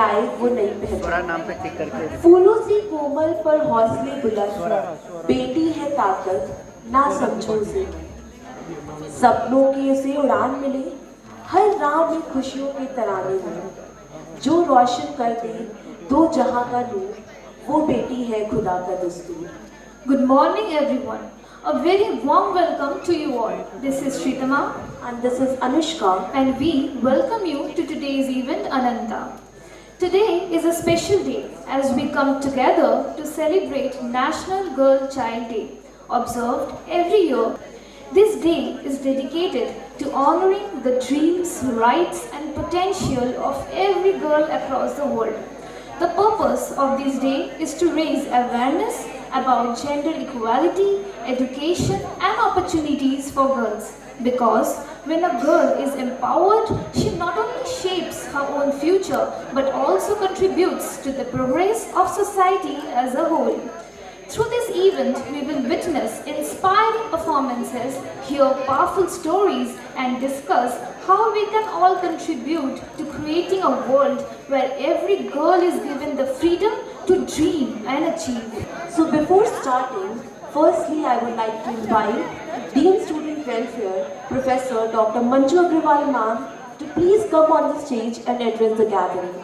लाए वो नई पहचान। नाम पे टिक करके फूलों से कोमल पर हौसले बुलंद, बेटी है ताकत ना समझो उसे। सपनों की उसे उड़ान मिले, हर राह में खुशियों के तराने मिले। जो रोशन कर दे दो जहां का नूर, वो बेटी है खुदा का दस्तूर। Good morning, everyone. A very warm welcome to you all. This is Shritama, And this is Anushka. and we welcome you to today's event, Ananta. Today is a special day as we come together to celebrate National Girl Child Day, observed every year. This day is dedicated to honoring the dreams, rights, and potential of every girl across the world. The purpose of this day is to raise awareness about gender equality, education, and opportunities for girls. Because when a girl is empowered, she not only shapes her own future but also contributes to the progress of society as a whole. Through this event, we will witness inspiring performances, hear powerful stories, and discuss how we can all contribute to creating a world where every girl is given the freedom to dream and achieve. So before starting, firstly I would like to invite Dean Student Welfare, Professor Dr. Manju Agrawal ma'am, to please come on the stage and address the gathering.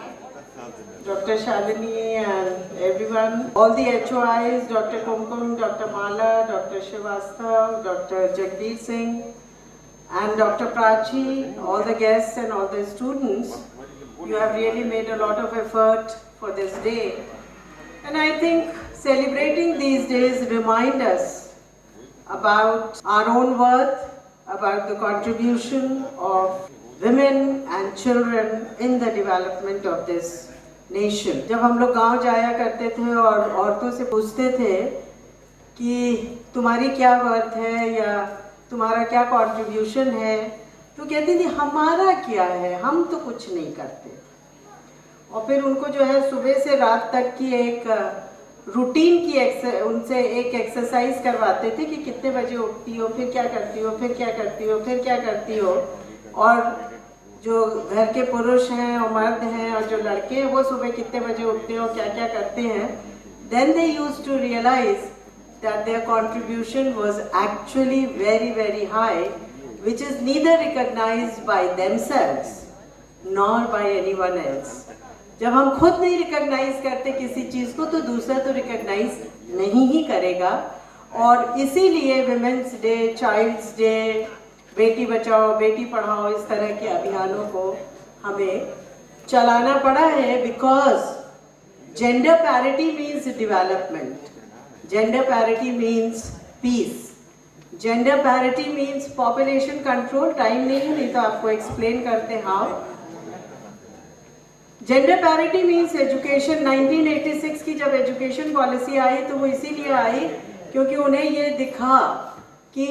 Dr. Shalini and everyone, all the HOIs, Dr. Kumkum, Dr. Mala, Dr. Srivastav, Dr. Jagdeep Singh, and Dr. Prachi, all the guests and all the students, you have really made a lot of effort for this day. And I think celebrating these days remind us about our own worth, about the contribution of women and children in the development of this nation. जब हम लोग गांव जाया करते थे और औरतों से पूछते थे कि तुम्हारी क्या वर्थ है या तुम्हारा क्या कंट्रीब्यूशन है, तो कहती थी हमारा क्या है, हम तो कुछ नहीं करते। और फिर उनको जो है सुबह से रात तक की एक रूटीन की उनसे एक एक्सरसाइज करवाते थे कि कितने बजे उठती हो, फिर क्या करती हो, फिर क्या करती हो, फिर क्या करती हो। और जो घर के पुरुष हैं और मर्द हैं और जो लड़के हैं वो सुबह कितने बजे उठते हैं और क्या क्या करते हैं। Then they used to realise that their contribution was actually very very high, which is neither recognised by themselves nor by anyone else. जब हम खुद नहीं रिकॉग्नाइज करते किसी चीज़ को, तो दूसरा तो रिकॉग्नाइज नहीं ही करेगा। और इसीलिए women's day, child's day, Beti Bachao Beti Padhao, इस तरह के अभियानों को हमें चलाना पड़ा है। Because gender parity means development, gender parity means peace, gender parity means population control. Time नहीं तो आपको एक्सप्लेन करते how. Gender parity means education. 1986 की जब एजुकेशन पॉलिसी आई तो वो इसीलिए आई क्योंकि उन्हें ये दिखा कि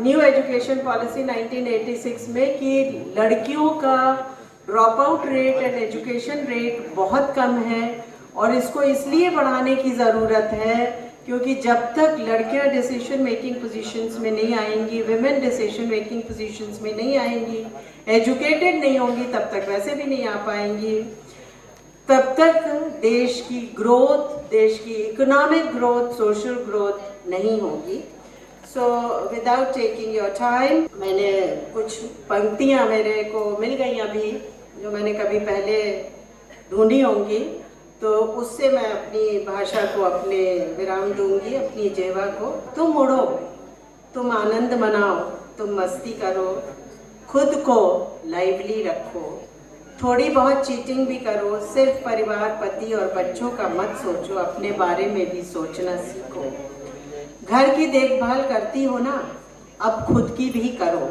न्यू एजुकेशन पॉलिसी 1986 में कि लड़कियों का drop out rate and education rate बहुत कम है और इसको इसलिए बढ़ाने की ज़रूरत है क्योंकि जब तक लड़कियां डिसीजन मेकिंग पोजीशंस में नहीं आएंगी, विमेन डिसीजन मेकिंग पोजीशंस में नहीं आएंगी, एजुकेटेड नहीं होंगी, तब तक वैसे भी नहीं आ पाएंगी, तब तक देश की ग्रोथ, देश की इकोनॉमिक ग्रोथ, सोशल ग्रोथ नहीं होगी। So without taking your time, मैंने कुछ पंक्तियाँ मेरे को मिल गई अभी जो मैंने कभी पहले ढूंढी होंगी, तो उससे मैं अपनी भाषा को अपने विराम दूंगी, अपनी जेवा को। तुम उड़ो, तुम आनंद मनाओ, तुम मस्ती करो, खुद को लाइवली रखो, थोड़ी बहुत चीटिंग भी करो, सिर्फ परिवार, पति और बच्चों का मत सोचो, अपने बारे में भी सोचना सीखो। घर की देखभाल करती हो ना, अब खुद की भी करो।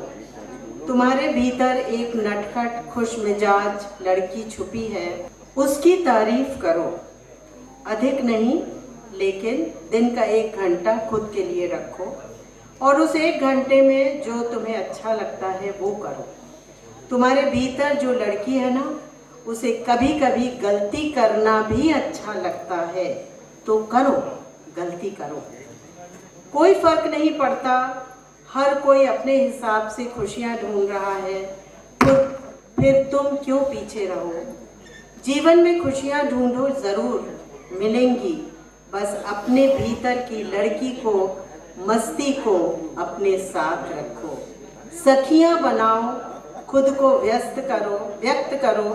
तुम्हारे भीतर एक नटखट खुश मिजाज लड़की छुपी है, उसकी तारीफ करो। अधिक नहीं लेकिन दिन का 1 घंटा खुद के लिए रखो और उस 1 घंटे में जो तुम्हें अच्छा लगता है वो करो। तुम्हारे भीतर जो लड़की है ना, उसे कभी कभी गलती करना भी अच्छा लगता है, तो करो, गलती करो। कोई फर्क नहीं पड़ता, हर कोई अपने हिसाब से खुशियाँ ढूंढ रहा है, फिर तुम क्यों पीछे रहो। जीवन में खुशियाँ ढूंढो ज़रूर मिलेंगी, बस अपने भीतर की लड़की को, मस्ती को अपने साथ रखो। सखियाँ बनाओ, खुद को व्यक्त करो।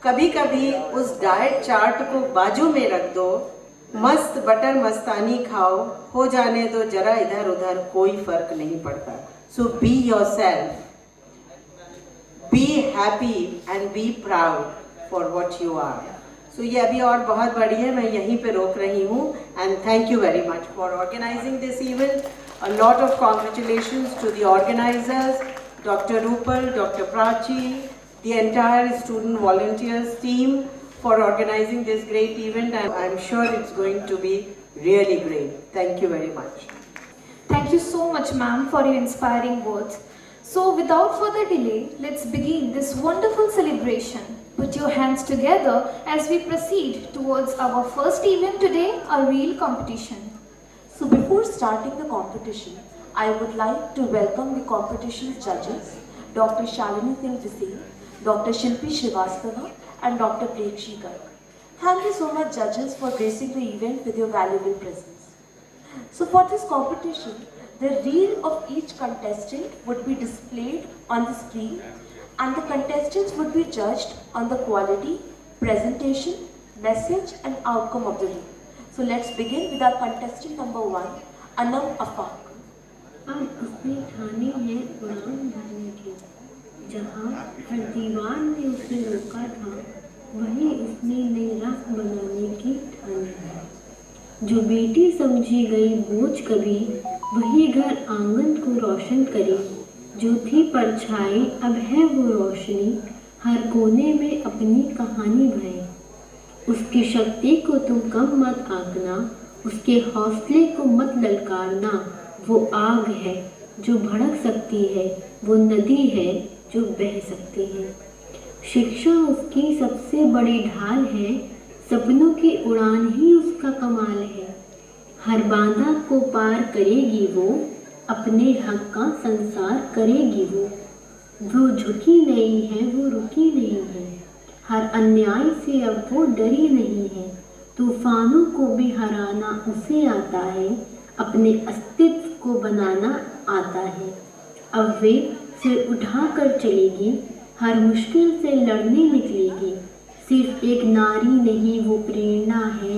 कभी कभी उस डाइट चार्ट को बाजू में रख दो। मस्त बटर मस्तानी खाओ, हो जाने दो जरा इधर उधर, कोई फर्क नहीं पड़ता। So be yourself, be happy and be proud for what you are. So ये अभी और बहुत बड़ी है, मैं यहीं पे रोक रही हूँ। And thank you very much for organising this event. A lot of congratulations to the organizers, Dr. Rupal, Dr. Prachi, the entire student volunteers team for organizing this great event, and I'm sure it's going to be really great. Thank you very much. Thank you so much, ma'am, for your inspiring words. So, without further delay, let's begin this wonderful celebration. Put your hands together as we proceed towards our first event today, a real competition. So before starting the competition, I would like to welcome the competition's judges, Dr. Shalini Singh Visi, Dr. Shilpi Srivastava, and Dr. Prekshi Garg. Thank you so much, judges, for gracing the event with your valuable presence. So for this competition, the reel of each contestant would be displayed on the screen, and the contestants would be judged on the quality, presentation, message, and outcome of the reel. So let's begin with our contestant number 1, Anam Afaq. अब उसने ठानी है उड़ान भरने की, जहाँ हर दीवार ने उसे रोका था, वहीं उसने नई राह बनाने की ठानी है। जो बेटी समझी गई बोझ कभी, वही घर आंगन को रोशन करे। जो थी परछाई अब है वो रोशनी, हर कोने में अपनी कहानी भरे। उसकी शक्ति को तुम कम मत आंकना, उसके हौसले को मत ललकारना। वो आग है जो भड़क सकती है, वो नदी है जो बह सकती है। शिक्षा उसकी सबसे बड़ी ढाल है, सपनों की उड़ान ही उसका कमाल है। हर बाधा को पार करेगी वो, अपने हक का संसार करेगी वो। वो झुकी नहीं है, वो रुकी नहीं है, हर अन्याय से अब वो डरी नहीं है। तूफानों को भी हराना उसे आता है, अपने अस्तित्व को बनाना आता है। अब वे सिर उठाकर चलेगी, हर मुश्किल से लड़ने निकलेगी। सिर्फ एक नारी नहीं वो प्रेरणा है,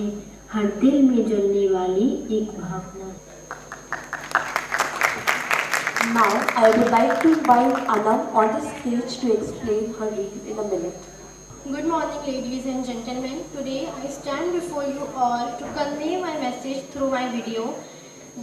हर दिल में जलने वाली एक भावना। Now I would like to invite Anam on the stage to explain her reel in a minute. Good morning, ladies and gentlemen. Today I stand before you all to convey my message through my video.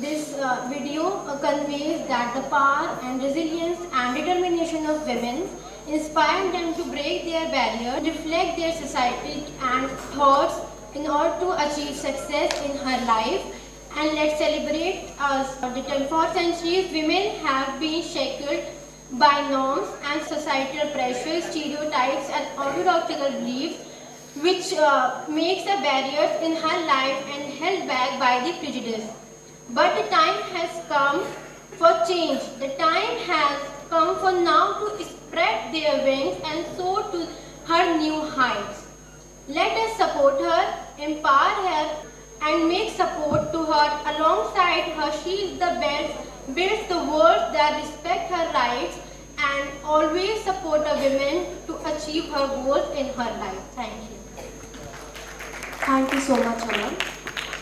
This video conveys that the power and resilience and determination of women inspire them to break their barriers, reflect their society and thoughts in order to achieve success in her life. And let's celebrate us. For centuries, women have been shackled by norms and societal pressures, stereotypes and orthodoxical beliefs, which makes a barrier in her life and held back by the prejudice. But the time has come for change. The time has come for now to spread their wings and soar to her new heights. Let us support her, empower her, and make support to her. Alongside her, she is the best, builds the world that respect her rights and always support a woman to achieve her goals in her life. Thank you. Thank you so much, Anam.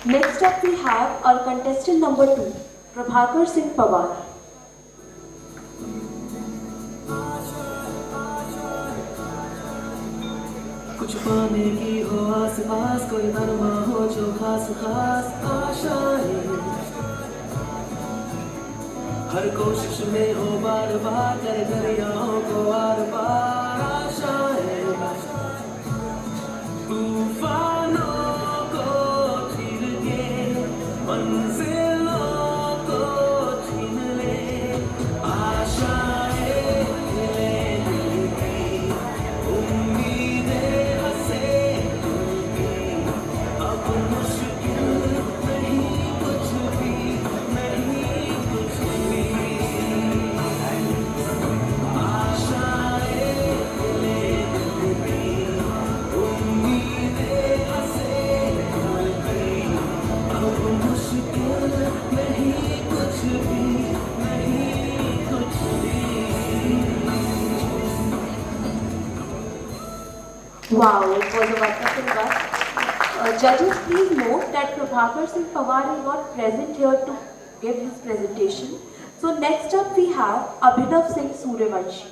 Next up we have our contestant number 2, Prabhakar Singh Pawar. कुछ पाने की हो आस पास, कोई नरमा हो जो खास खास आशाएं। हर कोशिश में हो बार बार, कर दरियाओं को आर पार आशाएं। तूफानों को चीर के मंजिलों को छीन ले, आशाएं खिले दिल की, उम्मीदें हंसे दिल की। अब मुश्किल नहीं कुछ भी, नहीं कुछ भी। आशाएं Wow, it was a wonderful one. Judges, please note that Prabhakar Singh Pawar is not present here to give his presentation. So next up we have Abhinav Singh Suryavanshi.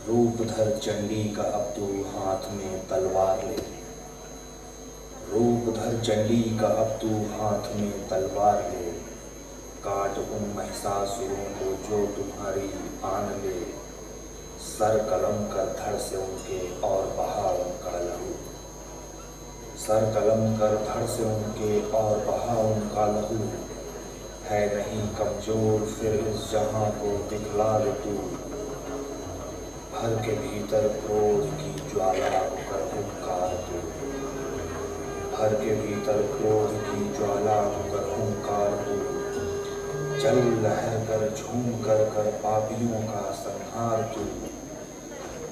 रूप धर चंडी का अब तू हाथ में तलवार ले। रूप धर चंडी का अब तू हाथ में तलवार ले। काट उन महिषासुरों को जो तुम्हारी आन ले। सर कलम कर धड़ से उनके और बहा उनका लहू। सर कलम कर धड़ से उनके और बहा उनका लहू। है नहीं कमजोर फिर इस जहां को दिखला दे तू। भर के भीतर क्रोध की ज्वाला कर हुंकार दो। भर के भीतर क्रोध की ज्वाला कर हुंकार दो। चल लहर कर झूम कर पापियों का संहार दो।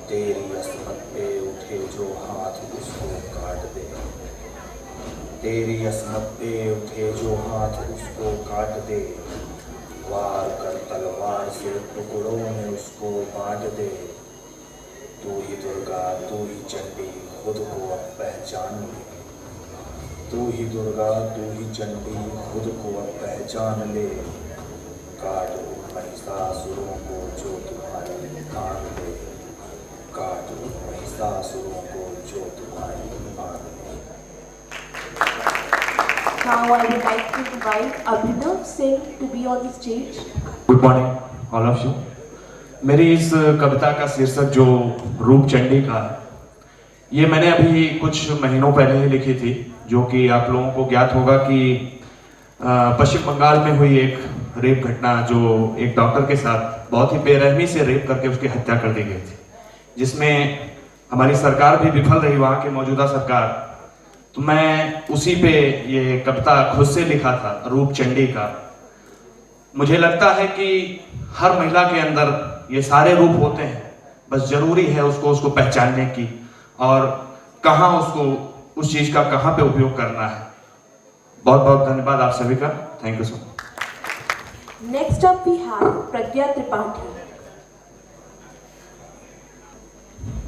तेरी असमत पे उठे जो हाथ उसको काट दे। तेरी असमत पे उठे जो हाथ उसको काट दे। वार कर तलवार से टुकड़ों में उसको बांट दे। तू ही दुर्गा तू ही चंडी खुद को अब पहचान ले। तू ही दुर्गा तू ही चंडी खुद को अब पहचान ले। काट उन महिषासुरों को जो तुम्हारी आन ले। काट उन महिषासुरों को जो तुम्हारी आन ले। Now I would like to invite Abhinav Singh to be on the stage. Good morning all of you. मेरी इस कविता का शीर्षक जो रूप चंडी का है, ये मैंने अभी कुछ महीनों पहले ही लिखी थी, जो कि आप लोगों को ज्ञात होगा कि पश्चिम बंगाल में हुई एक रेप घटना, जो एक डॉक्टर के साथ बहुत ही बेरहमी से रेप करके उसकी हत्या कर दी गई थी, जिसमें हमारी सरकार भी विफल रही, वहाँ की मौजूदा सरकार। तो मैं उसी पे ये कविता खुद से लिखा था, रूप चंडी का। मुझे लगता है कि हर महिला के अंदर ये सारे रूप होते हैं, बस जरूरी है उसको पहचानने की और कहाँ उसको उस चीज का कहाँ पे उपयोग करना है। बहुत बहुत धन्यवाद आप सभी का। Thank you so much. Next up we have Pragya Tripathi.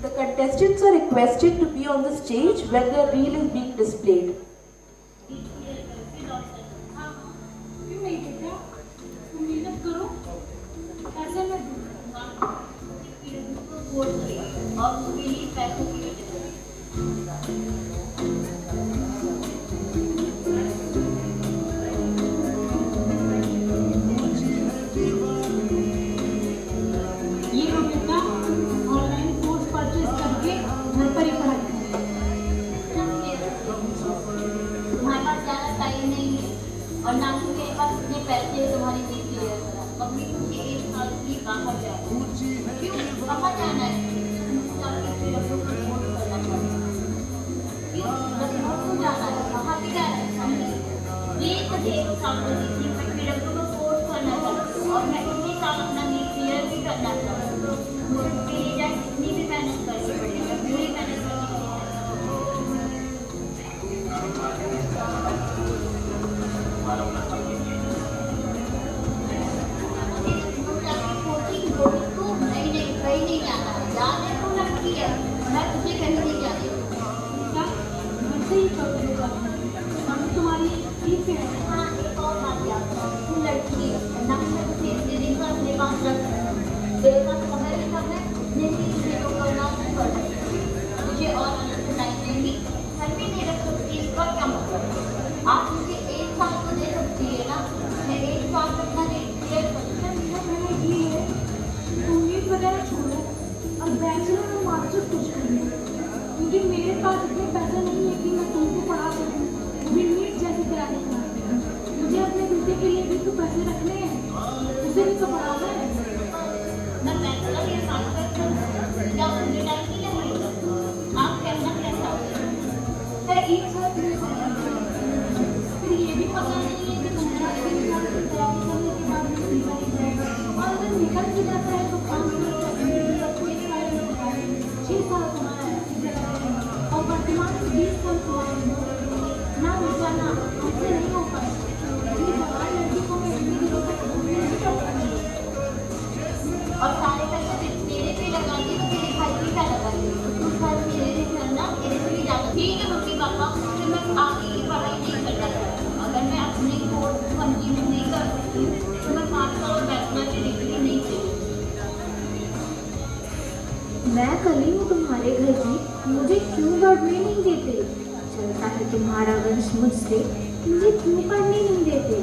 The contestants are requested to be on the stage when the reel is being displayed. ये हम बेटा ऑनलाइन कोर्स परचेज करके घर पर ही पढ़ाई करेंगे। तुम्हारे पास ज़्यादा टाइम नहीं है और ना ही मेरे पास इतने पैसे हैं तुम्हारी फीस क्लियर करा। मम्मी मुझे 1 साल की बाहर जाना है। क्यों बाहर जाना है? क्यों जाना है? कहाँ भी जाना है? ये मुझे 1 साल को दी थी, मैं फिर को कोर्स करना चाहती हूँ और मैं 19 साल अपना नीट क्लियर भी करना चाहती हूँ। मुझे उसके लिए चाहे कितनी भी मेहनत करनी पड़ेगी, मैं पूरी मेहनत करनी कहीं नहीं जाना है। जाने को लड़की है, मैं तुझे कहीं नहीं जाने दूँगा। ऐसे ही कर दूँगा। हम तुम्हारी ठीक है। हाँ एक और बात याद रखो, तू लड़की है ना, मैं तुझे इतने दिन पर अपने पास रख मेरे पास समय भी कम है, नहीं तुझे तो करना नहीं पड़ता। मुझे और टाइम देंगी, घर भी नहीं रख सकती, इसका क्या मतलब? आप मुझे 1 साल तो दे सकती है ना, मैं 1 साल अपना नीट क्लियर करूँ। नीट वगैरह छोड़ो और बैचलर और मास्टर कुछ करिए, क्योंकि मेरे पास इतने पैसे नहीं है कि मैं तुमको पढ़ा सकूँ, वो भी नीट जैसे तैयारी करा। मुझे अपने बेटे के लिए भी तो पैसे रखने हैं, उसे भी तो पढ़ाना है। मैं बैचलर या मास्टर क्या मुझे टाइम नहीं लगेगा? आप कहना कैसा है 1 साल फिर ये भी पता नहीं है कि तुम्हारा 1 साल की तैयारी करने के बाद में सीधा ही जाएगा, और अगर निकल भी जाता है तो 5 साल का 6 साल तुम्हारा है और वर्तमान में 20 साल तुम्हारे ना हो जाना हमसे नहीं हो पाएगा। ये जवान लड़की को मैं इतनी दिनों तक घूमने नहीं कर सकती। और सारे पैसे मेरे पे लगा दी तो मेरे भाई पे क्या लगा दी? उस घर में चाहती हूँ तो मैं 5 साल और बैचलर की डिग्री नहीं चाहिए। मैं कली हूँ तुम्हारे घर की, मुझे क्यों बढ़ने नहीं देते? चलता है तुम्हारा वंश मुझसे, मुझे क्यों पढ़ने नहीं देते?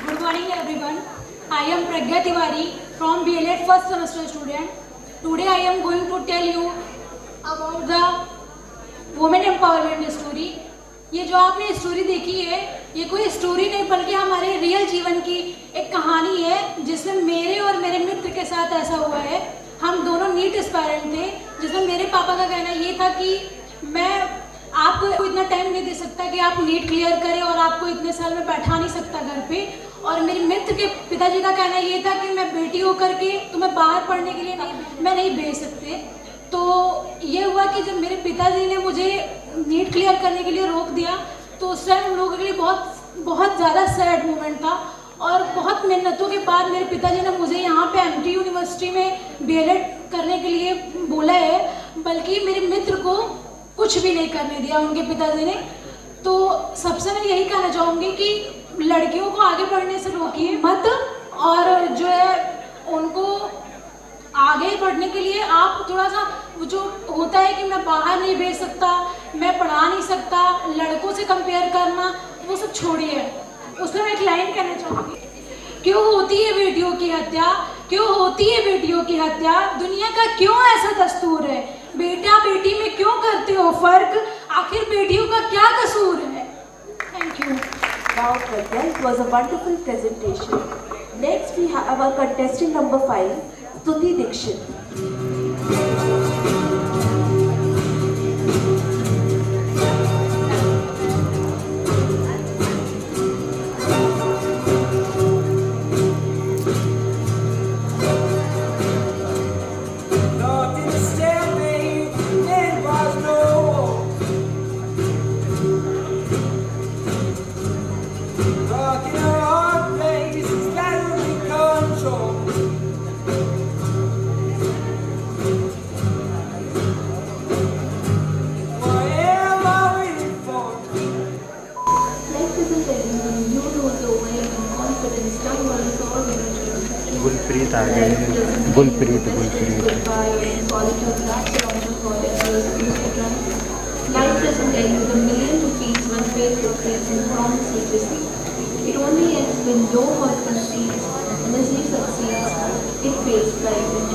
Good morning everyone. I am Pragya Tiwari from BLED first semester student. Today I am going to tell you about the women empowerment story. ये जो आपने स्टोरी देखी है ये कोई स्टोरी नहीं बल्कि हमारे रियल जीवन की एक कहानी है जिसमें मेरे और मेरे मित्र के साथ ऐसा हुआ है। हम दोनों नीट एस्पायरेंट थे जिसमें मेरे पापा का कहना ये था कि मैं आपको इतना टाइम नहीं दे सकता कि आप नीट क्लियर करें और आपको इतने साल में बैठा नहीं सकता घर पे। और मेरे मित्र के पिताजी का कहना ये था कि मैं बेटी होकर के तुम्हें बाहर पढ़ने के लिए नहीं भेज सकते। तो ये हुआ कि जब मेरे पिताजी ने मुझे नीट क्लियर करने के लिए रोक दिया तो उस टाइम हम लोगों के लिए बहुत ज़्यादा सैड मोमेंट था। और बहुत मेहनतों के बाद मेरे पिताजी ने मुझे यहाँ पे एमटी यूनिवर्सिटी में बीएलएड करने के लिए बोला है, बल्कि मेरे मित्र को कुछ भी नहीं करने दिया उनके पिताजी ने। तो सबसे मैं यही कहना चाहूँगी कि लड़कियों को आगे बढ़ने से रोकिए मत, और जो है उनको आगे बढ़ने के लिए आप थोड़ा सा जो होता है कि मैं बाहर नहीं भेज सकता, मैं पढ़ा नहीं सकता, लड़कों से कंपेयर करना, वो सब छोड़िए। उसमें मैं एक लाइन कहना चाहूँगी, क्यों होती है बेटियों की हत्या, क्यों होती है बेटियों की हत्या, दुनिया का क्यों ऐसा दस्तूर है, बेटा बेटी में क्यों करते हो फर्क, आखिर बेटियों का क्या कसूर है। Thank you. Now, Pragya, it was a wonderful presentation. Next, we have our contestant number 5, Stuti Dixit. Gulpreet आ गए हैं। Gulpreet Life doesn't end with a million rupees when fate proclaims and promise secrecy. It only ends when no one concedes, and as he succeeds, it fades like in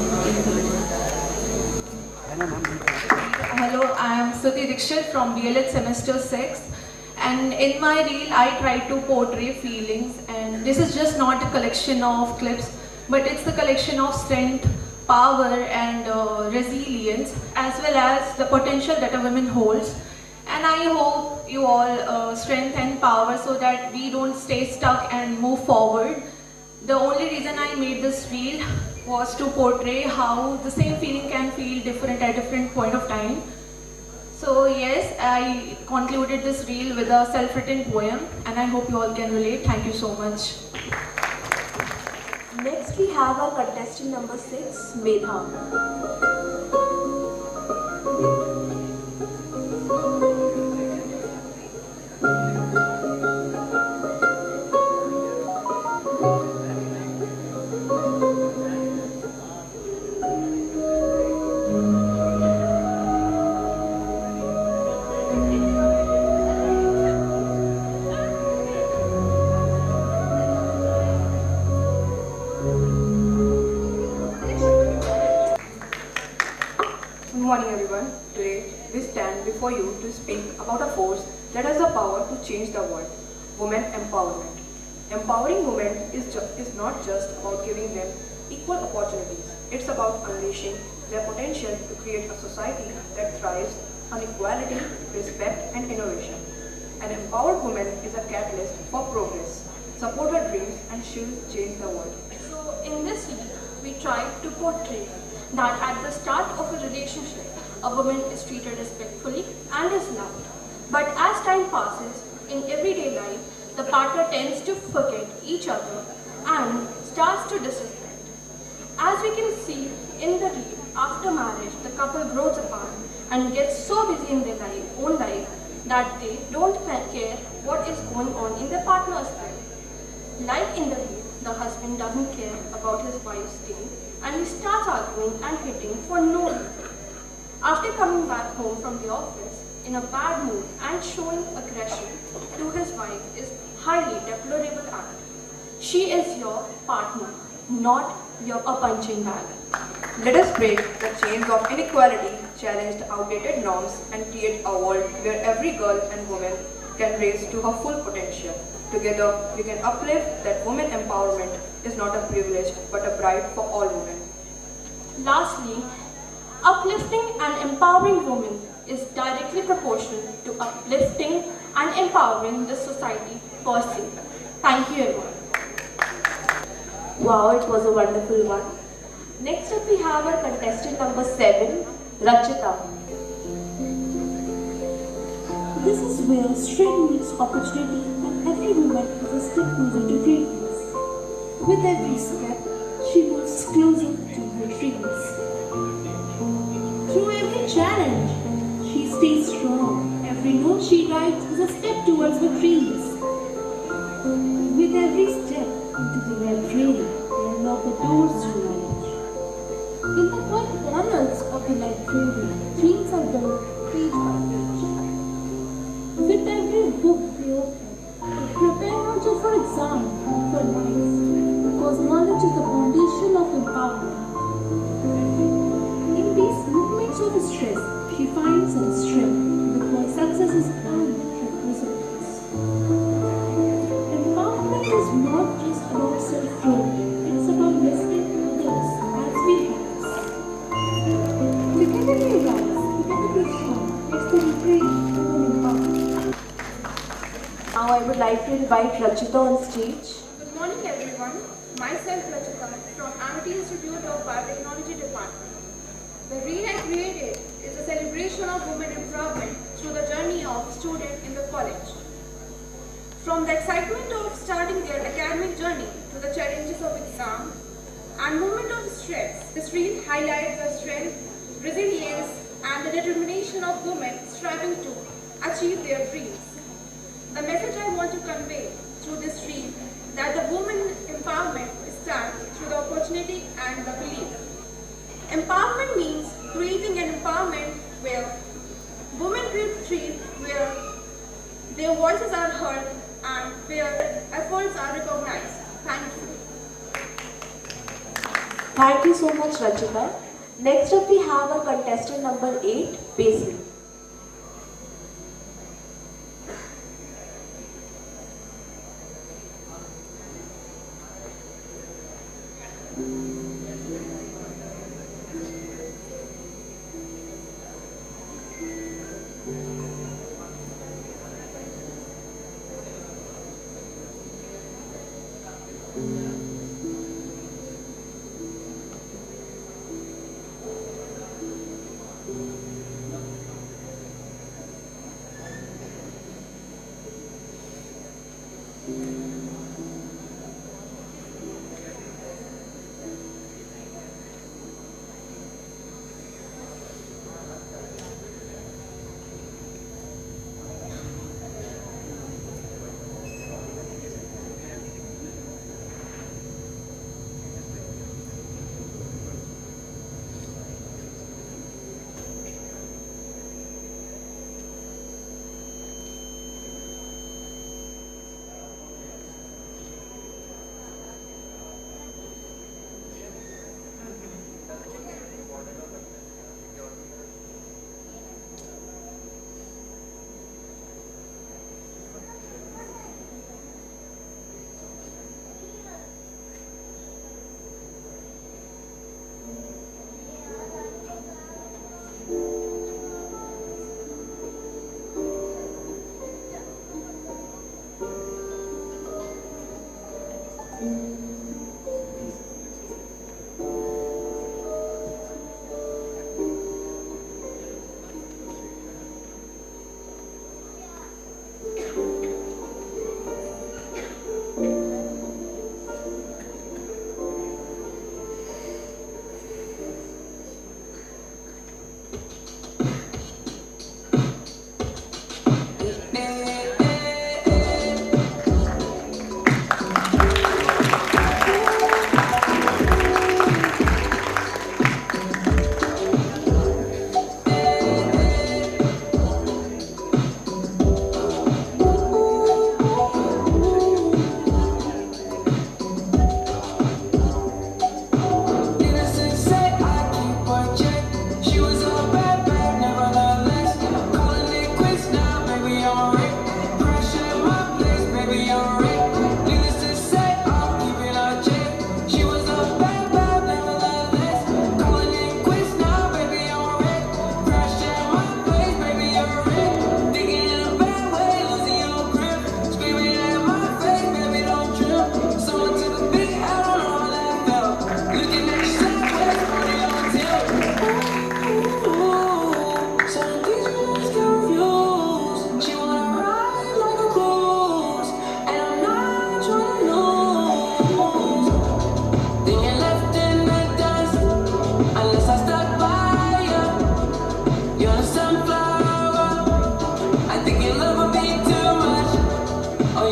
Hello, I am Stuti Dixit from BLED semester 6, and in my reel I try to portray feelings, and this is just not a collection of clips, but it's the collection of strength, power and resilience, as well as the potential that a woman holds. And I hope you all strength and power so that we don't stay stuck and move forward. The only reason I made this reel was to portray how the same feeling can feel different at different point of time. So yes, I concluded this reel with a self-written poem, and I hope you all can relate. Thank you so much. Next, we have our contestant number 6, Medha. Good morning everyone. Today we stand before you to speak about a force that has the power to change the world, women empowerment. Empowering women is not just about giving them equal opportunities. It's about unleashing their potential to create a society that thrives on equality, respect and innovation. An empowered woman is a catalyst for progress. Support her dreams and she'll change the world. So in this reel, we try to portray that at the start of a relationship, a woman is treated respectfully and is loved. But as time passes, in everyday life, the partner tends to forget each other and starts to disrespect. As we can see in the reel, after marriage, the couple grows apart and gets so busy in their own life that they don't care what is going on in their partner's life. Like in the reel, the husband doesn't care about his wife's day and he starts arguing and hitting for no reason. After coming back home from the office in a bad mood and showing aggression to his wife is highly deplorable act. She is your partner, not a punching bag. Let us break the chains of inequality, challenge outdated norms, and create a world where every girl and woman can raise to her full potential. Together, we can uplift that women empowerment is not a privilege but a right for all women. Lastly, uplifting and empowering women is directly proportional to uplifting and empowering the society per se. Thank you everyone. Wow, it was a wonderful one. Next up we have our contestant number 7, Rachita. This is where strength meets opportunity and every woman is a step closer to greatness. With every step, she moves closer to her dreams. Through every challenge, she stays strong. Every note she writes is a step towards her dreams. With every step into the library, they unlock the doors to knowledge. In the quiet corners of the library, dreams are built page by page. With every book they open, they prepare not just for exam, but for life, because knowledge is the foundation of empowerment. In these moments of stress, she finds her strength, because success is earned through perseverance. Empowerment is not just about self-growth, it's about listening to others as we rise. Together we rise, together we strong, let's be brave and empowered. Now I would like to invite Rachita on stage. Good morning everyone. Myself Rachita from Amity Institute of Biotechnology Department. The reel I created is a celebration of women empowerment through the journey of students in the college. From the excitement of starting their academic journey to the challenges of exam and moment of stress, this reel highlights the strength, resilience and the determination of women striving to achieve their dreams. The message I want to convey through this reel that the women empowerment starts through the opportunity and the belief. Empowerment means creating an environment where women feel free, where their voices are heard and where efforts are recognized. Thank you. Thank you so much, Rachita. Next up we have our contestant number 8, Basil.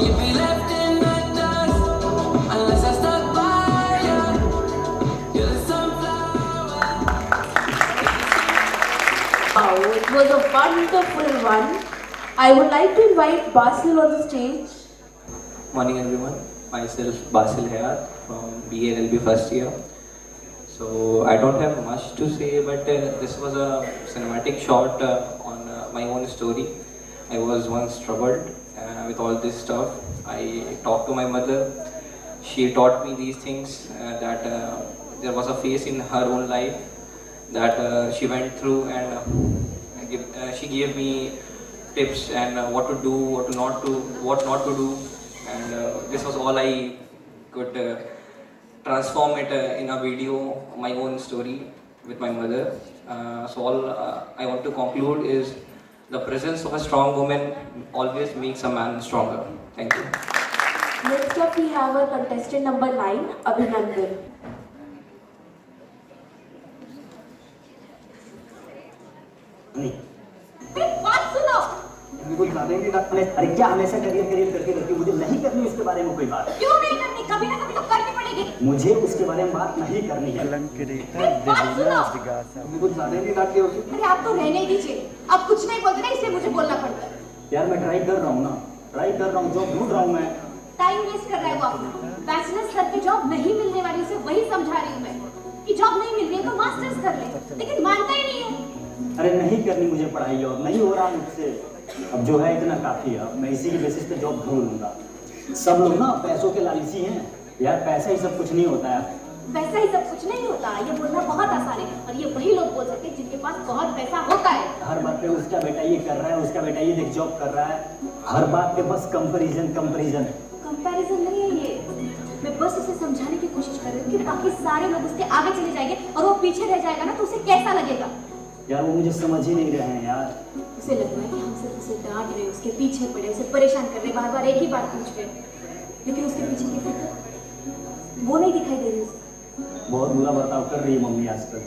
you'd be left in the dust unless I stuck by you. You're the sunflower. Wow, it was a wonderful one. I would like to invite Basil on the stage. Morning everyone, myself Basil Hayat from BLLB first year. So I don't have much to say, but this was a cinematic shot on my own story. I was once troubled with all this stuff. I talked to my mother. She taught me these things, that there was a phase in her own life that she went through, and she gave me tips and what to do, what not to do, and this was all I could transform it in a video, my own story with my mother. So all I want to conclude is the presence of a strong woman always makes a man stronger. Thank you. Next up we have our contestant number 9, Abhinandan. बात सुनो। बिल्कुल करेंगे doctor. अरे क्या हमेशा career करके मुझे नहीं करनी उसके बारे में कोई बात। क्यों नहीं करनी? कभी ना कभी तो करनी पड़ेगी। मुझे उसके बारे में बात नहीं करनी है। बिल्कुल करेंगे डॉक्टर। अरे आप तो रहने दीजिए। आप कुछ नहीं बोलते ना, इसलिए मुझे बोलना पड़ता है। यार मैं ट्राई कर रहा हूँ ना, जॉब ढूंढ रहा हूँ मैं। टाइम वेस्ट कर रहा है वो अपना। बैचलर स्तर पे जॉब नहीं मिलने वाली, उसे वही समझा रही हूँ मैं कि जॉब नहीं मिल रही है तो मास्टर्स कर ले, लेकिन मानता ही नहीं है। अरे नहीं करनी मुझे पढ़ाई और नहीं हो रहा मुझसे। अब जो है इतना काफी है। मैं इसी के बेसिस पे जॉब ढूंढ लूंगा। सब लोग ना पैसों के लालची हैं। यार पैसा ही सब कुछ नहीं होता है। वैसा ही सब कुछ नहीं होता। ये बोलना बहुत आसान है और ये वही लोग बोल सकते हैं जिनके पास बहुत पैसा होता है। हर बात पे उसका बेटा ये कर रहा है, उसका बेटा ये देख जॉब कर रहा है। हर बात पे बस कंपैरिजन कंपैरिजन नहीं है ये। मैं बस उसे समझाने की कोशिश कर रही हूँ कि बाकी सारे लोग उसके आगे चले जाएंगे और वो पीछे रह जाएगा ना, तो उसे कैसा लगेगा? यार वो मुझे समझ ही नहीं रहे हैं यार। उसे लग रहा है कि हम सिर्फ उसे डांट रहे, उसके पीछे पड़े, उसे परेशान कर रहे, बार बार एक ही बात पूछ रहे, लेकिन उसके पीछे की फिक्र वो नहीं दिखाई दे रही उसे। बहुत बुरा बर्ताव कर रही है मम्मी आजकल।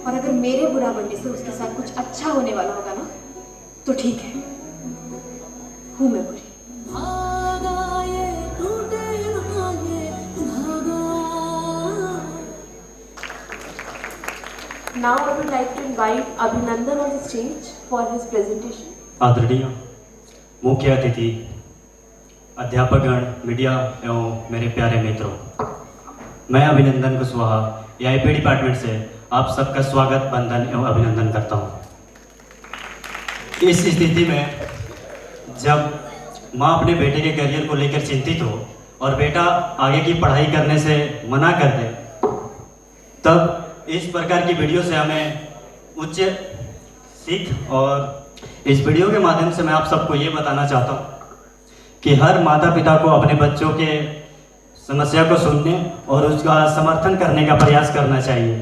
और अगर मेरे बुरा बनने से उसके साथ कुछ अच्छा होने वाला होगा ना, तो ठीक है, हूँ मैं बुरी। Now I would like to invite Abhinandan on the stage for his presentation. आदरणीय मुख्य अतिथि, अध्यापकगण, मीडिया एवं मेरे प्यारे मित्रों, मैं अभिनंदन कुशवाहा AIP डिपार्टमेंट से आप सबका स्वागत, वंदन एवं अभिनंदन करता हूँ। इस स्थिति में जब माँ अपने बेटे के करियर को लेकर चिंतित हो और बेटा आगे की पढ़ाई करने से मना कर दे, तब इस प्रकार की वीडियो से हमें उच्च सीख, और इस वीडियो के माध्यम से मैं आप सबको ये बताना चाहता हूँ कि हर माता पिता को अपने बच्चों के समस्या को सुनने और उसका समर्थन करने का प्रयास करना चाहिए,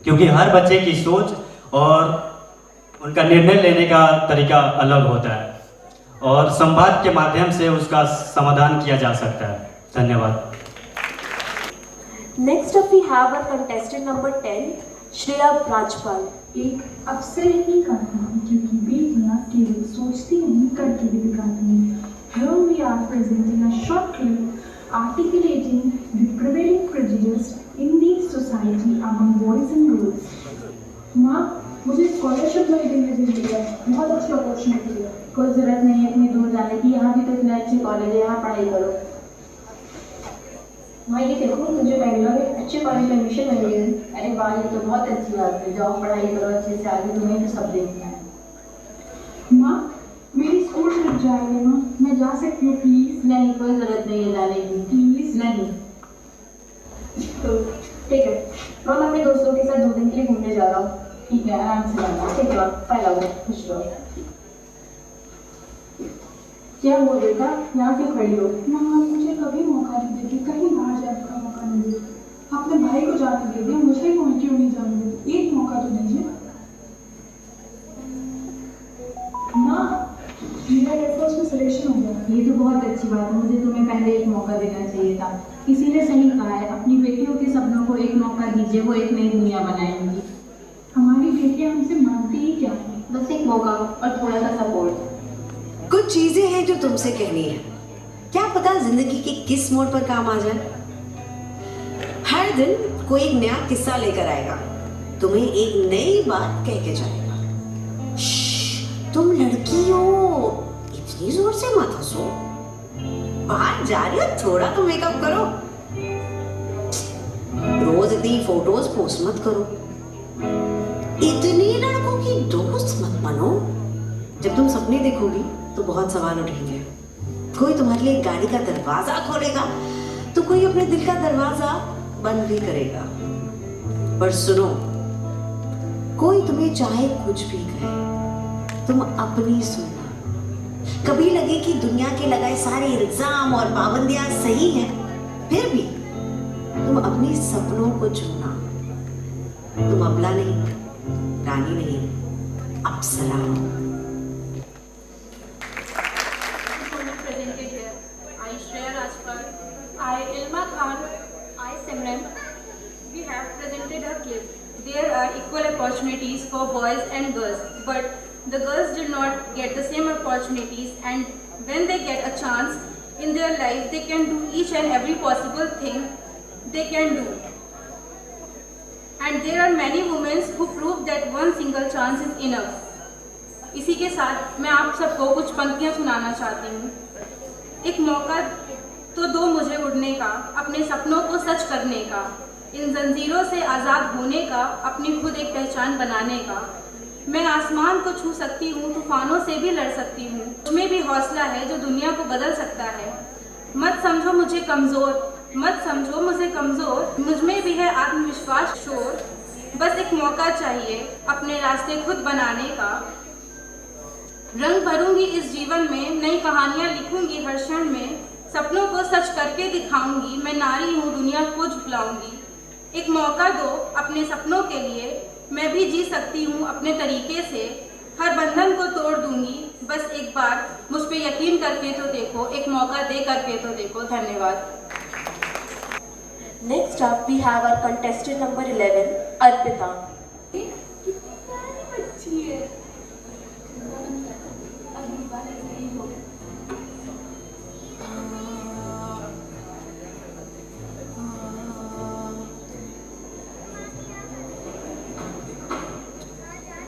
क्योंकि हर बच्चे की सोच और उनका निर्णय लेने का तरीका अलग होता है और संवाद के माध्यम से उसका समाधान किया जा सकता है। धन्यवाद। Next up we have our contestant number 10, Shreya Rajpal. एक अफसर ही कहता है क्योंकि बेटियां केवल सोचती नहीं करके भी दिखाती हैं। Here we are presenting a short clip articulating the prevailing prejudice in the society among boys and girls. माँ, मुझे स्कॉलरशिप मिली है, बहुत अच्छी अपॉर्चुनिटी है। कोई जरूरत नहीं है इतनी दूर जाने की, यहाँ भी तो इतने अच्छे कॉलेज है, यहाँ पढ़ाई करो। भाई ये देखो, मुझे बैंगलोर में अच्छे कॉलेज में एडमिशन मिल गई है। अरे वाह, ये तो बहुत अच्छी बात है। जाओ पढ़ाई करो अच्छे से, आगे तुम्हें तो सब देखना है। माँ, मेरी स्कूल ट्रिप जाएगी माँ, मैं जा सकती हूँ प्लीज? नहीं, कोई जरूरत नहीं है जाने की, प्लीज नहीं। तो ठीक है, मैं अपने दोस्तों के साथ 2 दिन के लिए घूमने जा रहा हूँ। ठीक है, आराम से जाना। ठीक है, पहला वो खुश रहो। क्या हुआ बेटा, यहाँ क्यों खड़ी हो? माँ, मुझे कभी मौका नहीं देती, कहीं बाहर जाने का मौका नहीं देती। अपने भाई को जाने दे दिया, मुझे क्यों नहीं जाने देती? एक मौका तो दीजिए। माँ, मेरा एयरफोर्स में सिलेक्शन हो गया। ये तो बहुत अच्छी बात है, मुझे तुम्हें पहले एक मौका देना चाहिए था। किसी ने सही कहा है, अपनी बेटियों के सपनों को एक मौका दीजिए, वो एक नई दुनिया बनाएंगी। हमारी बेटियाँ हमसे मांगती ही क्या है? बस एक मौका और थोड़ा सा सपोर्ट। कुछ चीजें हैं जो तुमसे कहनी है। क्या पता जिंदगी के किस मोड़ पर काम आ जाए। हर दिन कोई एक नया किस्सा लेकर आएगा, तुम्हें एक नई बात कह के जाएगा। तुम लड़की हो, इतनी जोर से मत हंसो, बाहर जा रही हो, थोड़ा तो मेकअप करो, रोज इतनी फोटोज पोस्ट मत करो, इतनी लड़कों की दोस्त मत बनो। जब तुम सपने देखोगी तो बहुत सवाल उठेंगे। कोई तुम्हारे लिए गाड़ी का दरवाजा खोलेगा तो कोई अपने दिल का दरवाजा बंद भी करेगा। पर सुनो, कोई तुम्हें चाहे कुछ भी कहे, तुम अपनी सुनना। कभी लगे कि दुनिया के लगाए सारे इल्जाम और पाबंदियां सही हैं, फिर भी तुम अपने सपनों को चुनना। तुम अबला नहीं, रानी नहीं, अप्सरा हो। Presented here. I Shreya Rajpal, I Ilma Khan, I Simran. We have presented a clip. There are equal opportunities for boys and girls, but the girls do not get the same opportunities, and when they get a chance in their life, they can do each and every possible thing they can do. And there are many women who prove that one single chance is enough. इसी के साथ मैं आप सबको कुछ पंक्तियाँ सुनाना चाहती हूँ। एक मौका तो दो मुझे उड़ने का, अपने सपनों को सच करने का, इन जंजीरों से आज़ाद होने का, अपनी खुद एक पहचान बनाने का। मैं आसमान को छू सकती हूँ, तूफानों से भी लड़ सकती हूँ। तुम्हें भी हौसला है जो दुनिया को बदल सकता है। मत समझो मुझे कमज़ोर, मत समझो मुझे कमज़ोर, मुझ में भी है आत्मविश्वास शोर। बस एक मौका चाहिए अपने रास्ते खुद बनाने का। रंग भरूंगी इस जीवन में, नई कहानियाँ लिखूंगी हर क्षण में, सपनों को सच करके दिखाऊंगी, मैं नारी हूँ दुनिया को झुकलाऊंगी। एक मौका दो अपने सपनों के लिए, मैं भी जी सकती हूँ अपने तरीके से, हर बंधन को तोड़ दूंगी, बस एक बार मुझ पे यकीन करके तो देखो, एक मौका दे करके तो देखो। धन्यवाद। Next up we have our contestant number 11, Arpita.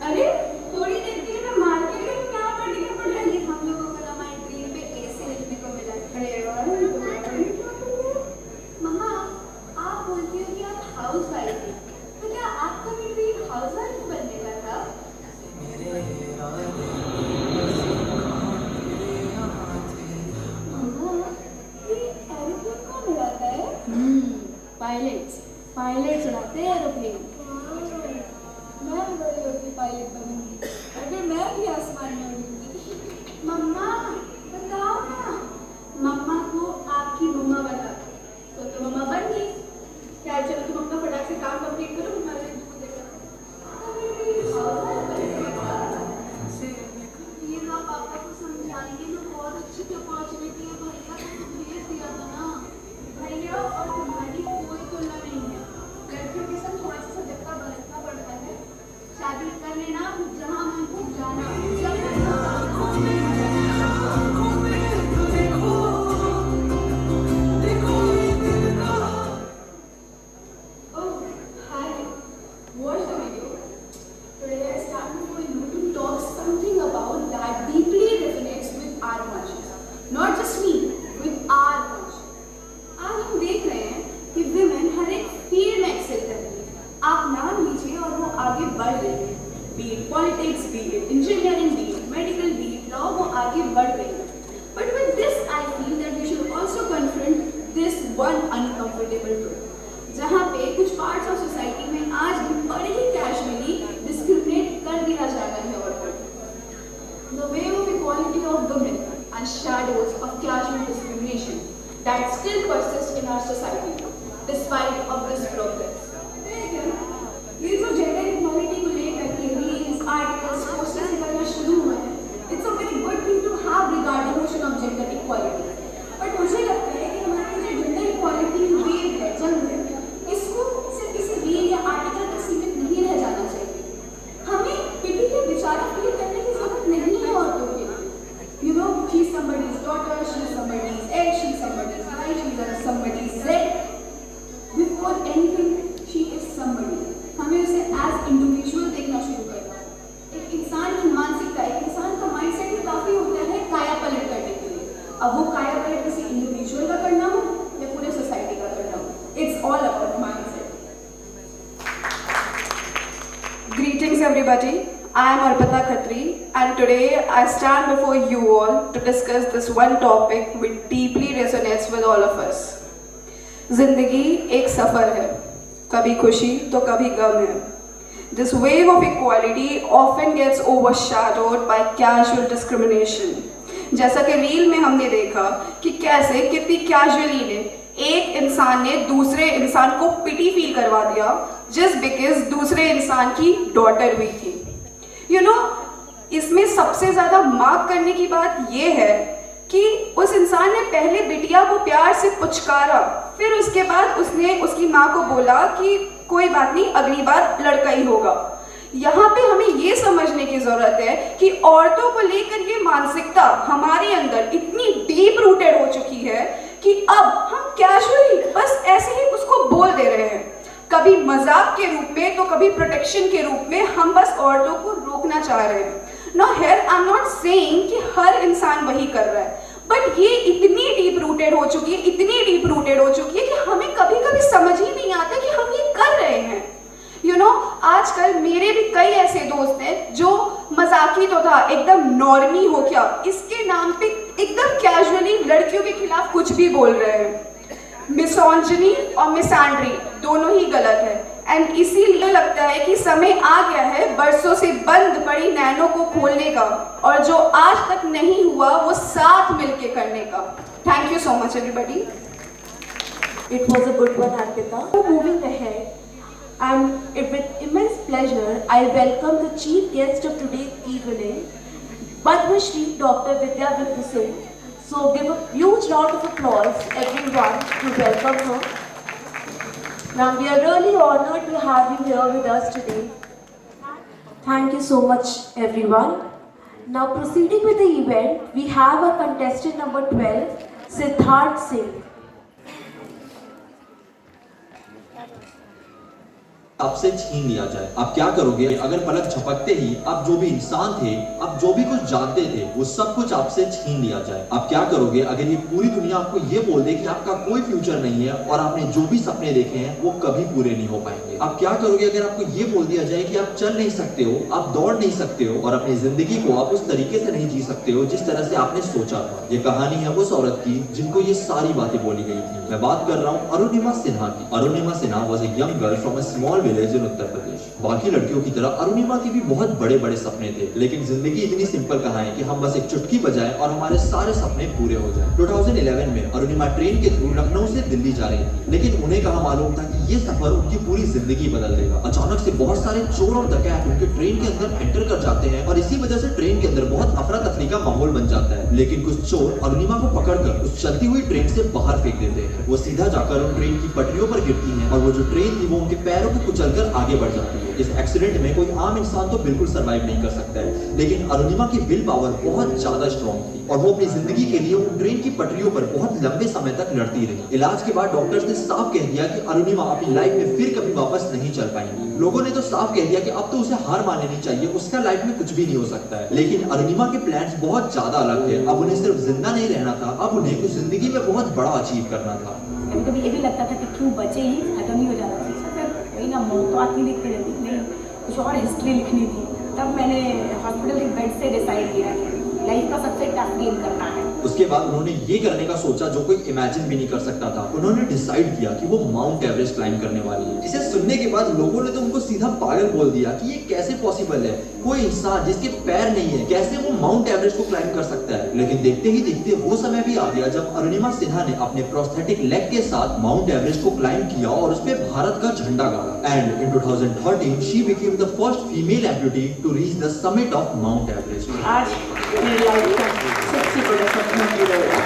अरे थोड़ी देर के लिए मैं मार्केट गई, क्या पढ़ने का पड़ रहा है। हम लोगों को ना हमारी ड्रीम पे ऐसे लिखने को मिला। मम्मा, आप बोलती हो कि आप हाउस वाइफ हैं, तो क्या आपका भी ड्रीम हाउस वाइफ बनने का था? मम्मा, ये एरोप्लेन कौन उड़ाता है? पायलट्स उड़ाते हैं एरोप्लेन। मैं भी बड़ी होकर पायलट बनूंगी, अगर मैं भी आसमान में उड़ूंगी। मम्मा बताओ ना, मम्मा को आपकी मम्मा बता तो मम्मा बन गई। क्या चलो तुम अपना फटाक से काम कंप्लीट करो, तुम्हारे लिए दूध देगा। प्लीज आप पापा को समझाएंगे ना, बहुत अच्छी अपॉर्चुनिटी है, भैया को भेज दिया था ना। भैया और तुम्हारी कोई तुलना नहीं है, लड़कियों के साथ थोड़ा सा सजग का बरतना पड़ता है। शादी कर लेना, जहाँ मन को जाना, आगे बढ़ रही है। Be it politics, be it engineering, be it medical, be it law, वो आगे बढ़ रही है। But with this I feel that we should also confront this one uncomfortable truth, जहाँ पे कुछ पार्ट्स ऑफ सोसाइटी में आज भी बड़े ही कैजुअली डिस्क्रिमिनेट कर दिया जा रहा है औरतों को। The way of equality of women and shadows of casual discrimination that still persist in our society despite of this progress. ये जो जेंडर इक्वालिटी को लेकर के रील्स, आर्टिकल्स, पोस्टर्स निकलना शुरू हुए हैं, it's a very good thing to have regarding notion of gender equality. But मुझे लगता है कि हमारी जो जेंडर इक्वालिटी वेव है, जंग है, इसको सिर्फ किसी रील या आर्टिकल तक सीमित नहीं रह जाना चाहिए। हमें पिटी के बेचारा फील करने की जरूरत नहीं है औरतों के लिए। You know, she's somebody's daughter, she's somebody's ex, today I stand before you all to discuss this one topic which deeply resonates with all of us. जिंदगी एक सफ़र है, कभी खुशी तो कभी गम है. This wave of equality often gets overshadowed by casual discrimination. जैसा कि रील में हमने देखा कि कैसे कितनी कैजुअली ने एक इंसान ने दूसरे इंसान को पिटी फील करवा दिया जस्ट बिकॉज दूसरे इंसान की डॉटर हुई थी. You know, इसमें सबसे ज़्यादा मार्क करने की बात यह है कि उस इंसान ने पहले बिटिया को प्यार से पुचकारा, फिर उसके बाद उसने उसकी माँ को बोला कि कोई बात नहीं, अगली बार लड़का ही होगा. यहाँ पे हमें ये समझने की ज़रूरत है कि औरतों को लेकर ये मानसिकता हमारे अंदर इतनी डीप रूटेड हो चुकी है कि अब हम कैजुअली बस ऐसे ही उसको बोल दे रहे हैं, कभी मजाक के रूप में तो कभी प्रोटेक्शन के रूप में हम बस औरतों को रोकना चाह रहे हैं. Now here I'm not saying कि हर इंसान वही कर रहा है, बट ये इतनी डीप रूटेड हो चुकी है, इतनी डीप रूटेड हो चुकी है कि हमें कभी कभी समझ ही नहीं आता कि हम ये कर रहे हैं. You know, आजकल मेरे भी कई ऐसे दोस्त हैं जो मजाकी तो था, एकदम नॉर्मी हो क्या, इसके नाम पे एकदम कैजुअली लड़कियों के खिलाफ कुछ भी बोल रहे हैं. मिसोजिनी और मिसैंड्री दोनों ही गलत है. एंड इसीलिए लगता है कि समय आ गया है बरसों से बंद पड़ी नैनों को खोलने का, और जो आज तक नहीं हुआ वो साथ मिलके करने का. Thank you so much everybody. It was a good one, Arpita. Moving ahead, and with immense pleasure, I welcome the chief guest of today's evening, Padma Shri Dr. Vidya Vidya Singh. So give a huge round of applause, everyone, to welcome her. Now we are really honored to have you here with us today. Thank you so much, everyone. Now proceeding with the event, we have our contestant number 12, Siddharth Singh. आपसे छीन लिया जाए, आप क्या करोगे अगर पलक झपकते ही आप जो भी इंसान थे, आप जो भी कुछ जानते थे, वो सब कुछ आपसे छीन लिया जाए? आप क्या करोगे अगर ये पूरी दुनिया आपको ये बोल दे कि आपका कोई फ्यूचर नहीं है और आपने जो भी सपने देखे हैं वो कभी पूरे नहीं हो पाएंगे? आप क्या करोगे अगर आपको ये बोल दिया जाए कि आप चल नहीं सकते हो, आप दौड़ नहीं सकते हो और अपनी जिंदगी को आप उस तरीके से नहीं जी सकते हो जिस तरह से आपने सोचा था? ये कहानी है उस औरत की जिनको ये सारी बातें बोली गई थी. मैं बात कर रहा हूँ अरुणिमा सिन्हा की. Arunima Sinha was a young girl from a small village in Uttar Pradesh. बाकी लड़कियों की तरह अरुणिमा के भी बहुत बड़े बड़े सपने थे, लेकिन जिंदगी इतनी सिंपल कहाँ है कि हम बस एक चुटकी बजाएं और हमारे सारे सपने पूरे हो जाएं. 2011 में अरुणिमा ट्रेन के थ्रू लखनऊ से दिल्ली जा रही थी, लेकिन उन्हें कहाँ मालूम था कि ये सफर उनकी पूरी जिंदगी बदल देगा. अचानक से बहुत सारे चोर और डकैत उनके ट्रेन के अंदर एंटर कर जाते हैं और इसी वजह से ट्रेन के अंदर बहुत अफरा तफरी का माहौल बन जाता है. लेकिन कुछ चोर अरुणिमा को पकड़कर उस चलती हुई ट्रेन से बाहर फेंक देते हैं. वो सीधा जाकर उन ट्रेन की पटरियों पर गिरती हैं और वो जो ट्रेन थी वो उनके पैरों को कुचलकर आगे बढ़ जाती है. इस एक्सीडेंट में कोई आम इंसान तो बिल्कुल सरवाइव नहीं कर सकता है, लेकिन अरुणिमा की विल पावर बहुत ज्यादा स्ट्रॉन्ग थी और वो अपनी जिंदगी के लिए उन ट्रेन की पटरियों पर बहुत लंबे समय तक लड़ती रही. इलाज के बाद डॉक्टर्स ने साफ कह दिया कि अरुणिमा अपनी लाइफ में फिर कभी वापस नहीं चल पाएंगी. लोगों ने तो साफ कह दिया कि अब तो उसे हार मान लेनी चाहिए, उसका लाइफ में कुछ भी नहीं हो सकता है. लेकिन अरुणिमा के प्लान्स बहुत ज्यादा अलग थे. अब उन्हें सिर्फ जिंदा नहीं रहना था, अब उन्हें कुछ जिंदगी में बहुत बड़ा अचीव करना था. कभी ये भी लगता था कि क्यों बचे ही, खत्म ही हो जाना चाहिए. वही ना, मौत तो आती लिखते रहती, नहीं कुछ और हिस्ट्री लिखनी थी. तब मैंने हॉस्पिटल के बेड से डिसाइड किया कि लाइफ का सबसे टफ गेम करना है. उसके बाद उन्होंने ये करने का सोचा जो कोई इमेजिन भी नहीं कर सकता था. उन्होंने डिसाइड किया कि वो माउंट एवरेस्ट क्लाइंब करने वाली है. इसे सुनने के बाद लोगों ने तो उनको सीधा पागल बोल दिया कि ये कैसे पॉसिबल है, कोई इंसान जिसके पैर नहीं है कैसे वो माउंट एवरेस्ट को क्लाइंब कर सकता है. लेकिन देखते ही देखते वो समय भी आ गया जब अरुणिमा सिन्हा ने अपने प्रोस्थेटिक लेग के साथ माउंट एवरेस्ट को क्लाइंब किया और उस पे भारत का झंडा गाड़ा. And in 2013 she became the first female amputee to reach the summit of Mount Everest. आज मेरी लाइफ का सबसे बड़ा सपना पूरा हुआ.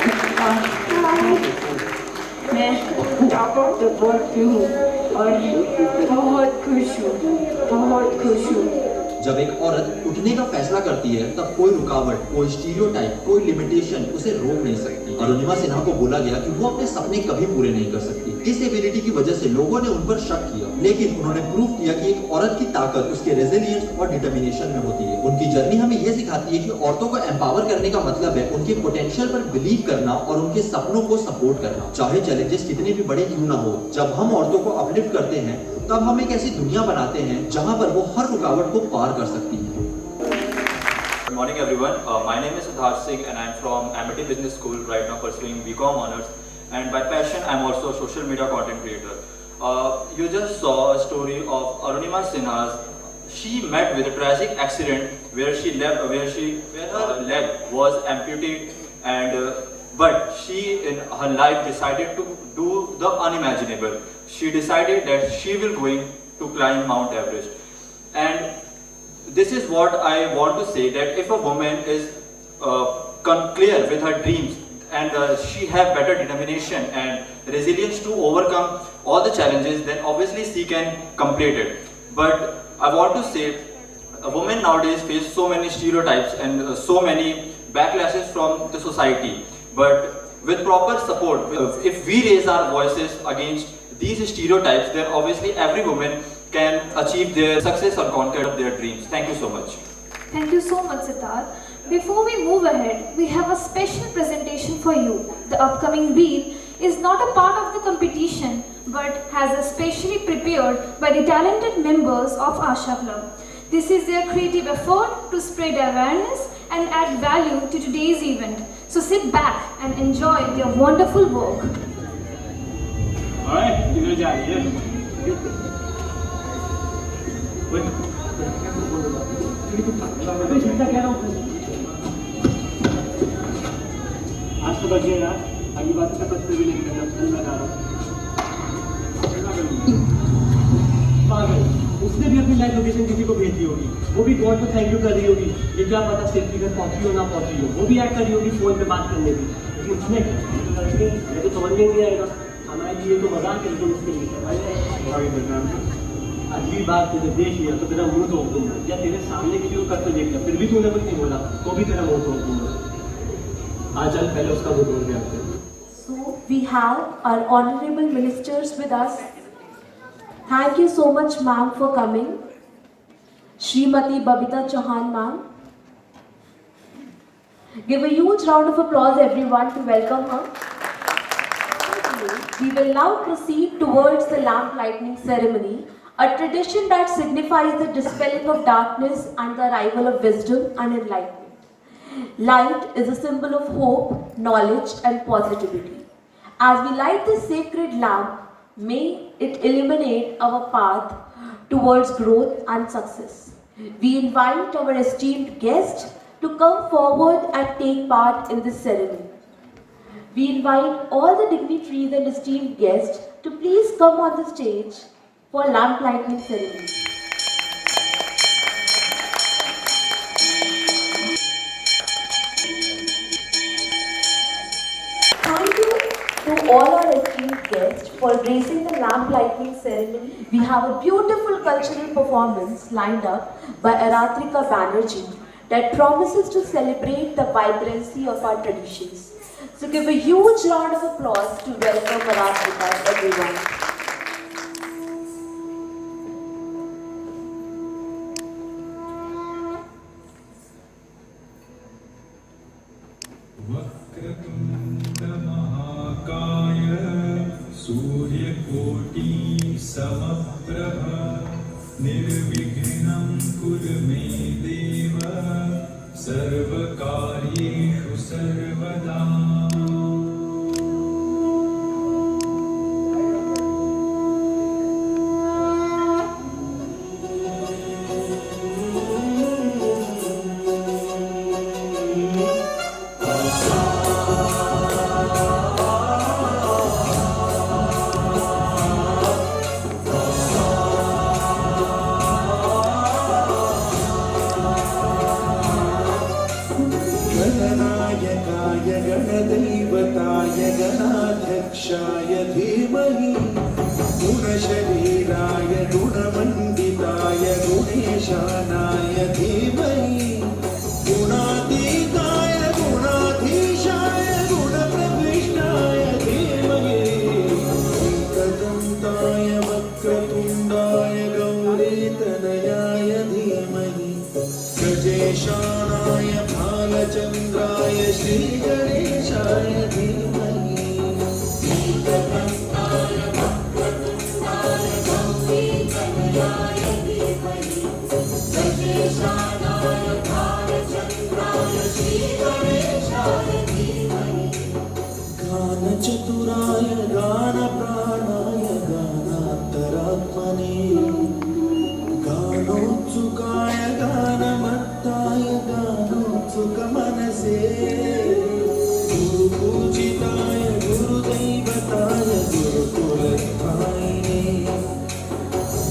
मैं टॉप ऑफ द वर्ल्ड पे हूँ और बहुत खुश हूँ, बहुत खुश हूँ. जब एक औरत उठने का फैसला करती है तब कोई रुकावट, कोई स्टीरियोटाइप, कोई लिमिटेशन उसे रोक नहीं सकती. अरुणिमा सिन्हा को बोला गया कि वो अपने सपने कभी पूरे नहीं कर सकती. इस एबिलिटी की वजह से लोगों ने उन पर शक किया, लेकिन उन्होंने प्रूव किया कि एक औरत की ताकत उसके रेजिलियंस और डिटर्मिनेशन में होती है. उनकी जर्नी हमें ये सिखाती है कि औरतों को एम्पावर करने का मतलब है उनके पोटेंशियल पर बिलीव करना और उनके सपनों को सपोर्ट करना, चाहे चैलेंजेस कितने भी बड़े क्यों ना हो. जब हम औरतों को अपलिफ्ट करते हैं तब हम एक ऐसी दुनिया बनाते हैं जहां पर वो हर रुकावट को पार कर सकती है. morning everyone. My name is Siddharth Singh and I am from Amity Business School right now pursuing BCom honors, and by passion I am also a social media content creator. You just saw a story of Arunima Sinha's. She met with a tragic accident where her leg was amputated, and but she in her life decided to do the unimaginable. She decided that she will going to climb Mount Everest. And this is what I want to say, that if a woman is clear with her dreams and she have better determination and resilience to overcome all the challenges, then obviously she can complete it. But I want to say, a woman nowadays face so many stereotypes and so many backlashes from the society. But with proper support, if we raise our voices against these stereotypes, then obviously every woman can achieve their success or conquer their dreams. Thank you so much. Thank you so much, Siddharth. Before we move ahead, we have a special presentation for you. The upcoming reel is not a part of the competition, but has a specially prepared by the talented members of Asha Club. This is their creative effort to spread awareness and add value to today's event. So sit back and enjoy their wonderful work. Alright, किधर जा रही है? आज तो बचे यार, अगली बात का पत्ते भी नहीं करना, फल लगा रहा हूँ। पागल, उसने भी अपनी लाइव लोकेशन किसी को भेज दी होगी, वो भी गॉड को थैंक यू कर रही होगी, ये क्या पता सेफ्टी घर पहुंची हो ना पहुंची हो, वो भी ऐड कर रही होगी फोन पे बात करने की, लेकिन उसने ये तो समझ में नहीं आएगा, हमारे लिए तो मजाक है, लेकिन उसके लिए अगली बार तुझे देख लिया तो तेरा मुंह तोड़ दूंगा, या तेरे सामने किसी को कर तो देख लिया, फिर भी तूने कुछ नहीं बोला, तो भी तेरा मुंह तोड़ दूंगा। आज चल पहले उसका मुंह तोड़ दिया। So we have our honorable ministers with us. Thank you so much, ma'am, for coming. Shrimati Babita Chauhan, ma'am. Give a huge round of applause, everyone, to welcome her. We will now proceed towards the lamp lighting ceremony, a tradition that signifies the dispelling of darkness and the arrival of wisdom and enlightenment. Light is a symbol of hope, knowledge, and positivity. As we light this sacred lamp, may it illuminate our path towards growth and success. We invite our esteemed guest to come forward and take part in this ceremony. We invite all the dignitaries and esteemed guests to please come on the stage for lamp lighting ceremony. Thank you to all our esteemed guests for gracing the lamp lighting ceremony. We have a beautiful cultural performance lined up by Aratrika Banerjee that promises to celebrate the vibrancy of our traditions. So give a huge round of applause to welcome Aratrika, everyone. सूर्यकोटि समप्रभ निर्विघ्नं कुरु मे देव सर्वकार्येषु सर्वदा। गणाध्यक्षाय धीमहि गुणशरीराय गुणमण्डिताय गुणेशानाय धीमहि गुणातीताय गुणाधीशाय गुणप्रविष्टाय धीमहि एकदन्ताय वक्रतुण्डाय गौरीतनयाय धीमहि गजेशानाय भालचन्द्राय श्रीगणेशाय धीमहि गानचतुराय गानप्राणाय गानान्तरात्मने गानोत्सुकाय गानमत्ताय गानोत्सुकमनसे गुरुपूजिताय गुरुदैवताय गुरुकुलस्थायिने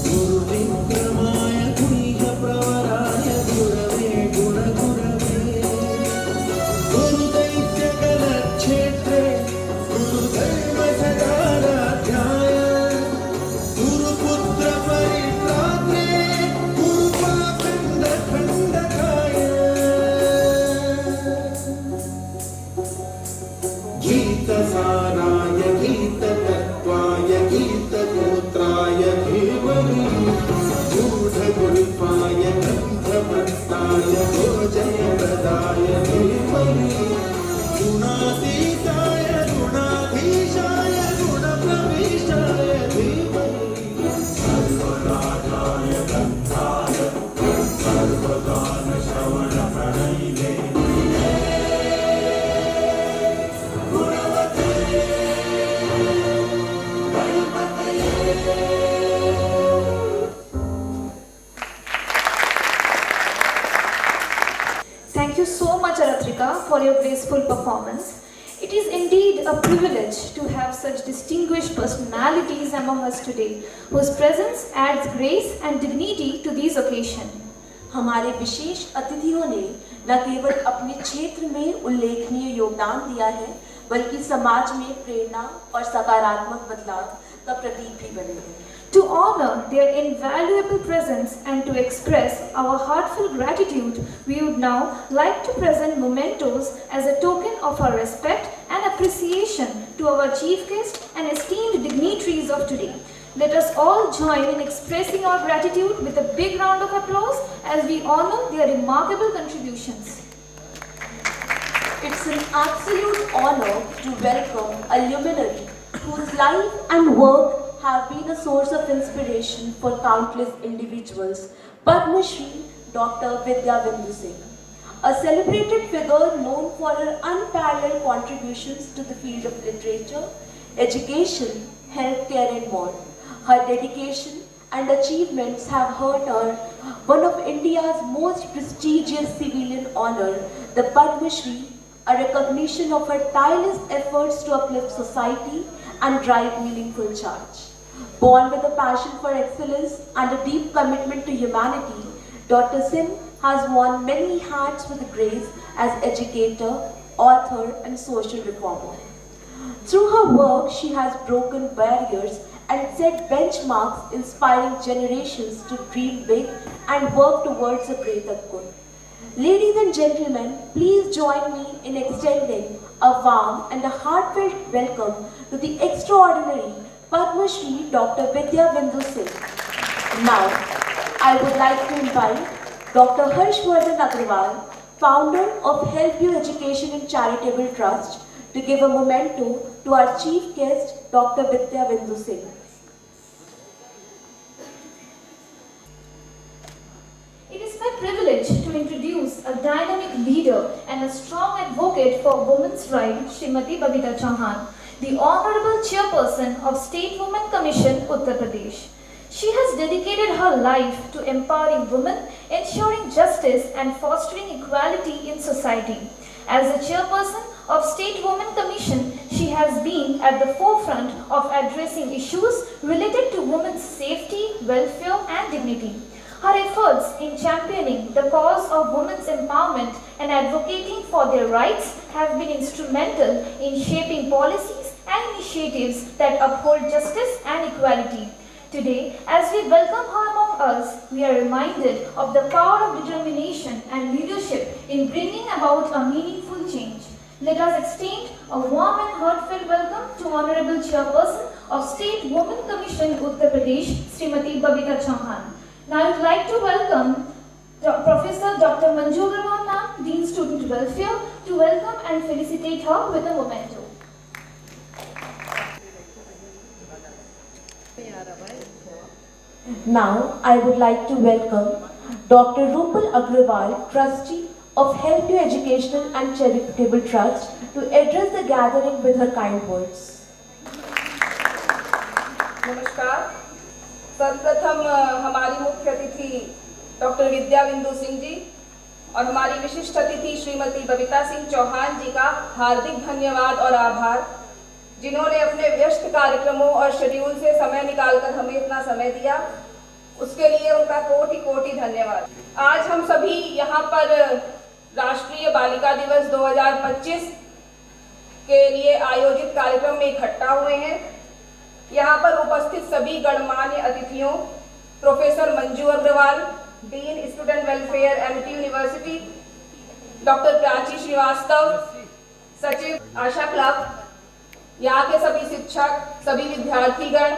गुरुविक्रमाय गुह्यप्रवराय गुरवे गुणगुरवे गुरुदैत्यकलक्षेत्रे गुरुधर्मसदाराध्याय गुरुपुत्रपरित्रात्रे गुरुपाखण्डखण्डकाय गीतसाराय गीततत्त्वाय गीतगोत्राय धीमहि गूढगुल्फाय गन्धमत्ताय गोजयप्रदाय धीमहि गुणातीताय गुणाधीशाय गुणप्रविशाय धीमहि सर्वराजाय गन्धाय सर्वगानश्रवणप्रणयिने Thank you so much, Aratrika, for your graceful performance. It is indeed a privilege to have such distinguished personalities among us today, whose presence adds grace and dignity to these occasions. हमारे विशेष अतिथियों ने न केवल अपने क्षेत्र में उल्लेखनीय योगदान दिया है, बल्कि समाज में प्रेरणा और सकारात्मक बदलाव का प्रतीक भी बने हैं। To honor their invaluable presence and to express our heartfelt gratitude, we would now like to present mementos as a token of our respect and appreciation to our chief guest and esteemed dignitaries of today. Let us all join in expressing our gratitude with a big round of applause as we honor their remarkable contributions. It's an absolute honor to welcome a luminary whose life and work have been a source of inspiration for countless individuals, Padma Shri Dr. Vidya Bindu Singh, a celebrated figure known for her unparalleled contributions to the field of literature, education, healthcare and more. Her dedication and achievements have earned her one of India's most prestigious civilian honor, the Padma Shri, a recognition of her tireless efforts to uplift society and drive meaningful change. Born with a passion for excellence and a deep commitment to humanity, Dr. Singh has worn many hats with grace as educator, author, and social reformer. Through her work, she has broken barriers and set benchmarks, inspiring generations to dream big and work towards a greater good. Ladies and gentlemen, please join me in extending a warm and a heartfelt welcome to the extraordinary Padma Shri Dr. Vidya Bindu Singh. Now, I would like to invite Dr. Harshvardhan Agrawal, founder of Help You Education and Charitable Trust, to give a memento to our chief guest, Dr. Vidya Bindu Singh. It is my privilege to introduce a dynamic leader and a strong advocate for women's rights, Srimati Babita Chauhan, the Honorable Chairperson of State Women Commission, Uttar Pradesh. She has dedicated her life to empowering women, ensuring justice and fostering equality in society. As the Chairperson of State Women Commission, she has been at the forefront of addressing issues related to women's safety, welfare and dignity. Her efforts in championing the cause of women's empowerment and advocating for their rights have been instrumental in shaping policies and initiatives that uphold justice and equality. Today, as we welcome her among us, we are reminded of the power of determination and leadership in bringing about a meaningful change. Let us extend a warm and heartfelt welcome to Honorable Chairperson of State Women Commission, Uttar Pradesh, Srimati Babita Chauhan. Now I would like to welcome Professor Dr. Manju Agrawal ma'am, Dean Student Welfare, to welcome and felicitate her with a memento. Now, I would like to welcome Dr. Rupal Agrawal, Trustee of Help You Educational and Charitable Trust to address the gathering with her kind words. नमस्कार। सर्वप्रथम हमारी मुख्य अतिथि doctor विद्या बिंदु सिंह जी और हमारी विशिष्ट अतिथि श्रीमती बबीता सिंह चौहान जी का हार्दिक धन्यवाद और आभार, जिन्होंने अपने व्यस्त कार्यक्रमों और शेड्यूल से समय निकालकर हमें इतना समय दिया, उसके लिए उनका कोटि कोटि धन्यवाद। आज हम सभी यहाँ पर राष्ट्रीय बालिका दिवस 2025 के लिए आयोजित कार्यक्रम में इकट्ठा हुए हैं। यहाँ पर उपस्थित सभी गणमान्य अतिथियों, professor Manju Agrawal, dean student welfare Amity university, doctor Prachi Srivastava, सचिव आशा क्लब, यहाँ के सभी शिक्षक, सभी विद्यार्थीगण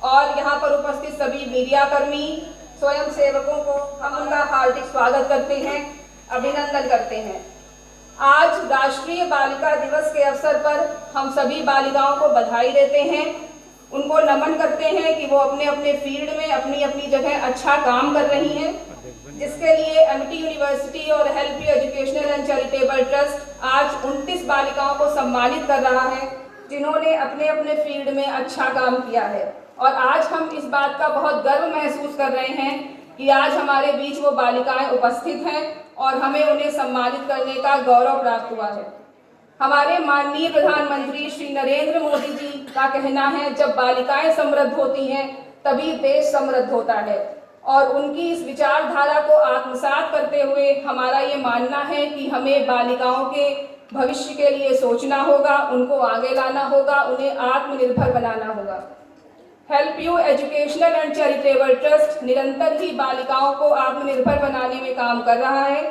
और यहाँ पर उपस्थित सभी मीडिया कर्मी, स्वयं सेवकों को हम उनका हार्दिक स्वागत करते हैं, अभिनंदन करते हैं। आज राष्ट्रीय बालिका दिवस के अवसर पर हम सभी बालिकाओं को बधाई देते हैं, उनको नमन करते हैं कि वो अपने अपने फील्ड में अपनी अपनी जगह अच्छा काम कर रही हैं, जिसके लिए एमिटी यूनिवर्सिटी और help you educational and charitable trust आज 29 बालिकाओं को सम्मानित कर रहा है, जिन्होंने अपने अपने फील्ड में अच्छा काम किया है। और आज हम इस बात का बहुत गर्व महसूस कर रहे हैं कि आज हमारे बीच वो बालिकाएं उपस्थित हैं और हमें उन्हें सम्मानित करने का गौरव प्राप्त हुआ है। हमारे माननीय प्रधानमंत्री श्री नरेंद्र मोदी जी का कहना है, जब बालिकाएं समृद्ध होती हैं तभी देश समृद्ध होता है, और उनकी इस विचारधारा को आत्मसात करते हुए हमारा ये मानना है कि हमें बालिकाओं के भविष्य के लिए सोचना होगा, उनको आगे लाना होगा, उन्हें आत्मनिर्भर बनाना होगा। Help you educational and charitable trust निरंतर ही बालिकाओं को आत्मनिर्भर बनाने में काम कर रहा है।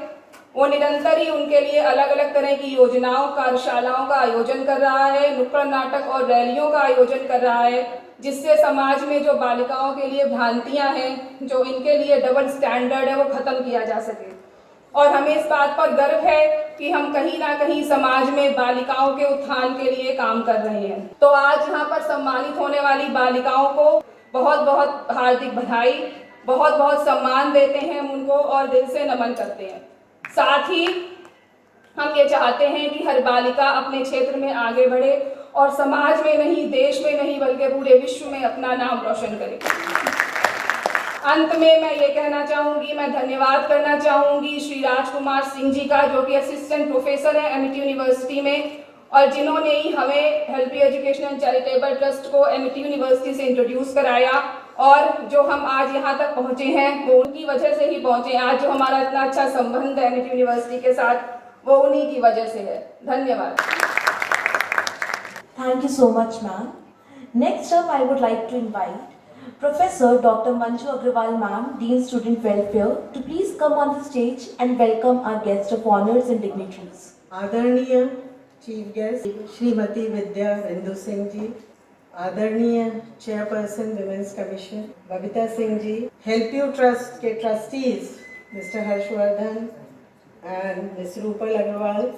वो निरंतर ही उनके लिए अलग अलग तरह की योजनाओं, कार्यशालाओं का आयोजन कर रहा है, नुक्कड़ नाटक और रैलियों का आयोजन कर रहा है, जिससे समाज में जो बालिकाओं के लिए भ्रांतियां हैं, जो इनके लिए डबल स्टैंडर्ड है, वो खत्म किया जा सके। और हमें इस बात पर गर्व है कि हम कहीं ना कहीं समाज में बालिकाओं के उत्थान के लिए काम कर रहे हैं। तो आज यहाँ पर सम्मानित होने वाली बालिकाओं को बहुत बहुत हार्दिक बधाई, बहुत बहुत सम्मान देते हैं हम उनको और दिल से नमन करते हैं। साथ ही हम ये चाहते हैं कि हर बालिका अपने क्षेत्र में आगे बढ़े और समाज में नहीं, देश में नहीं, बल्कि पूरे विश्व में अपना नाम रोशन करे। अंत में मैं ये कहना चाहूँगी, मैं धन्यवाद करना चाहूँगी श्री राजकुमार सिंह जी का, जो कि असिस्टेंट प्रोफेसर है एमिटी यूनिवर्सिटी में, और जिन्होंने ही हमें help you education and charitable trust को एमिटी यूनिवर्सिटी से इंट्रोड्यूस कराया, और जो हम आज यहाँ तक पहुँचे हैं वो उनकी वजह से ही पहुँचे। आज जो हमारा इतना अच्छा संबंध है एमिटी यूनिवर्सिटी के साथ, वो उन्हीं की वजह से है। धन्यवाद। Thank you so much, ma'am. Next up, I would like to invite Professor Dr. Manju Agrawal, ma'am, Dean Student Welfare, to please come on the stage and welcome our guests of honors and dignitaries. आदरणीय chief guest Shrimati Vidya Bindu Singh ji, आदरणीय chairperson women's commission Babita Singh ji, help you trust के trustees mister Harshvardhan and miss Rupal Agarwal.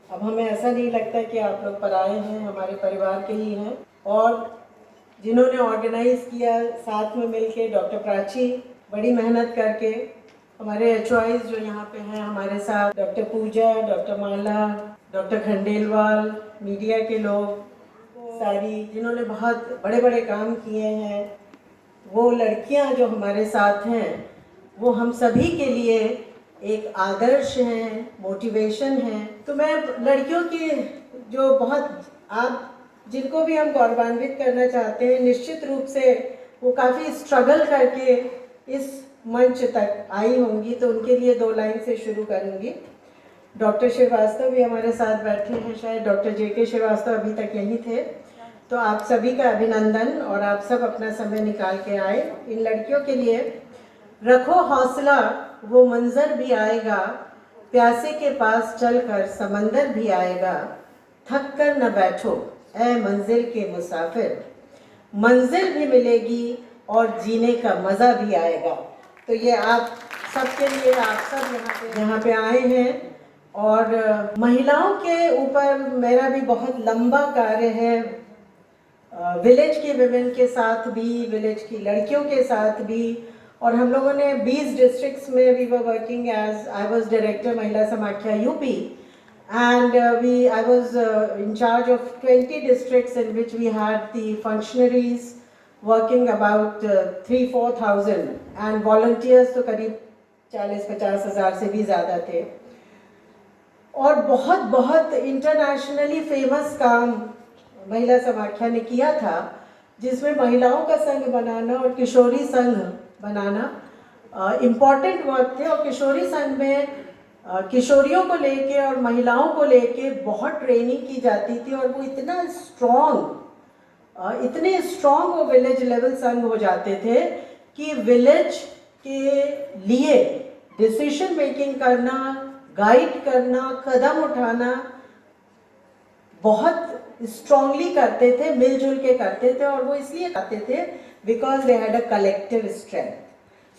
अब हमें ऐसा नहीं लगता कि आप लोग पराए हैं, हमारे परिवार के ही हैं। और जिन्होंने ऑर्गेनाइज किया साथ में मिलके, डॉक्टर प्राची बड़ी मेहनत करके, हमारे HOIs जो यहाँ पे हैं हमारे साथ, डॉक्टर पूजा, डॉक्टर माला, डॉक्टर खंडेलवाल, मीडिया के लोग सारी, जिन्होंने बहुत बड़े बड़े काम किए हैं, वो लड़कियाँ जो हमारे साथ हैं, वो हम सभी के लिए एक आदर्श हैं, मोटिवेशन है। तो मैं लड़कियों की जो बहुत आप जिनको भी हम गौरवान्वित करना चाहते हैं, निश्चित रूप से वो काफ़ी स्ट्रगल करके इस मंच तक आई होंगी, तो उनके लिए 2 लाइन से शुरू करूंगी। डॉक्टर श्रीवास्तव भी हमारे साथ बैठे हैं, शायद डॉक्टर JK श्रीवास्तव अभी तक यहीं थे। तो आप सभी का अभिनंदन, और आप सब अपना समय निकाल के आए। इन लड़कियों के लिए रखो हौसला, वो मंजर भी आएगा, प्यासे के पास चलकर समंदर भी आएगा, थक कर न बैठो ऐ मंजिल के मुसाफिर, मंजिल भी मिलेगी और जीने का मज़ा भी आएगा। तो ये आप सबके लिए, आप सब यहाँ पे आए हैं। और महिलाओं के ऊपर मेरा भी बहुत लंबा कार्य है, विलेज के विमेन के साथ भी, विलेज की लड़कियों के साथ भी, और हम लोगों ने 20 डिस्ट्रिक्ट्स में we were working as I was director Mahila Samakhya UP and I was in charge of 20 districts in which we had the functionaries working about 3-4,000 and volunteers तो करीब 40-50 हज़ार से भी ज़्यादा थे और बहुत बहुत इंटरनेशनली फेमस काम महिला समाख्या ने किया था जिसमें महिलाओं का संघ बनाना और किशोरी संघ बनाना इम्पॉर्टेंट वर्क थे और किशोरी संघ में किशोरियों को लेके और महिलाओं को लेके बहुत ट्रेनिंग की जाती थी और वो इतने स्ट्रॉन्ग वो विलेज लेवल संघ हो जाते थे कि विलेज के लिए डिसीजन मेकिंग करना, गाइड करना, कदम उठाना बहुत स्ट्रांगली करते थे, मिलजुल के करते थे और वो इसलिए करते थे because they had a collective strength.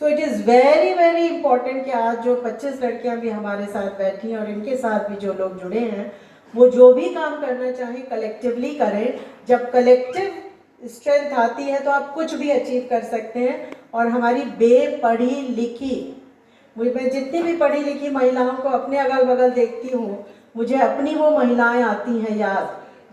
So it is very very important कि आज जो 25 लड़कियां भी हमारे साथ बैठी हैं और इनके साथ भी जो लोग जुड़े हैं वो जो भी काम करना चाहें कलेक्टिवली करें। जब कलेक्टिव स्ट्रेंथ आती है तो आप कुछ भी अचीव कर सकते हैं। और हमारी बेपढ़ी लिखी, मैं जितनी भी पढ़ी लिखी महिलाओं को अपने अगल बगल देखती हूँ, मुझे अपनी वो महिलाएं आती हैं याद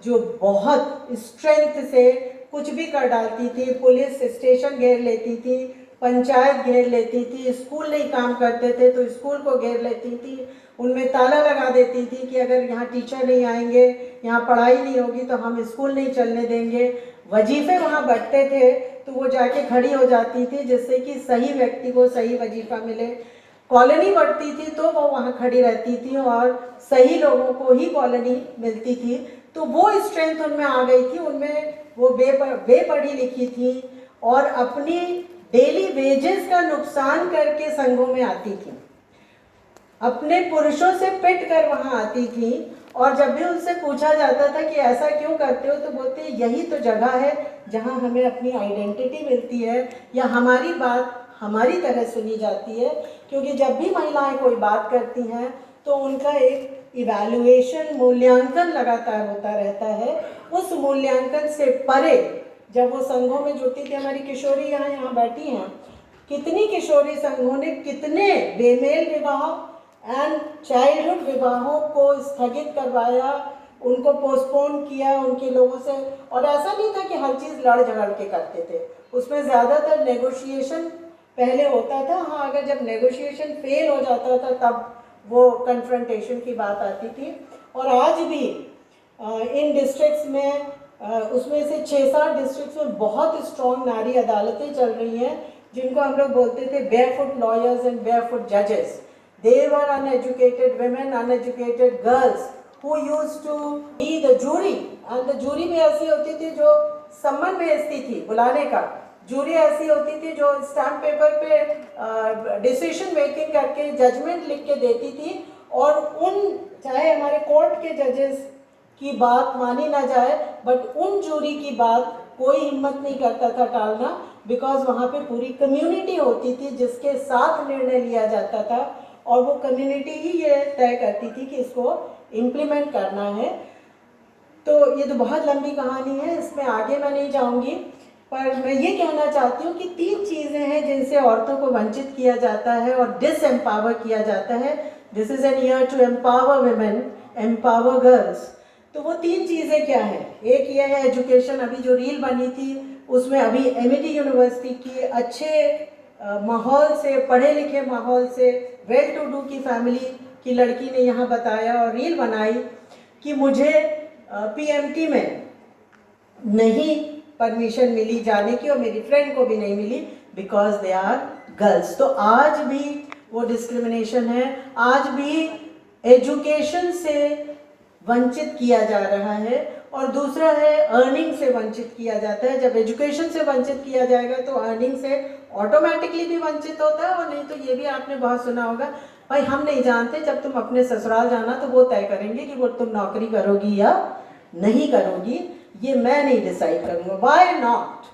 जो बहुत स्ट्रेंथ से कुछ भी कर डालती थी। पुलिस स्टेशन घेर लेती थी, पंचायत घेर लेती थी, स्कूल नहीं काम करते थे तो स्कूल को घेर लेती थी, उनमें ताला लगा देती थी कि अगर यहाँ टीचर नहीं आएंगे, यहाँ पढ़ाई नहीं होगी तो हम स्कूल नहीं चलने देंगे। वजीफे वहाँ बंटते थे तो वो जाके खड़ी हो जाती थी जिससे कि सही व्यक्ति को सही वजीफा मिले। कॉलोनी बढ़ती थी तो वो वहाँ खड़ी रहती थी और सही लोगों को ही कॉलोनी मिलती थी। तो वो स्ट्रेंथ उनमें आ गई थी, उनमें वो बेपढ़ी लिखी थी और अपनी डेली वेजेस का नुकसान करके संघों में आती थी, अपने पुरुषों से पिट कर वहाँ आती थी। और जब भी उनसे पूछा जाता था कि ऐसा क्यों करते हो तो बोलते यही तो जगह है जहाँ हमें अपनी आइडेंटिटी मिलती है या हमारी बात हमारी तरह सुनी जाती है। क्योंकि जब भी महिलाएं कोई बात करती हैं तो उनका एक इवैल्यूएशन मूल्यांकन लगातार होता रहता है। उस मूल्यांकन से परे जब वो संघों में जुड़ती थी, हमारी किशोरी यहाँ बैठी हैं, कितनी किशोरी संघों ने कितने बेमेल विवाह एंड चाइल्डहुड विवाहों को स्थगित करवाया, उनको पोस्टपोन किया उनके लोगों से। और ऐसा नहीं था कि हर चीज़ लड़ झगड़ के करते थे, उसमें ज़्यादातर नेगोशिएशन पहले होता था। हाँ, अगर जब नेगोशिएशन फेल हो जाता था तब वो कन्फ्रंटेशन की बात आती थी। और आज भी इन डिस्ट्रिक्ट्स में उसमें से 6-7 डिस्ट्रिक्ट्स में बहुत स्ट्रॉन्ग नारी अदालतें चल रही हैं जिनको हम लोग बोलते थे बेयरफुट लॉयर्स एंड बेयरफुट जजेस। They were uneducated women, uneducated girls who used to be the jury, and the jury में ऐसी होती थी जो सम्मन भेजती थी बुलाने का, जूरी ऐसी होती थी जो स्टैम्प पेपर पे डिसीजन मेकिंग करके जजमेंट लिख के देती थी। और उन चाहे हमारे कोर्ट के जजेस की बात मानी ना जाए बट उन जूरी की बात कोई हिम्मत नहीं करता था टालना, बिकॉज वहाँ पे पूरी कम्युनिटी होती थी जिसके साथ निर्णय लिया जाता था और वो कम्युनिटी ही ये तय करती थी कि इसको इम्प्लीमेंट करना है। तो ये तो बहुत लंबी कहानी है, इसमें आगे मैं नहीं जाऊंगी, पर मैं ये कहना चाहती हूँ कि 3 चीज़ें हैं जिनसे औरतों को वंचित किया जाता है और डिसएम्पावर किया जाता है। This is an year to empower women, empower girls. तो वो 3 चीज़ें क्या हैं? एक ये है एजुकेशन। अभी जो रील बनी थी उसमें अभी एमिटी यूनिवर्सिटी की अच्छे माहौल से, पढ़े लिखे माहौल से, वेल टू डू की फैमिली की लड़की ने यहाँ बताया और रील बनाई कि मुझे पीएमटी में नहीं परमिशन मिली जाने की और मेरी फ्रेंड को भी नहीं मिली बिकॉज दे आर गर्ल्स। तो आज भी वो डिस्क्रिमिनेशन है, आज भी एजुकेशन से वंचित किया जा रहा है। और दूसरा है अर्निंग से वंचित किया जाता है। जब एजुकेशन से वंचित किया जाएगा तो अर्निंग से ऑटोमेटिकली भी वंचित होता है। और नहीं तो ये भी आपने बहुत सुना होगा, भाई हम नहीं जानते, जब तुम अपने ससुराल जाना तो वो तय करेंगे कि वो तुम नौकरी करोगी या नहीं करोगी, ये मैं नहीं डिसाइड करूँगा। Why not?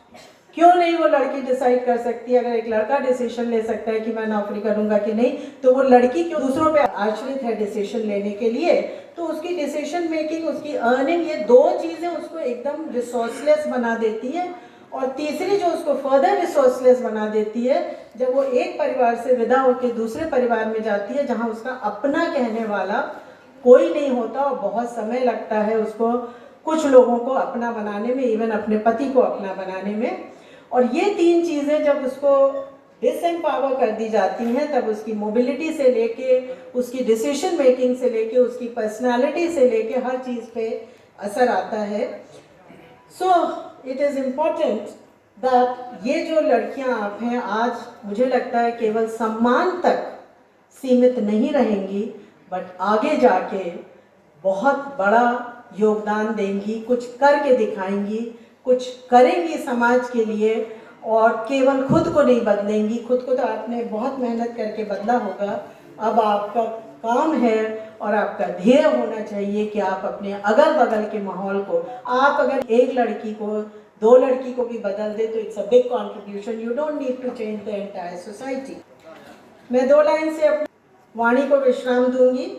क्यों नहीं वो लड़की डिसाइड कर सकती है? अगर एक लड़का डिसीजन ले सकता है कि मैं नौकरी करूँगा कि नहीं, तो वो लड़की क्यों दूसरों पे आश्रित है डिसीजन लेने के लिए? तो उसकी डिसीजन मेकिंग, उसकी अर्निंग, ये 2 चीज़ें उसको एकदम रिसोर्सलेस बना देती है और तीसरी जो उसको फर्दर रिसोर्सलेस बना देती है, जब वो एक परिवार से विदा होकर दूसरे परिवार में जाती है जहाँ उसका अपना कहने वाला कोई नहीं होता और बहुत समय लगता है उसको कुछ लोगों को अपना बनाने में, इवन अपने पति को अपना बनाने में। और ये तीन चीज़ें जब उसको डिसएम्पावर कर दी जाती हैं, तब उसकी मोबिलिटी से लेके, उसकी डिसीजन मेकिंग से लेके, उसकी पर्सनालिटी से लेके हर चीज़ पे असर आता है। So it is important that ये जो लड़कियां आप हैं आज, मुझे लगता है केवल सम्मान तक सीमित नहीं रहेंगी, बट आगे जाके बहुत बड़ा योगदान देंगी, कुछ करके दिखाएंगी, कुछ करेंगी समाज के लिए। और केवल खुद को नहीं बदलेंगी, खुद को तो आपने बहुत मेहनत करके बदला होगा, अब आपका काम है और आपका ध्येय होना चाहिए कि आप अपने अगल बगल के माहौल को, आप अगर एक लड़की को, दो लड़की को भी बदल दे तो it's a big contribution. You don't need to change the entire society. मैं 2 लाइन से अपनी वाणी को विश्राम दूंगी।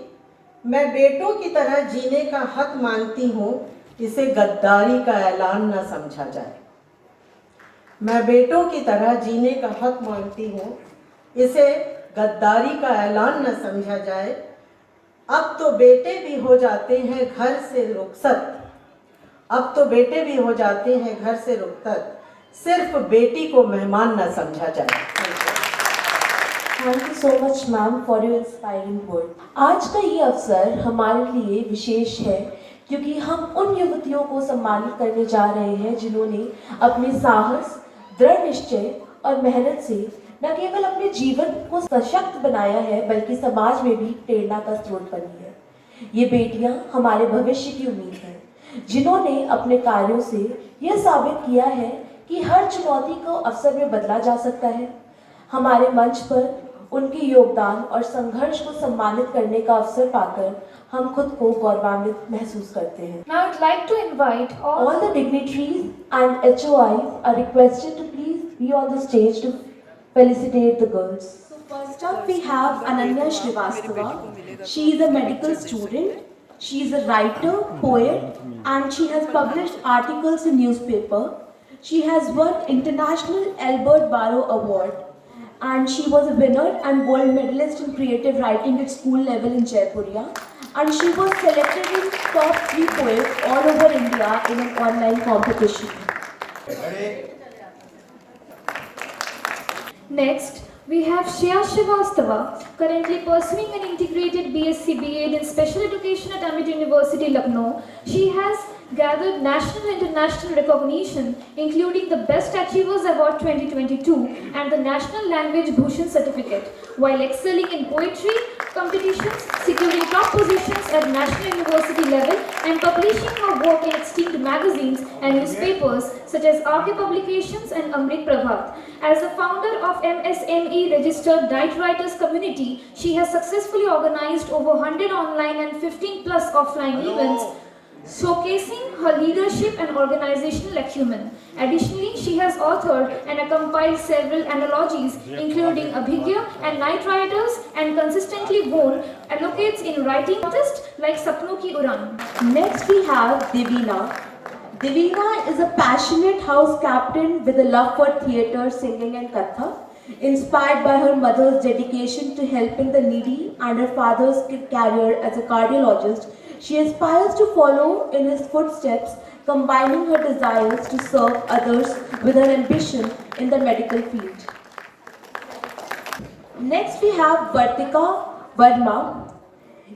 मैं बेटों की तरह जीने का हक मानती हूँ, इसे गद्दारी का ऐलान न समझा जाए। मैं बेटों की तरह जीने का हक मानती हूँ, इसे गद्दारी का ऐलान न समझा जाए। अब तो बेटे भी हो जाते हैं घर से रुखसत, अब तो बेटे भी हो जाते हैं घर से रुखसत, सिर्फ बेटी को मेहमान न समझा जाए। Thank you so much ma'am for your inspiring word. आज का ये अवसर हमारे लिए विशेष है क्योंकि हम उन युवतियों को सम्मानित करने जा रहे हैं जिन्होंने अपने साहस, दृढ़ निश्चय और मेहनत से न केवल अपने जीवन को सशक्त बनाया है बल्कि समाज में भी प्रेरणा का स्रोत बनी है। ये बेटियां हमारे भविष्य की उम्मीद हैं, जिन्होंने अपने कार्यों से यह साबित किया है कि हर चुनौती को अवसर में बदला जा सकता है। हमारे मंच पर उनके योगदान और संघर्ष को सम्मानित करने का अवसर पाकर हम खुद को गौरवान्वित महसूस करते हैं। Now I'd like to invite all the dignitaries and HOIs are requested to please be on the stage to felicitate the girls. So first up we have Ananya Srivastava. She is a medical student. She is a writer, poet, and she has published articles in newspaper. She has won International Albert Barrow Award. And she was a winner and gold medalist in creative writing at school level in Jaipuria. And she was selected in top 3 poets all over India in an online competition. Next, we have Shreya Srivastava, currently pursuing an integrated BSc BA in Special Education at Amity University, Lucknow. She has gathered national and international recognition, including the Best Achievers Award 2022 and the National Language Bhushan Certificate, while excelling in poetry competitions, securing top positions at national university level, and publishing her work in esteemed magazines and newspapers such as RK Publications and Amrit Prabhat. As the founder of MSME registered Night Writers community, she has successfully organized over 100 online and 15 plus offline events, showcasing her leadership and organizational acumen. Additionally, she has authored and compiled several anthologies, including Abhigya and Night Riders, and consistently won allocates in writing contests like Sapno Ki Uran. Next we have Divina. Divina is a passionate house captain with a love for theatre, singing and Kathak. Inspired by her mother's dedication to helping the needy and her father's career as a cardiologist, she aspires to follow in his footsteps, combining her desires to serve others with her ambition in the medical field. Next we have Vartika Verma.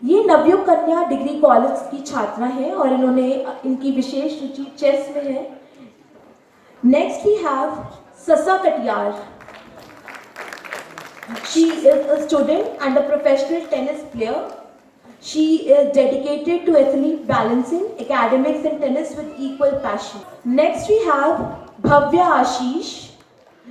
ये नवयुग कन्या degree college की छात्रा है और इन्होंने इनकी विशेष रुचि chess में है। Next we have Sasa Katiyar. She is a student and a professional tennis player. She is dedicated to athlete balancing, academics and tennis with equal passion. Next we have Bhavya Ashish.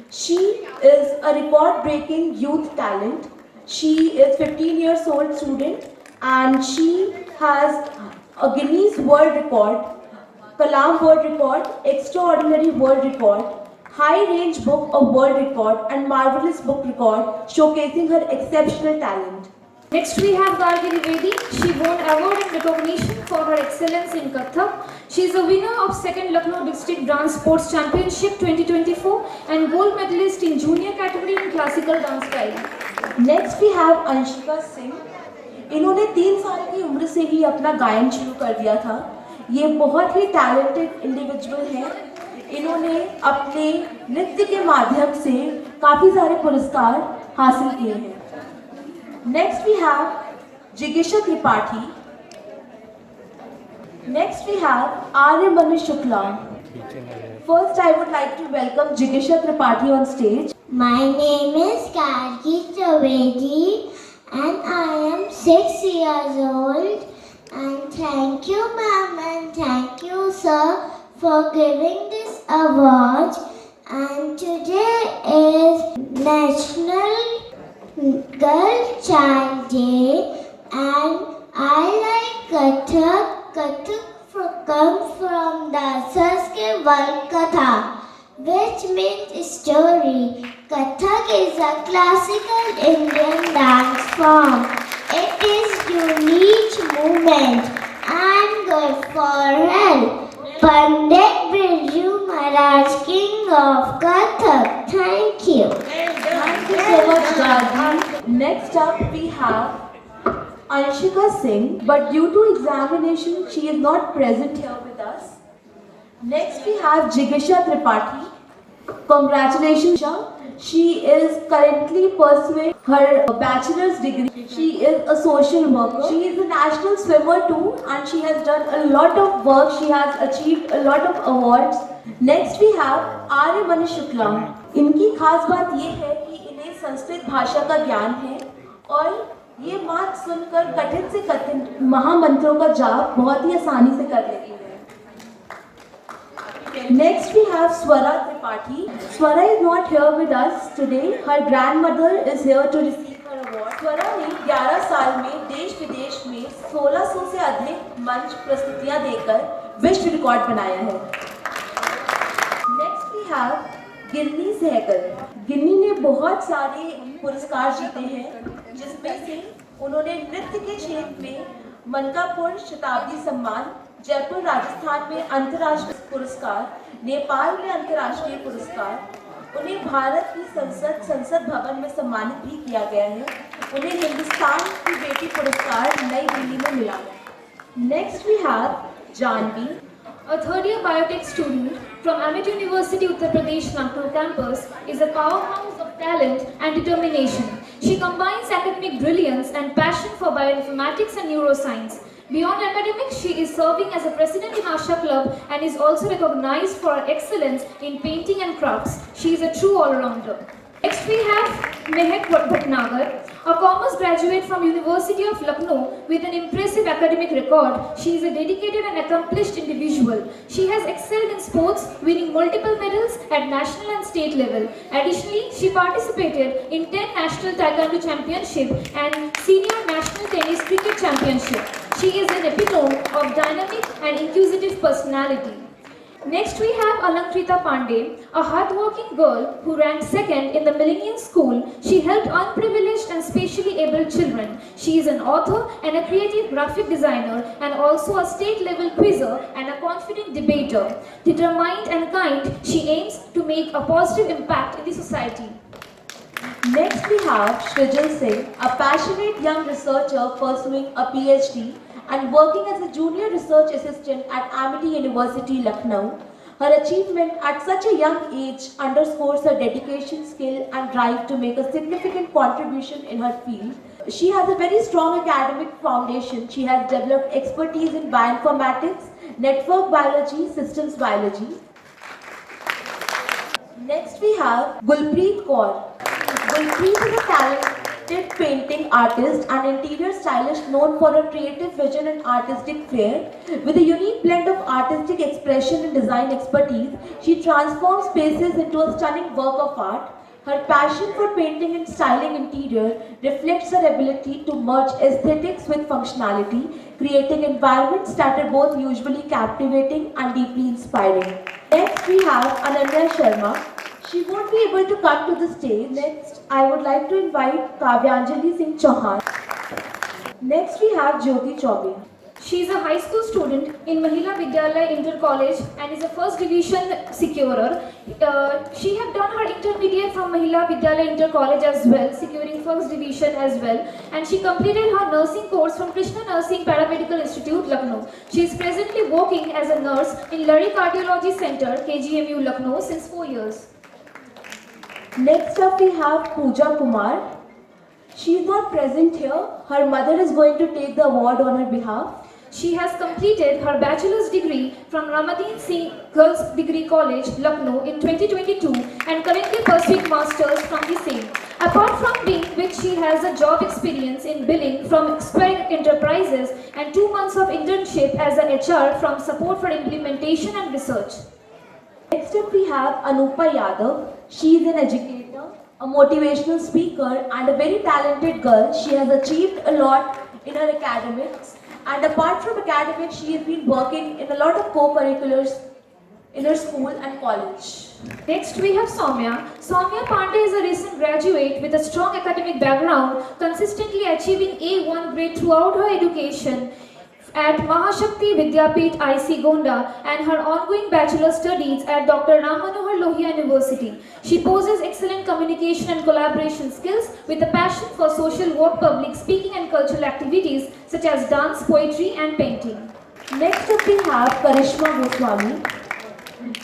She is a record-breaking youth talent. She is 15 years old student and she has a Guinness World Record, Kalam World Record, Extraordinary World Record, High Range Book of World Record and Marvelous Book Record, showcasing her exceptional talent. Next we have Gargi Trivedi. She won award and recognition for her excellence in Kathak. She is a winner of 2nd Lucknow District Dance Sports Championship 2024 and gold medalist in junior category in classical dance style. Next we have Anshika Singh. इन्होंने 3 साल की उम्र से ही अपना गायन शुरू कर दिया था. ये बहुत ही टैलेंटेड इंडिविजुअल हैं. इन्होंने अपने नृत्य के माध्यम से काफ़ी सारे पुरस्कार हासिल किए हैं. नेक्स्ट वी हैव जिगीषा Tripathi. Next we have Aryamanu Shukla. First, I would like to welcome Jigisha Tripathi on stage. My name is Gargi Trivedi and I am 6 years old. And thank you, ma'am, and thank you, sir, for giving this award. And today is National Girl Child Day, and I like Kathak. Kathak comes from the Sanskrit Katha, which means story. Kathak is a classical Indian dance form. It is unique movement and good for health. Pandit Birju Maharaj, King of Kathak. Thank you. Thank you so much, Gargi. Next up, we have Anshika Singh, but due to examination, she is not present here with us. Next, we have Jigisha Tripathi. Congratulations, she is currently pursuing her bachelor's degree. She is a social worker. She is a national swimmer too, and she has done a lot of work. She has achieved a lot of awards. Next, we have Aryamanu Shukla. इनकी खास बात ये है कि इन्हें संस्कृत भाषा का ज्ञान है और ये बात सुनकर कठिन से कठिन महामंत्रों का जाप बहुत ही आसानी से कर लेती है. Next we have Swara Tripathi. Swara is not here with us today. Her grandmother is here to receive her award. Swara ने 11 साल में देश विदेश में 1600 से अधिक मंच प्रस्तुतियां देकर विश्व रिकॉर्ड बनाया है. Next we have गिन्नी सहगल. गिन्नी ने बहुत सारे पुरस्कार जीते हैं, जिसमें से उन्होंने नृत्य के क्षेत्र में मनकापुर शताब्दी सम्मान, जयपुर राजस्थान में अंतर्राष्ट्रीय पुरस्कार, नेपाल में अंतर्राष्ट्रीय पुरस्कार. उन्हें भारत की संसद भवन में सम्मानित भी किया गया है. उन्हें हिंदुस्तान की बेटी पुरस्कार नई दिल्ली में मिला. Next we have Janhvi. A third-year biotech student from Amity University, Uttar Pradesh, Nagpur campus is a powerhouse of talent and determination. She combines academic brilliance and passion for bioinformatics and neuroscience. Beyond academics, she is serving as a president in Asha Club and is also recognized for her excellence in painting and crafts. She is a true all-rounder. Next we have Mehak Bhatnagar, a commerce graduate from University of Lucknow with an impressive academic record. She is a dedicated and accomplished individual. She has excelled in sports, winning multiple medals at national and state level. Additionally, she participated in 10 national taekwondo championship and senior national tennis cricket championship. She is an epitome of dynamic and inquisitive personality. Next we have Alankrita Pandey, a hardworking girl who ranked 2nd in the Millennium School. She helped unprivileged and spatially able children. She is an author and a creative graphic designer and also a state-level quizzer and a confident debater. Determined and kind, she aims to make a positive impact in the society. Next we have Shrijal Singh, a passionate young researcher pursuing a PhD and working as a junior research assistant at Amity University, Lucknow. Her achievement at such a young age underscores her dedication, skill and drive to make a significant contribution in her field. She has a very strong academic foundation. She has developed expertise in bioinformatics, network biology, systems biology. Next we have Gulpreet Kaur. Gulpreet is a talented painting artist and interior stylist known for her creative vision and artistic flair. With a unique blend of artistic expression and design expertise, she transforms spaces into a stunning work of art. Her passion for painting and styling interior reflects her ability to merge aesthetics with functionality, creating environments that are both usually captivating and deeply inspiring. Next, we have Ananya Sharma. She won't be able to come to the stage. Next, I would like to invite Kavyanjali Singh Chauhan. Next we have Jyoti Chaubey. She is a high school student in Mahila Vidyalaya Inter College and is a first division securer. She have done her intermediate from Mahila Vidyalaya Inter College as well, securing first division as well. And she completed her nursing course from Krishna Nursing Paramedical Institute, Lucknow. She is presently working as a nurse in Lari Cardiology Center, KGMU, Lucknow since 4 years. Next up we have Pooja Kumar. She is not present here. Her mother is going to take the award on her behalf. She has completed her bachelor's degree from Ramadeen Singh Girls Degree College, Lucknow in 2022 and currently pursuing masters from the same. Apart from being which she has a job experience in billing from Square Enterprises and 2 months of internship as a HR from Support for Implementation and Research. Next up we have Anupa Yadav. She is an educator, a motivational speaker and a very talented girl. She has achieved a lot in her academics. And apart from academics, she has been working in a lot of co-curriculars in her school and college. Next we have Soumya. Soumya Pandey is a recent graduate with a strong academic background, consistently achieving A1 grade throughout her education at Mahashakti Vidyapith IC Gonda and her ongoing bachelor studies at Dr. Ram Manohar Lohia University. She possesses excellent communication and collaboration skills with a passion for social work, public speaking and cultural activities such as dance, poetry and painting. Next up we have Karishma Goswami.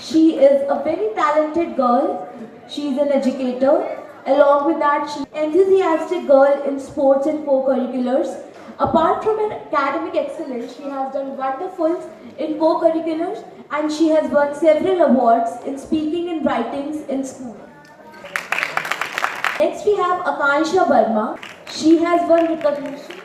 She is a very talented girl. She is an educator. Along with that, she is an enthusiastic girl in sports and co-curriculars. Apart from an academic excellence, she has done wonderful in co-curriculars and she has won several awards in speaking and writings in school. Next we have Akansha Verma. She has won recognition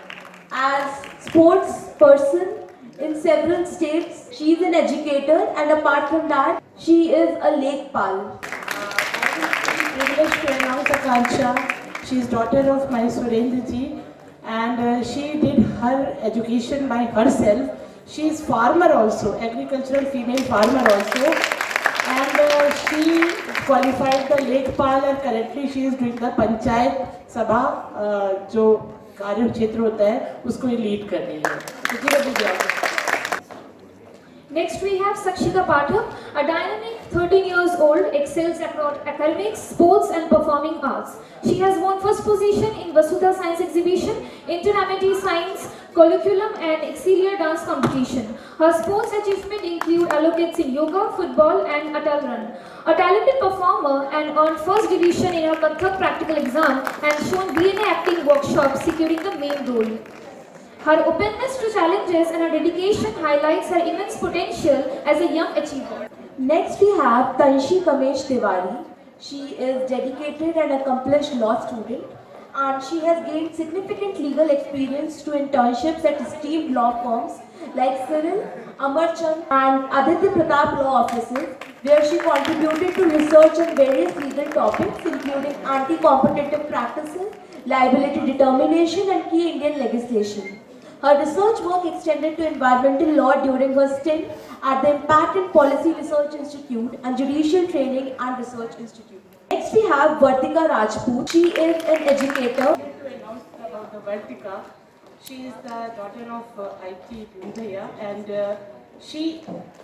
as sports person in several states. She is an educator and apart from that, she is a Lekpal. I'm privileged to announce Akansha. She is daughter of my Surendra ji. And she did her education by herself. She is farmer also, agricultural female farmer also. And she qualified the Lekpal and currently she is doing the Panchayat Sabha, जो कार्य क्षेत्र होता है, उसको ये lead कर रही है. Next we have Sakshika Pathak, a dynamic 13 years old, excels across academics, sports and performing arts. She has won first position in Vasudha Science Exhibition, Inter-Amity Science Colloquium and Excelia Dance Competition. Her sports achievements include allocates in yoga, football and Atal Run. A talented performer and earned first division in her Kathak practical exam and shown DNA acting workshop securing the main role. Her openness to challenges and her dedication highlights her immense potential as a young achiever. Next we have Tanshi Kamesh Tiwari. She is dedicated and accomplished law student and she has gained significant legal experience through internships at esteemed law firms like Cyril, Amarchand and Aditya Pratap law offices where she contributed to research on various legal topics including anti-competitive practices, liability determination and key Indian legislation. Her research work extended to environmental law during her stint at the Impact and Policy Research Institute and Judicial Training and Research Institute. Next we have Vartika Rajput. She is an educator. To announce about the Vartika, she is the daughter of IT Bhundaya and she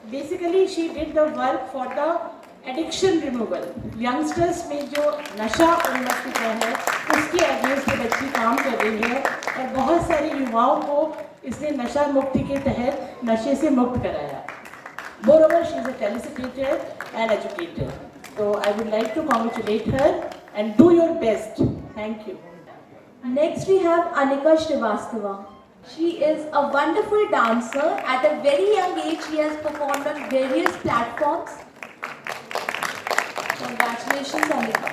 did the work for the addiction removal youngsters में जो नशा उन्मत्त है उसके against बच्ची काम कर रही है और बहुत सारे युवाओं को इसने नशा मुक्ति के तहत नशे से मुक्त कराया. Moreover, she is a telesecretary and educator. So I would like to congratulate her and do your best. Thank you. Next we have Anika Srivastava. She is a wonderful dancer. At a very young age, she has performed on various platforms. Congratulations, Anika.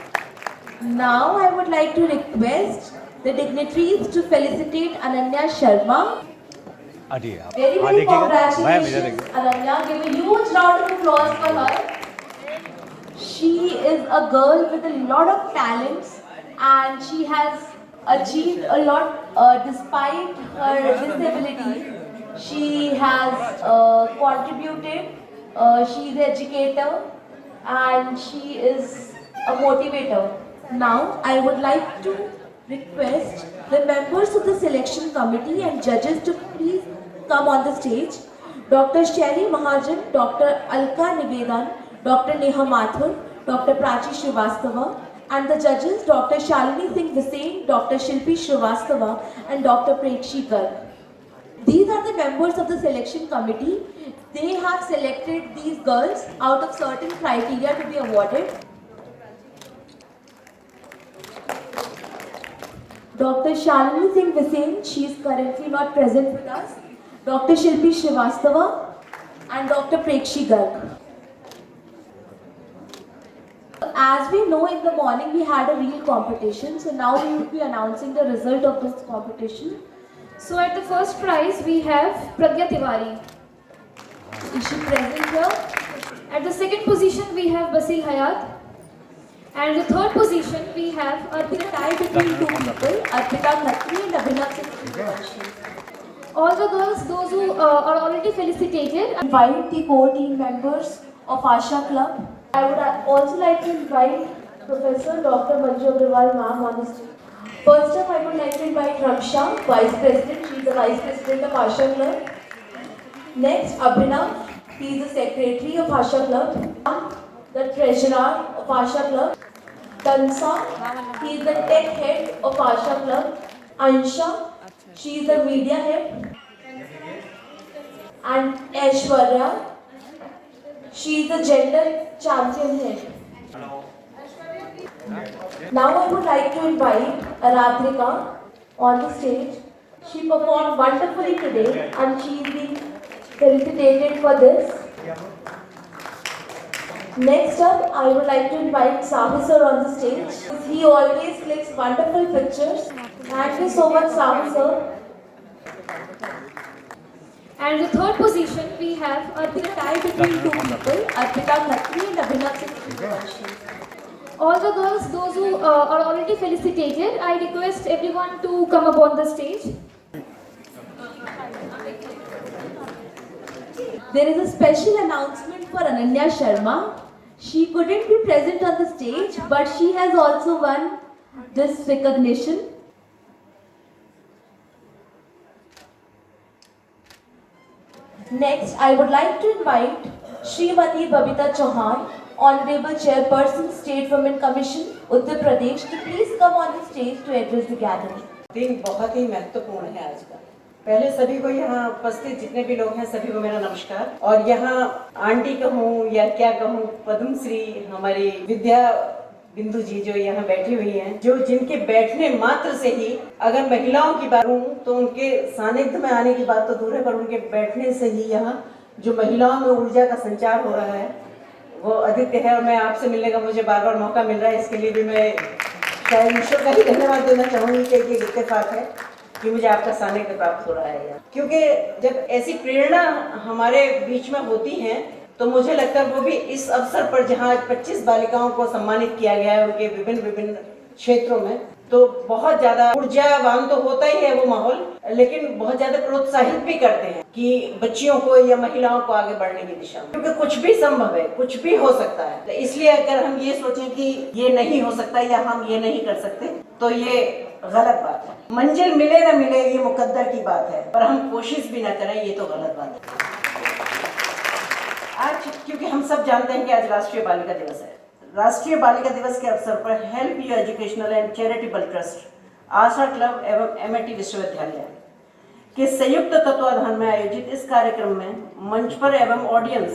Now I would like to request the dignitaries to felicitate Ananya Sharma. Very congratulations, Ananya. Give a huge round of applause for her. She is a girl with a lot of talents and she has achieved a lot despite her disability. She has contributed, she is an educator and she is a motivator. Now I would like to request the members of the selection committee and judges to please come on the stage. Dr. Shelly Mahajan, Dr. Alka Nivedan, Dr. Neha Mathur, Dr. Prachi Srivastava, and the judges Dr. Shalini Singh Visain, Dr. Shilpi Srivastava, and Dr. Prekshi Garg. These are the members of the selection committee. They have selected these girls out of certain criteria to be awarded. Dr. Shalini Singh Visain, she is currently not present with us. Dr. Shilpi Srivastava and Dr. Prekshi Garg. As we know, in the morning we had a reel competition, so now we will be announcing the result of this competition. So at the first prize we have Pragya Tiwari. Is she present here? At the second position we have Basil Hayat. And the third position we have Arpita, tie between two people, Arpita Khatri and Abhinav Singh. All the girls, those who are already felicitated. Invite the core team members of Asha Club. I would also like to invite Professor Dr. Manju Agrawal ma'am on the stage. First up, I would like to invite Ramsha, Vice President. She is the Vice President of Asha Club. Next, Abhinav. He is the Secretary of Asha Club. The Treasurer of Asha Club. Tansa. He is the Tech Head of Asha Club. Ansha. She is the Media Head. And Aishwarya. She is the Gender Champion Head. Now I would like to invite Aradhrika on the stage. She performed wonderfully today and she is being felicitated for this. Next up, I would like to invite Sahu sir on the stage. He always clicks wonderful pictures. Thank you so much, Sahu sir. And the third position we have Arpita, tie between two people, Arpita Khatri and Abhinav Singh. All the girls, those who are already felicitated, I request everyone to come up on the stage. There is a special announcement for Ananya Sharma. She couldn't be present on the stage, but she has also won this recognition. Next, I would like to invite Srimati Babita Chauhan, Honorable Chairperson, State Women Commission, Uttar Pradesh, to please come on the stage to address the gathering. दिन बहुत ही महत्वपूर्ण है आज का। पहले सभी को यहाँ उपस्थित जितने भी लोग हैं सभी को मेरा नमस्कार। और यहाँ आंटी कहूँ या क्या कहूँ, पद्मश्री हमारी विद्या बिंदु जी जो यहाँ बैठी हुई हैं, जो जिनके बैठने मात्र से ही अगर महिलाओं की बात करूँ तो उनके सानिध्य में आने की बात तो दूर है, पर उनके बैठने से ही यहाँ जो महिलाओं में ऊर्जा का संचार हो रहा है वो अद्वितीय है। और मैं आपसे मिलने का मुझे बार बार मौका मिल रहा है, इसके लिए भी मैं शायद ईश्वर का ही धन्यवाद देना चाहूँगी कि ये इत्तेफाक है कि मुझे आपका सानिध्य प्राप्त हो रहा है यार। क्योंकि जब ऐसी प्रेरणा हमारे बीच में होती है तो मुझे लगता है वो भी इस अवसर पर जहाँ 25 बालिकाओं को सम्मानित किया गया है उनके विभिन्न विभिन्न क्षेत्रों में, तो बहुत ज्यादा ऊर्जावान तो होता ही है वो माहौल, लेकिन बहुत ज्यादा प्रोत्साहित भी करते हैं कि बच्चियों को या महिलाओं को आगे बढ़ने की दिशा में, क्योंकि कुछ भी संभव है, कुछ भी हो सकता है। इसलिए अगर हम ये सोचें कि ये नहीं हो सकता या हम ये नहीं कर सकते तो ये गलत बात है। मंजिल मिले न मिले ये मुकद्दर की बात है, पर हम कोशिश भी न करें ये तो गलत बात है। आज क्योंकि हम सब जानते हैं कि आज राष्ट्रीय बालिका दिवस है, राष्ट्रीय बालिका दिवस के अवसर पर help you educational and charitable trust, Asha club एवं एमआईटी विश्वविद्यालय के संयुक्त तत्वाधान में आयोजित इस कार्यक्रम में मंच पर एवं ऑडियंस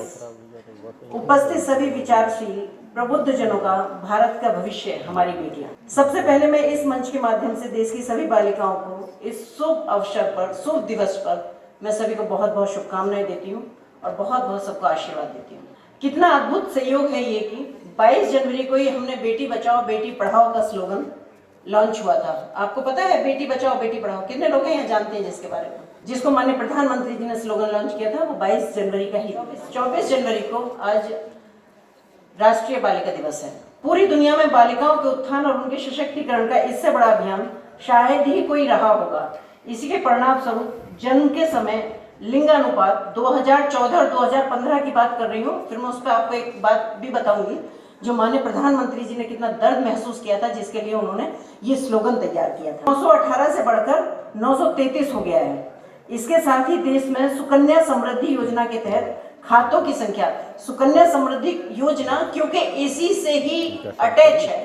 उपस्थित सभी विचारशील प्रबुद्ध जनों का भारत का भविष्य हमारी बेटियां। सबसे पहले मैं इस मंच के माध्यम से देश की सभी बालिकाओं को इस शुभ अवसर पर, शुभ दिवस पर मैं सभी को बहुत बहुत शुभकामनाएं देती हूँ और बहुत बहुत सबको आशीर्वाद देती हूँ। कितना अद्भुत संयोग है ये कि 22 जनवरी को ही हमने बेटी बचाओ बेटी पढ़ाओ का स्लोगन लॉन्च हुआ था। आपको पता है बेटी बचाओ बेटी पढ़ाओ? कितने लोग हैं यहाँ जानते हैं जिसके बारे में? जिसको माननीय प्रधानमंत्री जी ने स्लोगन लॉन्च किया था वो 22 जनवरी का ही। 24 जनवरी को आज राष्ट्रीय बालिका दिवस है। पूरी दुनिया में बालिकाओं के उत्थान और उनके सशक्तिकरण का इससे बड़ा अभियान शायद ही कोई रहा होगा। इसी के परिणाम स्वरूप जन्म के समय लिंगानुपात 2014 और 2015 की बात कर रही हूँ, फिर मैं उस पर आपको एक बात भी बताऊंगी। जो माननीय प्रधानमंत्री जी ने कितना दर्द महसूस किया था, जिसके लिए उन्होंने ये स्लोगन तैयार किया था। 918 से बढ़कर 933 हो गया है। इसके साथ ही देश में सुकन्या समृद्धि योजना के तहत खातों की संख्या, सुकन्या समृद्धि योजना क्योंकि इसी से ही अटैच है,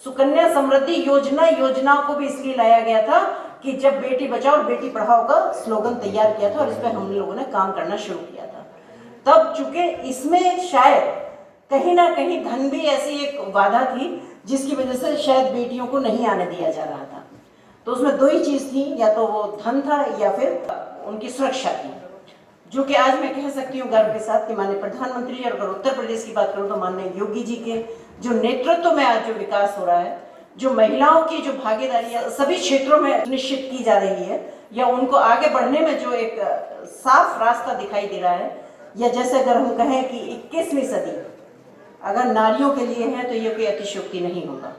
सुकन्या समृद्धि योजना को भी इसलिए लाया गया था कि जब बेटी बचाओ और बेटी पढ़ाओ का स्लोगन तैयार किया था और इस पर हम लोगों ने काम करना शुरू किया था। तब चूंकि इसमें शायद कहीं ना कहीं धन भी ऐसी एक बाधा थी जिसकी वजह से शायद बेटियों को नहीं आने दिया जा रहा था। तो उसमें दो ही चीज थी, या तो वो धन था या फिर उनकी सुरक्षा थी, जो कि आज मैं कह सकती हूँ गर्व के साथ कि माननीय प्रधानमंत्री जी, और अगर उत्तर प्रदेश की बात करूँ तो माननीय योगी जी के जो नेतृत्व में आज जो विकास हो रहा है, जो महिलाओं की जो भागीदारी सभी क्षेत्रों में निश्चित की जा रही है, या उनको आगे बढ़ने में जो एक साफ रास्ता दिखाई दे रहा है, या जैसे अगर हम कहें कि 21वीं सदी अगर नारियों के लिए है तो ये कोई अतिशयोक्ति नहीं होगा।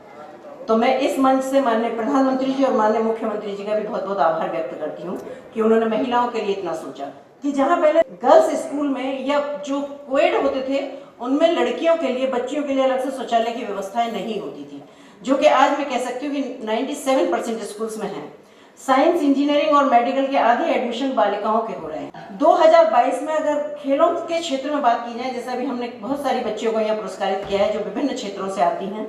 तो मैं इस मंच से माननीय प्रधानमंत्री जी और माननीय मुख्यमंत्री जी का भी बहुत बहुत आभार व्यक्त करती हूँ कि उन्होंने महिलाओं के लिए इतना सोचा कि जहाँ पहले गर्ल्स स्कूल में या जो कोएड होते थे उनमें लड़कियों के लिए, बच्चियों के लिए अलग से शौचालय की व्यवस्थाएं नहीं होती थी, जो कि आज मैं कह सकती हूँ कि 97% स्कूल्स में है। साइंस, इंजीनियरिंग और मेडिकल के आधे एडमिशन बालिकाओं के हो रहे हैं। 2022 में अगर खेलों के क्षेत्र में बात की जाए, जैसे अभी हमने बहुत सारी बच्चियों को यहाँ पुरस्कारित किया है जो विभिन्न क्षेत्रों से आती हैं,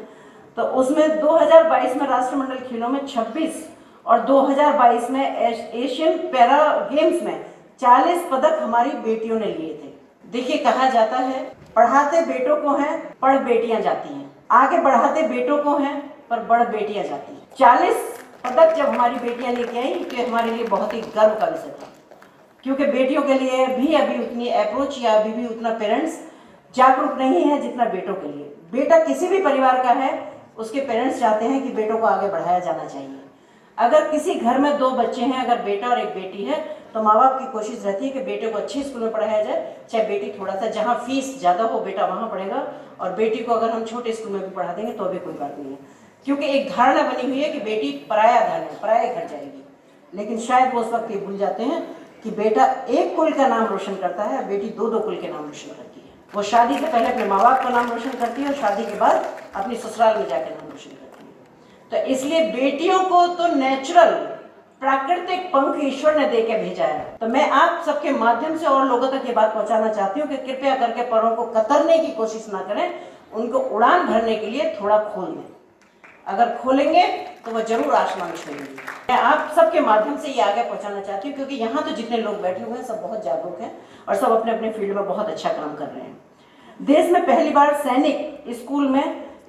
तो उसमें 2022 में राष्ट्रमंडल खेलों में 26 और 2022 में एशियन पैरा गेम्स में 40 पदक हमारी बेटियों ने लिए थे। देखिए, कहा जाता है पढ़ाते बेटों को हैं पढ़ बेटियां जाती हैं, आगे बढ़ाते बेटों को हैं पर बढ़ बेटियां जाती हैं। 40 पदक जब हमारी बेटियां लेके आई तो हमारे लिए बहुत ही गर्व का विषय था, क्योंकि बेटियों के लिए भी अभी उतनी अप्रोच या अभी भी उतना पेरेंट्स जागरूक नहीं है जितना बेटों के लिए। बेटा किसी भी परिवार का है, उसके पेरेंट्स चाहते हैं कि बेटों को आगे बढ़ाया जाना चाहिए। अगर किसी घर में 2 बच्चे हैं, अगर बेटा और एक बेटी है, तो माँ बाप की कोशिश रहती है कि बेटे को अच्छे स्कूल में पढ़ाया जाए, चाहे बेटी थोड़ा सा जहाँ फीस ज़्यादा हो बेटा वहाँ पढ़ेगा, और बेटी को अगर हम छोटे स्कूल में भी पढ़ा देंगे तो भी कोई बात नहीं है। क्योंकि एक धारणा बनी हुई है कि बेटी पराया धन है, पराये घर जाएगी, लेकिन शायद वो उस वक्त ये भूल जाते हैं कि बेटा एक कुल का नाम रोशन करता है, बेटी 2-2 कुल के नाम रोशन करती है। वो शादी से पहले अपने माँ बाप का नाम रोशन करती है और शादी के बाद अपनी ससुराल में जाकर नाम रोशन करती है। तो इसलिए बेटियों को तो नेचुरल प्राकृतिक पंख ईश्वर ने देके भेजा है। तो मैं आप सबके माध्यम से और लोगों तक ये बात पहुंचाना चाहती हूँ कि कृपया करके परों को कतरने की कोशिश ना करें, उनको उड़ान भरने के लिए थोड़ा खोल दें। अगर खोलेंगे तो वह जरूर आसमान छूएंगे। मैं आप सबके माध्यम से ये आगे पहुंचाना चाहती हूँ, क्योंकि यहाँ तो जितने लोग बैठे हुए हैं सब बहुत जागरूक हैं और सब अपने अपने फील्ड में बहुत अच्छा काम कर रहे हैं। देश में पहली बार सैनिक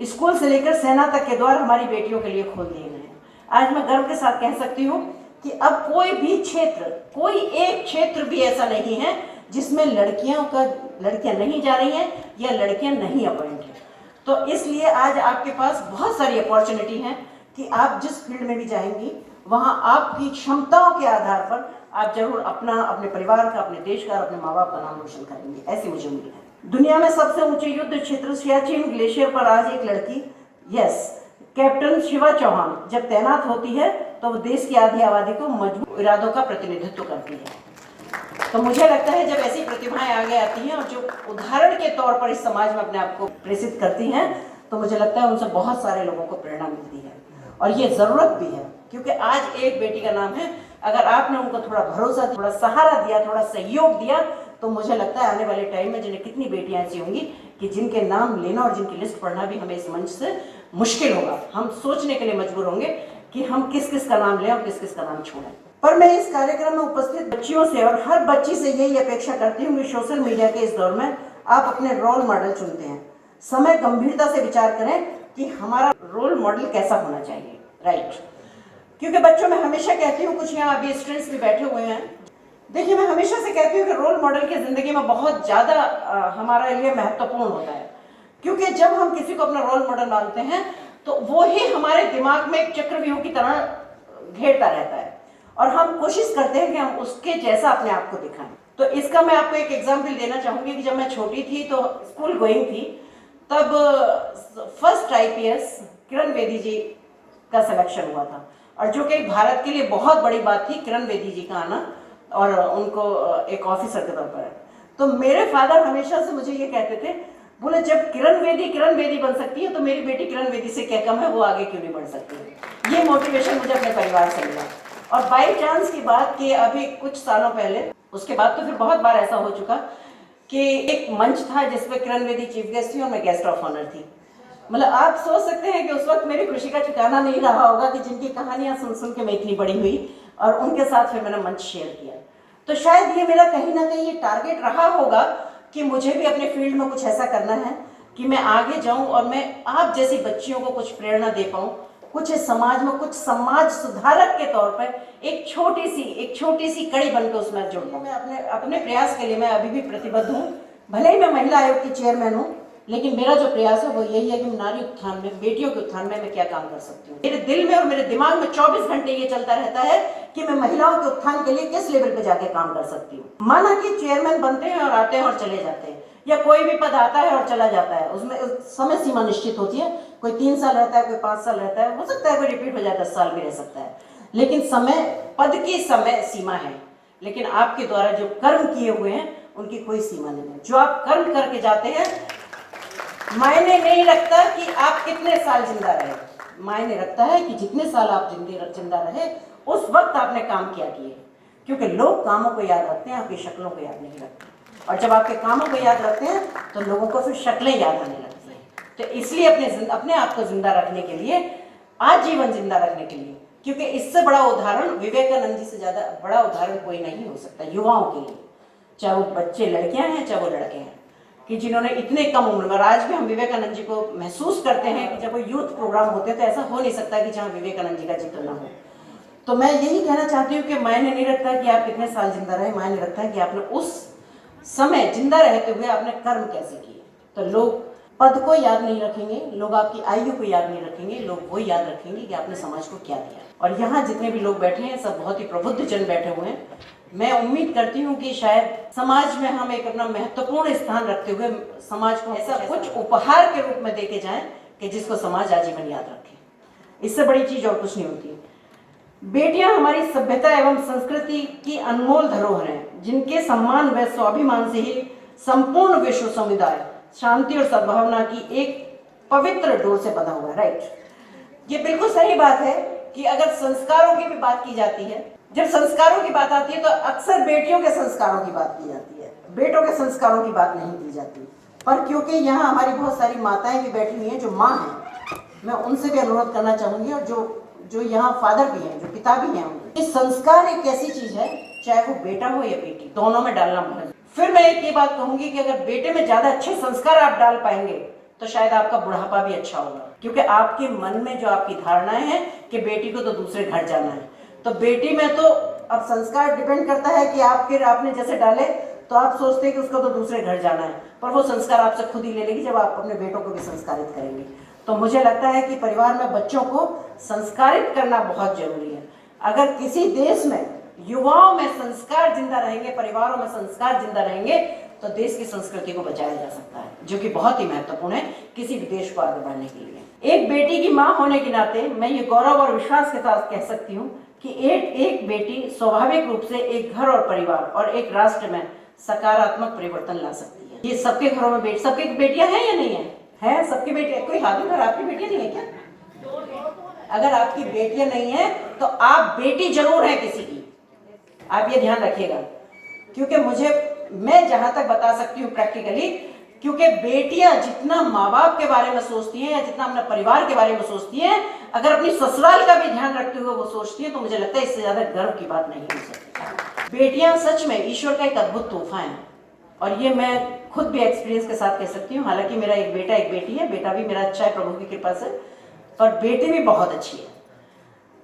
स्कूल से लेकर सेना तक के द्वार हमारी बेटियों के लिए खोल दिए गए हैं। आज मैं गर्व के साथ कह सकती हूँ कि अब कोई भी क्षेत्र, कोई एक क्षेत्र भी ऐसा नहीं है जिसमें लड़कियां नहीं जा रही हैं या लड़कियां नहीं अपॉइंट हैं। तो इसलिए आज आपके पास बहुत सारी अपॉर्चुनिटी हैं कि आप जिस फील्ड में भी जाएंगी वहाँ आपकी क्षमताओं के आधार पर आप जरूर अपने परिवार का, अपने देश का, अपने माँ बाप का नाम रोशन करेंगे, ऐसी मुझे उम्मीद है। दुनिया में सबसे ऊंचे युद्ध क्षेत्र सियाचिन ग्लेशियर पर आज एक लड़की, कैप्टन शिवा चौहान जब तैनात होती है तो वो देश की आधी आबादी को मजबूत इरादों का प्रतिनिधित्व करती है। तो मुझे लगता है जब ऐसी प्रतिभाएं आगे आती हैं और जो उदाहरण के तौर पर इस समाज में अपने आप को प्रेषित करती हैं, तो मुझे लगता है उनसे बहुत सारे लोगों को प्रेरणा मिलती है और ये ज़रूरत भी है, क्योंकि आज एक बेटी का नाम है। अगर आपने उनको थोड़ा भरोसा, थोड़ा सहारा दिया, थोड़ा सहयोग दिया, तो मुझे लगता है आने वाले टाइम में जिन्हें कितनी बेटियां ऐसी होंगी कि जिनके नाम लेना और जिनकी लिस्ट पढ़ना भी हमें इस मंच से मुश्किल होगा। हम सोचने के लिए मजबूर होंगे कि हम किस किस का नाम लें और किस किस का नाम छोड़ें। पर मैं इस कार्यक्रम में उपस्थित बच्चियों से और हर बच्ची से यही अपेक्षा करती हूँ कि सोशल मीडिया के इस दौर में आप अपने रोल मॉडल चुनते हैं, समय गंभीरता से विचार करें कि हमारा रोल मॉडल कैसा होना चाहिए, राइट। क्योंकि बच्चों में हमेशा कहती हूँ, कुछ यहाँ अभी स्टूडेंट्स भी बैठे हुए हैं, देखिए मैं हमेशा से कहती हूँ कि रोल मॉडल की ज़िंदगी में बहुत ज़्यादा हमारे लिए महत्वपूर्ण होता है, क्योंकि जब हम किसी को अपना रोल मॉडल मानते हैं तो वो ही हमारे दिमाग में एक चक्रव्यूह की तरह घेरता रहता है और हम कोशिश करते हैं कि हम उसके जैसा अपने आप को दिखाएं। तो इसका मैं आपको एक एग्जाम्पल देना चाहूँगी कि जब मैं छोटी थी तो स्कूल गोइंग थी, तब फर्स्ट IPS किरण बेदी जी का सिलेक्शन हुआ था, और जो कि भारत के लिए बहुत बड़ी बात थी किरण बेदी जी का आना और उनको एक ऑफिसर के तौर पर। तो मेरे फादर हमेशा से मुझे ये कहते थे, बोले जब किरण बेदी बन सकती है तो मेरी बेटी किरण बेदी से क्या कम है, वो आगे क्यों नहीं बढ़ सकती। ये मोटिवेशन मुझे अपने परिवार से मिला। और बाई चांस की बात कि अभी कुछ सालों पहले, उसके बाद तो फिर बहुत बार ऐसा हो चुका कि एक मंच था जिसपे किरण बेदी चीफ गेस्ट थी और मैं गेस्ट ऑफ ऑनर थी। मतलब आप सोच सकते हैं कि उस वक्त मेरी खुशी का ठिकाना नहीं रहा होगा कि जिनकी कहानियां सुन सुन के मैं इतनी बड़ी हुई और उनके साथ फिर मैंने मंच शेयर किया। तो शायद ये मेरा कहीं ना कहीं ये टारगेट रहा होगा कि मुझे भी अपने फील्ड में कुछ ऐसा करना है कि मैं आगे जाऊं और मैं आप जैसी बच्चियों को कुछ प्रेरणा दे पाऊं, कुछ इस समाज में कुछ समाज सुधारक के तौर पर एक छोटी सी कड़ी बनकर उसमें जुड़ पाऊं। मैं अपने प्रयास के लिए मैं अभी भी प्रतिबद्ध हूँ। भले ही मैं महिला आयोग की चेयरमैन हूँ, लेकिन मेरा जो प्रयास है वो यही है कि नारी उत्थान में, बेटियों के उत्थान में मैं क्या काम कर सकती हूँ। मेरे दिल में और मेरे दिमाग में 24 घंटे ये चलता रहता है कि मैं महिलाओं के उत्थान के लिए किस लेवल पे जाके काम कर सकती हूँ। माना कि चेयरमैन बनते हैं और आते हैं और चले जाते हैं, या कोई भी पद आता है और चला जाता है, उसमें समय सीमा निश्चित होती है। कोई 3 साल रहता है, कोई 5 साल रहता है, हो सकता है कोई रिपीट हो जाए, 10 साल भी रह सकता है, लेकिन पद की समय सीमा है। लेकिन आपके द्वारा जो कर्म किए हुए हैं उनकी कोई सीमा नहीं है। जो आप कर्म करके जाते हैं, मायने नहीं रखता कि आप कितने साल जिंदा रहे, मायने रखता है कि जितने साल आप जिंदा रहे उस वक्त आपने काम किया किए। क्योंकि लोग कामों को याद रखते हैं, आपकी शक्लों को याद नहीं रखते, और जब आपके कामों को याद रखते हैं तो लोगों को फिर शक्लें याद आने लगती हैं। तो इसलिए अपने आप को जिंदा रखने के लिए, आजीवन जिंदा रखने के लिए, क्योंकि इससे बड़ा उदाहरण, विवेकानंद जी से ज़्यादा बड़ा उदाहरण कोई नहीं हो सकता युवाओं के लिए, चाहे वो बच्चे लड़कियां हैं चाहे वो लड़के हैं, कि जिन्होंने इतने कम उम्र में, आज भी हम विवेकानंद जी को महसूस करते हैं कि जब वो यूथ प्रोग्राम होते हैं तो ऐसा हो नहीं सकता कि जहाँ विवेकानंद जी का जिक्र ना हो। तो मैं यही कहना चाहती हूँ कि मायने नहीं रखता कि आप कितने साल जिंदा रहे, मायने रखता है कि आपने उस समय जिंदा रहते हुए आपने कर्म कैसे किए। तो लोग पद को याद नहीं रखेंगे, लोग आपकी आयु को याद नहीं रखेंगे, लोग वो याद रखेंगे कि आपने समाज को क्या दिया। और यहाँ जितने भी लोग बैठे हैं सब बहुत ही प्रबुद्ध जन बैठे हुए हैं। मैं उम्मीद करती हूँ कि शायद समाज में हम एक अपना महत्वपूर्ण स्थान रखते हुए समाज को ऐसा कुछ उपहार के रूप में देके जाएं कि जिसको समाज आजीवन याद रखे। इससे बड़ी चीज और कुछ नहीं होती। बेटियां हमारी सभ्यता एवं संस्कृति की अनमोल धरोहर हैं, जिनके सम्मान व स्वाभिमान से ही संपूर्ण विश्व समुदाय शांति और सद्भावना की एक पवित्र डोर से बंधा हुआ है। राइट, ये बिल्कुल सही बात है कि अगर संस्कारों की भी बात की जाती है, जब संस्कारों की बात आती है तो अक्सर बेटियों के संस्कारों की बात की जाती है, बेटों के संस्कारों की बात नहीं की जाती। पर क्योंकि यहाँ हमारी बहुत सारी माताएं भी बैठी हुई हैं जो माँ हैं, मैं उनसे भी अनुरोध करना चाहूँगी, और जो यहाँ फादर भी हैं, जो पिता भी हैं, ये संस्कार एक ऐसी चीज़ है, चाहे वो बेटा हो या बेटी, दोनों में डालना बहुत। फिर मैं एक ये बात कहूँगी कि अगर बेटे में ज़्यादा अच्छे संस्कार आप डाल पाएंगे तो शायद आपका बुढ़ापा भी अच्छा होगा, क्योंकि आपके मन में जो आपकी धारणाएं हैं कि बेटी को तो दूसरे घर जाना है, तो बेटी में तो अब संस्कार डिपेंड करता है कि आपने जैसे डाले तो आप सोचते हैं कि उसको तो दूसरे घर जाना है, पर वो संस्कार आपसे खुद ही ले लेगी जब आप अपने बेटों को भी संस्कारित करेंगे। तो मुझे लगता है कि परिवार में बच्चों को संस्कारित करना बहुत जरूरी है। अगर किसी देश में युवाओं में संस्कार जिंदा रहेंगे, परिवारों में संस्कार जिंदा रहेंगे, तो देश की संस्कृति को बचाया जा सकता है, जो कि बहुत ही महत्वपूर्ण है किसी भी देश को आगे बढ़ने के लिए। एक बेटी की माँ होने के नाते मैं ये गौरव और विश्वास के साथ कह सकती हूँ कि एक बेटी स्वाभाविक रूप से एक घर और परिवार और एक राष्ट्र में सकारात्मक परिवर्तन ला सकती है। ये सबके घरों में सबकी बेटियां हैं या नहीं है सबकी बेटियां? कोई हाथ उठा, आपकी बेटियां नहीं है क्या? अगर आपकी बेटियां नहीं है तो आप बेटी जरूर है किसी की, आप ये ध्यान रखिएगा। क्योंकि मैं जहां तक बता सकती हूँ प्रैक्टिकली, क्योंकि बेटियां जितना माँ बाप के बारे में सोचती हैं या जितना अपने परिवार के बारे में सोचती हैं, अगर अपनी ससुराल का भी ध्यान रखते हुए वो सोचती हैं, तो मुझे लगता है इससे ज्यादा गर्व की बात नहीं हो सकती। बेटियां सच में ईश्वर का एक अद्भुत तोहफा है, और ये मैं खुद भी एक्सपीरियंस के साथ कह सकती हूँ। हालांकि मेरा एक बेटा एक बेटी है, बेटा भी मेरा अच्छा है प्रभु की कृपा से, पर बेटी भी बहुत अच्छी है।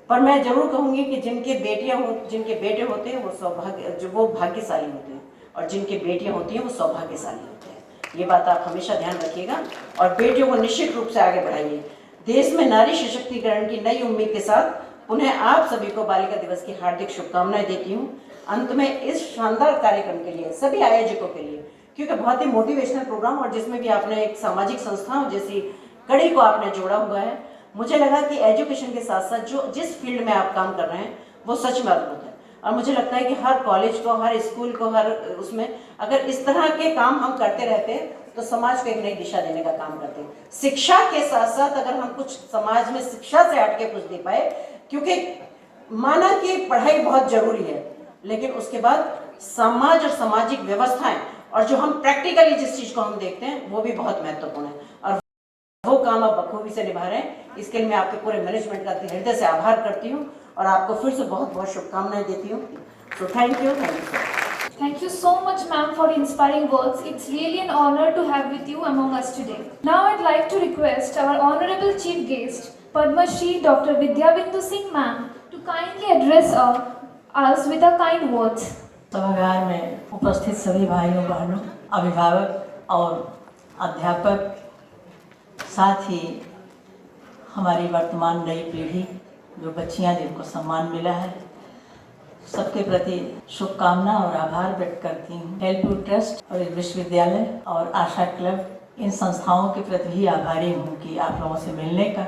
पर मैं जरूर कहूँगी कि जिनके बेटे होते हैं वो भाग्यशाली होते हैं, और जिनके बेटियां होती हैं वो सौभाग्यशाली होते हैं। ये बात आप हमेशा ध्यान रखिएगा, और बेटियों को निश्चित रूप से आगे बढ़ाइए। देश में नारी सशक्तिकरण की नई उम्मीद के साथ पुनः आप सभी को बालिका दिवस की हार्दिक शुभकामनाएं देती हूँ। अंत में इस शानदार कार्यक्रम के लिए सभी आयोजकों के लिए, क्योंकि बहुत ही मोटिवेशनल प्रोग्राम और जिसमें भी आपने एक सामाजिक संस्थाओं जैसी कड़ी को आपने जोड़ा हुआ है, मुझे लगा कि एजुकेशन के साथ साथ जिस फील्ड में आप काम कर रहे हैं वो सच में अद्भुत है। और मुझे लगता है कि हर कॉलेज को, हर स्कूल को, हर उसमें अगर इस तरह के काम हम करते रहते तो समाज को एक नई दिशा देने का काम करते हैं। शिक्षा के साथ साथ अगर हम कुछ समाज में शिक्षा से हटके कुछ दे पाए, क्योंकि माना कि पढ़ाई बहुत जरूरी है, लेकिन उसके बाद समाज और सामाजिक व्यवस्थाएं और जो हम प्रैक्टिकली जिस चीज को हम देखते हैं वो भी बहुत महत्वपूर्ण है, और वो काम आप बखूबी से निभा रहे हैं। इसके लिए मैं आपके पूरे मैनेजमेंट का हृदय से आभार करती हूँ और आपको फिर से बहुत बहुत शुभकामनाएं देती हूँ। So thank you sir. Thank you so much, ma'am, for the inspiring words. It's really an honor to have with you among us today. Now I'd like to request our honorable chief guest, Padma Shri Dr. Vidya Bindu Singh ma'am, to kindly address us with her kind words. सभागार में उपस्थित सभी भाइयों बहनों, अभिभावक और अध्यापक, साथ ही हमारी वर्तमान नई पीढ़ी जो बच्चियां जिनको सम्मान मिला है, सबके प्रति शुभकामना और आभार व्यक्त करती हूँ। हेल्प यू ट्रस्ट और विश्वविद्यालय और आशा क्लब, इन संस्थाओं के प्रति भी आभारी हूँ कि आप लोगों से मिलने का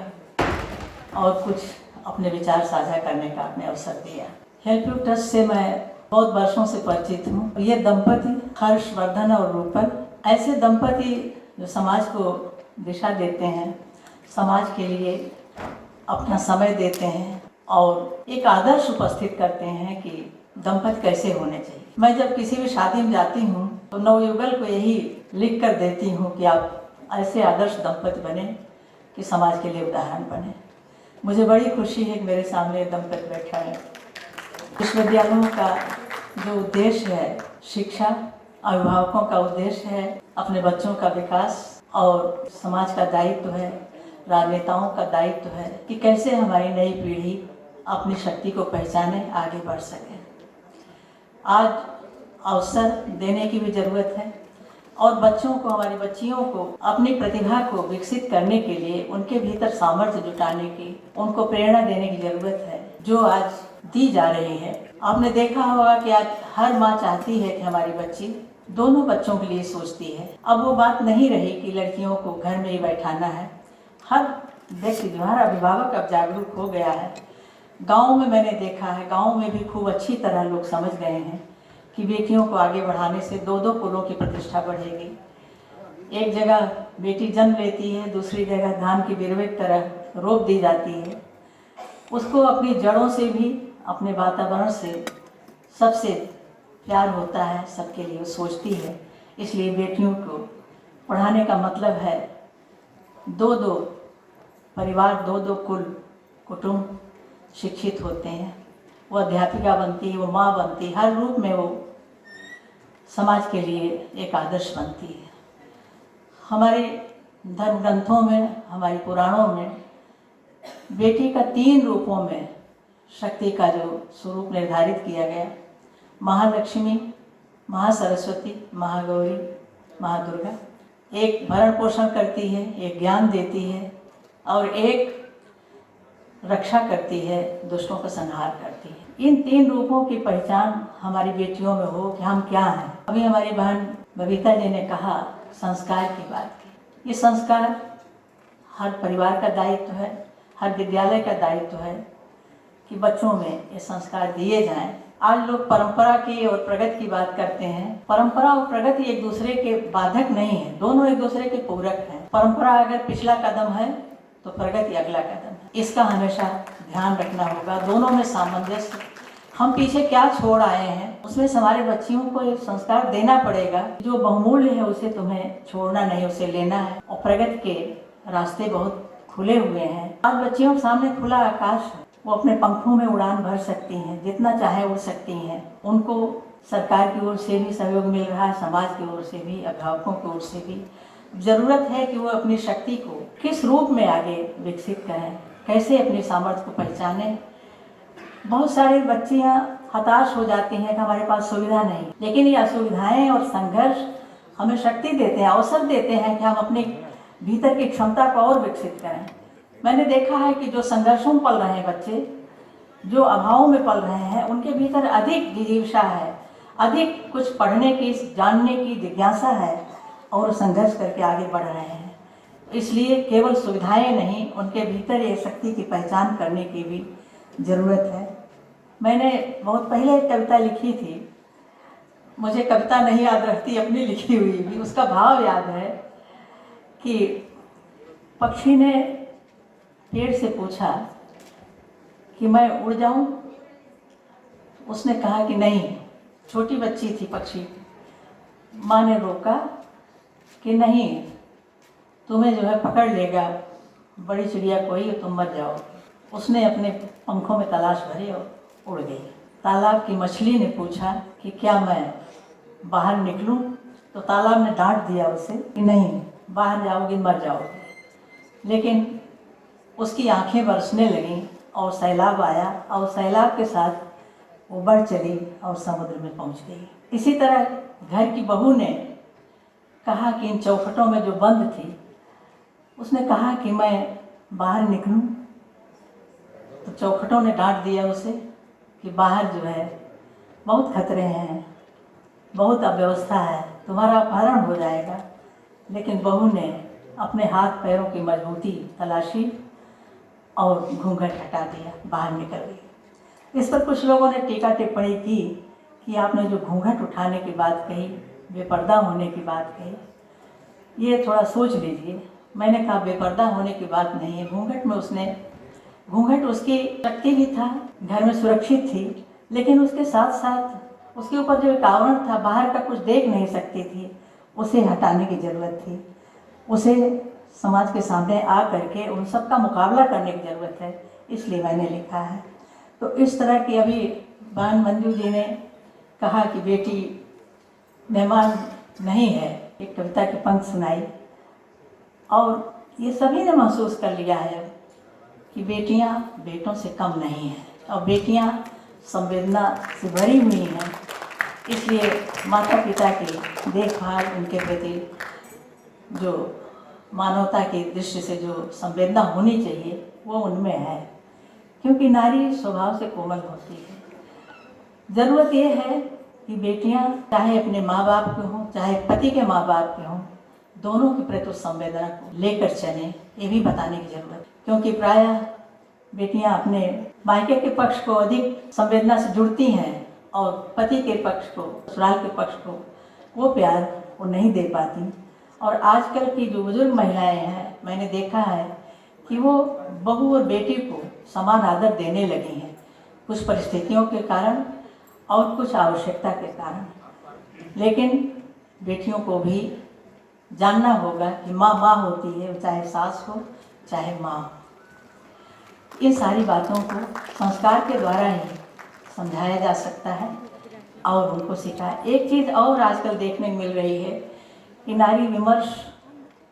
और कुछ अपने विचार साझा करने का आपने अवसर दिया। हेल्प यू ट्रस्ट से मैं बहुत वर्षों से परिचित हूँ। ये दंपति हर्षवर्धन और रूपल ऐसे दंपति जो समाज को दिशा देते हैं, समाज के लिए अपना समय देते हैं और एक आदर्श उपस्थित करते हैं कि दंपति कैसे होने चाहिए। मैं जब किसी भी शादी में जाती हूँ तो नवयुगल को यही लिख कर देती हूँ कि आप ऐसे आदर्श दंपति बने कि समाज के लिए उदाहरण बने। मुझे बड़ी खुशी है कि मेरे सामने दंपति बैठा है। विश्वविद्यालयों का जो उद्देश्य है शिक्षा, अभिभावकों का उद्देश्य है अपने बच्चों का विकास, और समाज का दायित्व है, राजनेताओं का दायित्व है कि कैसे हमारी नई पीढ़ी अपनी शक्ति को पहचाने, आगे बढ़ सके। आज अवसर देने की भी ज़रूरत है और बच्चों को, हमारी बच्चियों को अपनी प्रतिभा को विकसित करने के लिए उनके भीतर सामर्थ्य जुटाने की, उनको प्रेरणा देने की ज़रूरत है, जो आज दी जा रही है। आपने देखा होगा कि आज हर माँ चाहती है कि हमारी बच्ची दोनों बच्चों के लिए सोचती है। अब वो बात नहीं रही कि लड़कियों को घर में ही बैठाना है। हर व्यक्ति, जो हर अभिभावक अब जागरूक हो गया है। गांव में मैंने देखा है, गांव में भी खूब अच्छी तरह लोग समझ गए हैं कि बेटियों को आगे बढ़ाने से दो दो कुलों की प्रतिष्ठा बढ़ेगी। एक जगह बेटी जन्म लेती है, दूसरी जगह धान की बिरवे की तरह रोप दी जाती है। उसको अपनी जड़ों से भी, अपने वातावरण से सबसे प्यार होता है, सबके लिए सोचती है। इसलिए बेटियों को पढ़ाने का मतलब है दो दो परिवार, दो दो कुटुंब शिक्षित होते हैं। वो अध्यापिका बनती है, वो माँ बनती है, हर रूप में वो समाज के लिए एक आदर्श बनती है। हमारे धर्म ग्रंथों में, हमारे पुराणों में बेटी का 3 रूपों में शक्ति का जो स्वरूप निर्धारित किया गया, महालक्ष्मी, महासरस्वती, महागौरी, महादुर्गा। एक भरण पोषण करती है, एक ज्ञान देती है और एक रक्षा करती है, दुष्टों का संहार करती है। इन 3 रूपों की पहचान हमारी बेटियों में हो कि हम क्या हैं। अभी हमारी बहन बबीता जी ने कहा संस्कार की बात की। ये संस्कार हर परिवार का दायित्व है, हर विद्यालय का दायित्व है कि बच्चों में ये संस्कार दिए जाएं। आज लोग परंपरा की और प्रगति की बात करते हैं। परंपरा और प्रगति एक दूसरे के बाधक नहीं है, दोनों एक दूसरे के पूरक हैं। परंपरा अगर पिछला कदम है तो प्रगति अगला कदम है। इसका हमेशा ध्यान रखना होगा, दोनों में सामंजस्य। हम पीछे क्या छोड़ आए हैं उसमें से हमारे बच्चियों को एक संस्कार देना पड़ेगा। जो बहुमूल्य है उसे तुम्हें छोड़ना नहीं, उसे लेना है। और प्रगति के रास्ते बहुत खुले हुए हैं। आज बच्चियों के सामने खुला आकाश है, वो अपने पंखों में उड़ान भर सकती हैं, जितना चाहे उड़ सकती हैं। उनको सरकार की ओर से भी सहयोग मिल रहा है, समाज की ओर से भी, अभिभावकों की ओर से भी। ज़रूरत है कि वो अपनी शक्ति को किस रूप में आगे विकसित करें, कैसे अपनी सामर्थ्य को पहचानें। बहुत सारी बच्चियां हताश हो जाती हैं कि हमारे पास सुविधा नहीं, लेकिन ये असुविधाएं और संघर्ष हमें शक्ति देते हैं, अवसर देते हैं कि हम अपने भीतर की क्षमता को और विकसित करें। मैंने देखा है कि जो संघर्षों में पल रहे हैं बच्चे, जो अभावों में पल रहे हैं, उनके भीतर अधिक जिज्ञासा है, अधिक कुछ पढ़ने की, जानने की जिज्ञासा है और संघर्ष करके आगे बढ़ रहे हैं। इसलिए केवल सुविधाएं नहीं, उनके भीतर ये शक्ति की पहचान करने की भी ज़रूरत है। मैंने बहुत पहले एक कविता लिखी थी, मुझे कविता नहीं याद रहती अपनी लिखी हुई भी, उसका भाव याद है कि पक्षी ने पेड़ से पूछा कि मैं उड़ जाऊं। उसने कहा कि नहीं, छोटी बच्ची थी पक्षी। माँ ने रोका कि नहीं, तुम्हें जो है पकड़ लेगा बड़ी चिड़िया कोई, तुम मर जाओ। उसने अपने पंखों में तलाश भरी और उड़ गई। तालाब की मछली ने पूछा कि क्या मैं बाहर निकलूं? तो तालाब ने डांट दिया उसे कि नहीं, बाहर जाओगी मर जाओगी। लेकिन उसकी आंखें बरसने लगीं और सैलाब आया और सैलाब के साथ वो बढ़ चली और समुद्र में पहुंच गई। इसी तरह घर की बहू ने कहा कि इन चौखटों में जो बंद थी, उसने कहा कि मैं बाहर निकलूं। तो चौखटों ने डांट दिया उसे कि बाहर जो है बहुत खतरे हैं, बहुत अव्यवस्था है, तुम्हारा अपहरण हो जाएगा। लेकिन बहू ने अपने हाथ पैरों की मजबूती तलाशी और घूंघट हटा दिया, बाहर निकल गई। इस पर कुछ लोगों ने टीका टिप्पणी की कि आपने जो घूंघट उठाने की बात कही, बेपर्दा होने की बात कही, ये थोड़ा सोच लीजिए। मैंने कहा बेपर्दा होने की बात नहीं है। घूंघट उसकी शक्ति भी था, घर में सुरक्षित थी, लेकिन उसके साथ साथ उसके ऊपर जो एक आवरण था, बाहर का कुछ देख नहीं सकती थी, उसे हटाने की ज़रूरत थी। उसे समाज के सामने आ करके उन सब का मुकाबला करने की ज़रूरत है, इसलिए मैंने लिखा है। तो इस तरह की अभी बहन मंजू जी ने कहा कि बेटी मेहमान नहीं है, एक कविता की पंक्ति सुनाई और ये सभी ने महसूस कर लिया है कि बेटियां बेटों से कम नहीं हैं और बेटियां संवेदना से भरी हुई हैं। इसलिए माता पिता की देखभाल, उनके प्रति जो मानवता की दृष्टि से जो संवेदना होनी चाहिए वो उनमें है, क्योंकि नारी स्वभाव से कोमल होती है। ज़रूरत ये है कि बेटियां चाहे अपने माँ बाप के हों, चाहे पति के माँ बाप के हों, दोनों के प्रति संवेदना को लेकर चलें, ये भी बताने की ज़रूरत है। क्योंकि प्रायः बेटियां अपने मायके के पक्ष को अधिक संवेदना से जुड़ती हैं और पति के पक्ष को, ससुराल के पक्ष को वो प्यार वो नहीं दे पाती। और आजकल की जो बुजुर्ग महिलाएं हैं, मैंने देखा है कि वो बहू और बेटी को समान आदर देने लगी हैं, कुछ परिस्थितियों के कारण और कुछ आवश्यकता के कारण। लेकिन बेटियों को भी जानना होगा कि माँ माँ होती है, चाहे सास हो चाहे माँ हो। इन सारी बातों को संस्कार के द्वारा ही समझाया जा सकता है और उनको सिखाया। एक चीज़ और आजकल देखने को मिल रही है कि नारी विमर्श,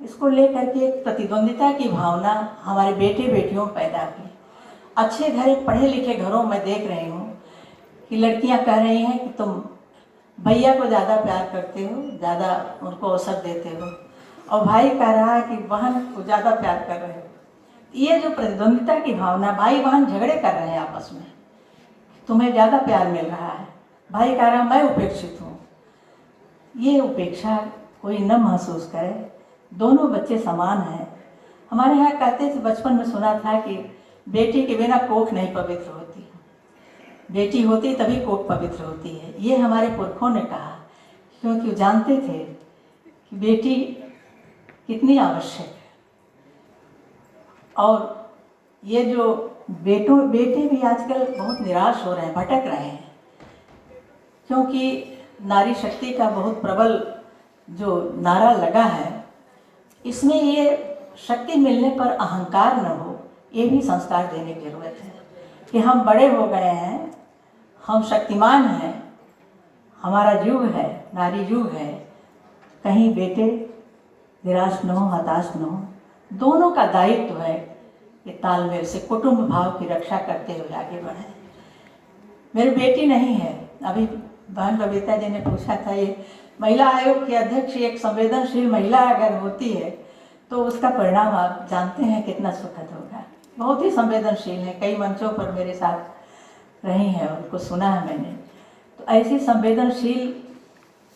इसको लेकर के एक प्रतिद्वंदिता की भावना हमारे बेटे बेटियों में पैदा हुई। अच्छे घर, पढ़े लिखे घरों में देख रही हूँ कि लड़कियाँ कह रही हैं कि तुम भैया को ज़्यादा प्यार करते हो, ज़्यादा उनको अवसर देते हो, और भाई कह रहा है कि बहन को ज़्यादा प्यार कर रहे हो। ये जो प्रतिद्वंदिता की भावना, भाई बहन झगड़े कर रहे हैं आपस में, तुम्हें ज़्यादा प्यार मिल रहा है, भाई कह रहा है मैं उपेक्षित हूँ। ये उपेक्षा कोई न महसूस करे, दोनों बच्चे समान हैं। हमारे यहाँ कहते थे, बचपन में सुना था कि बेटी के बिना कोख नहीं पवित्र होती, बेटी होती तभी कोख पवित्र होती है। ये हमारे पुरखों ने कहा, क्योंकि वो जानते थे कि बेटी कितनी आवश्यक है। और ये जो बेटे भी आजकल बहुत निराश हो रहे हैं, भटक रहे हैं, क्योंकि नारी शक्ति का बहुत प्रबल जो नारा लगा है, इसमें ये शक्ति मिलने पर अहंकार न हो, ये भी संस्कार देने की ज़रूरत है कि हम बड़े हो गए हैं, हम शक्तिमान हैं, हमारा युग है, नारी युग है। कहीं बेटे निराश न हो, हताश न हो। दोनों का दायित्व है कि तालमेल से कुटुंब भाव की रक्षा करते हुए आगे बढ़ें। मेरी बेटी नहीं है, अभी बहन बबीता जी ने पूछा था, ये महिला आयोग की अध्यक्ष एक संवेदनशील महिला अगर होती है तो उसका परिणाम आप जानते हैं कितना सुखद होगा। बहुत ही संवेदनशील है, कई मंचों पर मेरे साथ रही हैं, उनको सुना है मैंने। तो ऐसी संवेदनशील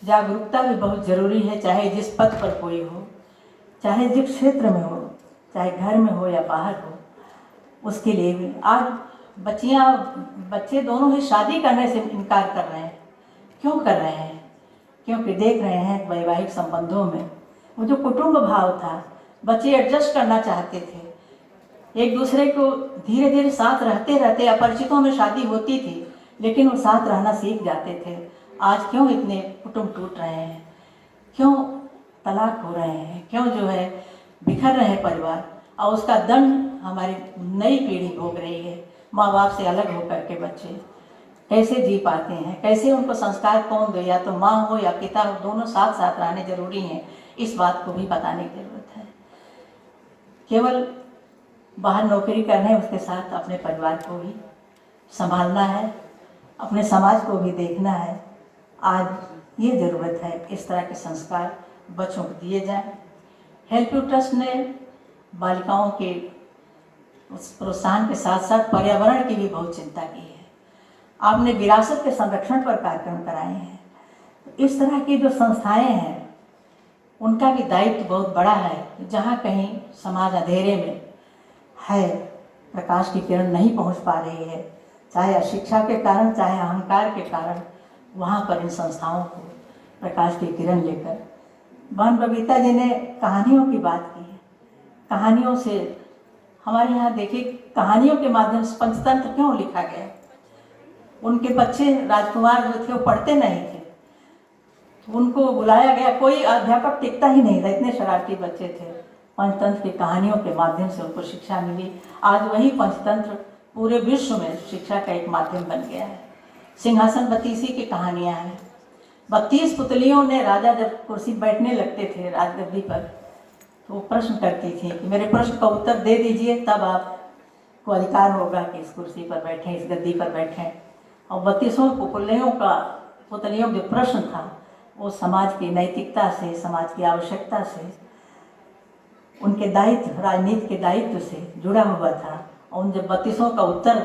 जागरूकता भी बहुत ज़रूरी है, चाहे जिस पद पर कोई हो, चाहे जिस क्षेत्र में हो, चाहे घर में हो या बाहर हो, उसके लिए भी। आज बच्चे दोनों ही शादी करने से इनकार कर रहे हैं। क्यों कर रहे हैं? क्योंकि देख रहे हैं वैवाहिक संबंधों में वो जो कुटुंब भाव था, बच्चे एडजस्ट करना चाहते थे, एक दूसरे को धीरे धीरे साथ रहते रहते अपरिचितों में शादी होती थी, लेकिन वो साथ रहना सीख जाते थे। आज क्यों इतने कुटुंब टूट रहे हैं, क्यों तलाक हो रहे हैं, क्यों जो है बिखर रहे हैं परिवार, और उसका दंड हमारी नई पीढ़ी भोग रही है। माँ बाप से अलग होकर के बच्चे कैसे जी पाते हैं, कैसे उनको संस्कार कौन दे, या तो माँ हो या पिता हो, दोनों साथ साथ रहने जरूरी हैं, इस बात को भी बताने की जरूरत है। केवल बाहर नौकरी करने, उसके साथ अपने परिवार को भी संभालना है, अपने समाज को भी देखना है। आज ये ज़रूरत है इस तरह के संस्कार बच्चों को दिए जाएं। हेल्प यू ट्रस्ट ने बालिकाओं के उस प्रोत्साहन के साथ साथ पर्यावरण की भी बहुत चिंता की है। आपने विरासत के संरक्षण पर कार्यक्रम कराए हैं। इस तरह की जो संस्थाएं हैं उनका भी दायित्व बहुत बड़ा है। जहाँ कहीं समाज अंधेरे में है, प्रकाश की किरण नहीं पहुँच पा रही है, चाहे अशिक्षा के कारण चाहे अहंकार के कारण, वहाँ पर इन संस्थाओं को प्रकाश की किरण लेकर, बहन बबीता जी ने कहानियों की बात की है। कहानियों से हमारे यहाँ देखिए, कहानियों के माध्यम से पंचतंत्र क्यों लिखा गया। उनके बच्चे राजकुमार जो थे वो पढ़ते नहीं थे, उनको बुलाया गया, कोई अध्यापक टिकता ही नहीं था, इतने शरारती बच्चे थे। पंचतंत्र की कहानियों के माध्यम से उनको शिक्षा मिली। आज वही पंचतंत्र पूरे विश्व में शिक्षा का एक माध्यम बन गया है। सिंहासन बत्तीसी की कहानियाँ हैं। 32 पुतलियों ने, राजा जब कुर्सी बैठने लगते थे राजगद्दी पर, तो वो प्रश्न करती थी कि मेरे प्रश्न का उत्तर दे दीजिए, तब आपको अधिकार होगा कि इस कुर्सी पर बैठें, इस गद्दी पर बैठें। और 32 पुतलियों का जो प्रश्न था वो समाज की नैतिकता से, समाज की आवश्यकता से, उनके दायित्व, राजनीति के दायित्व से जुड़ा हुआ था। और उन जब 32 का उत्तर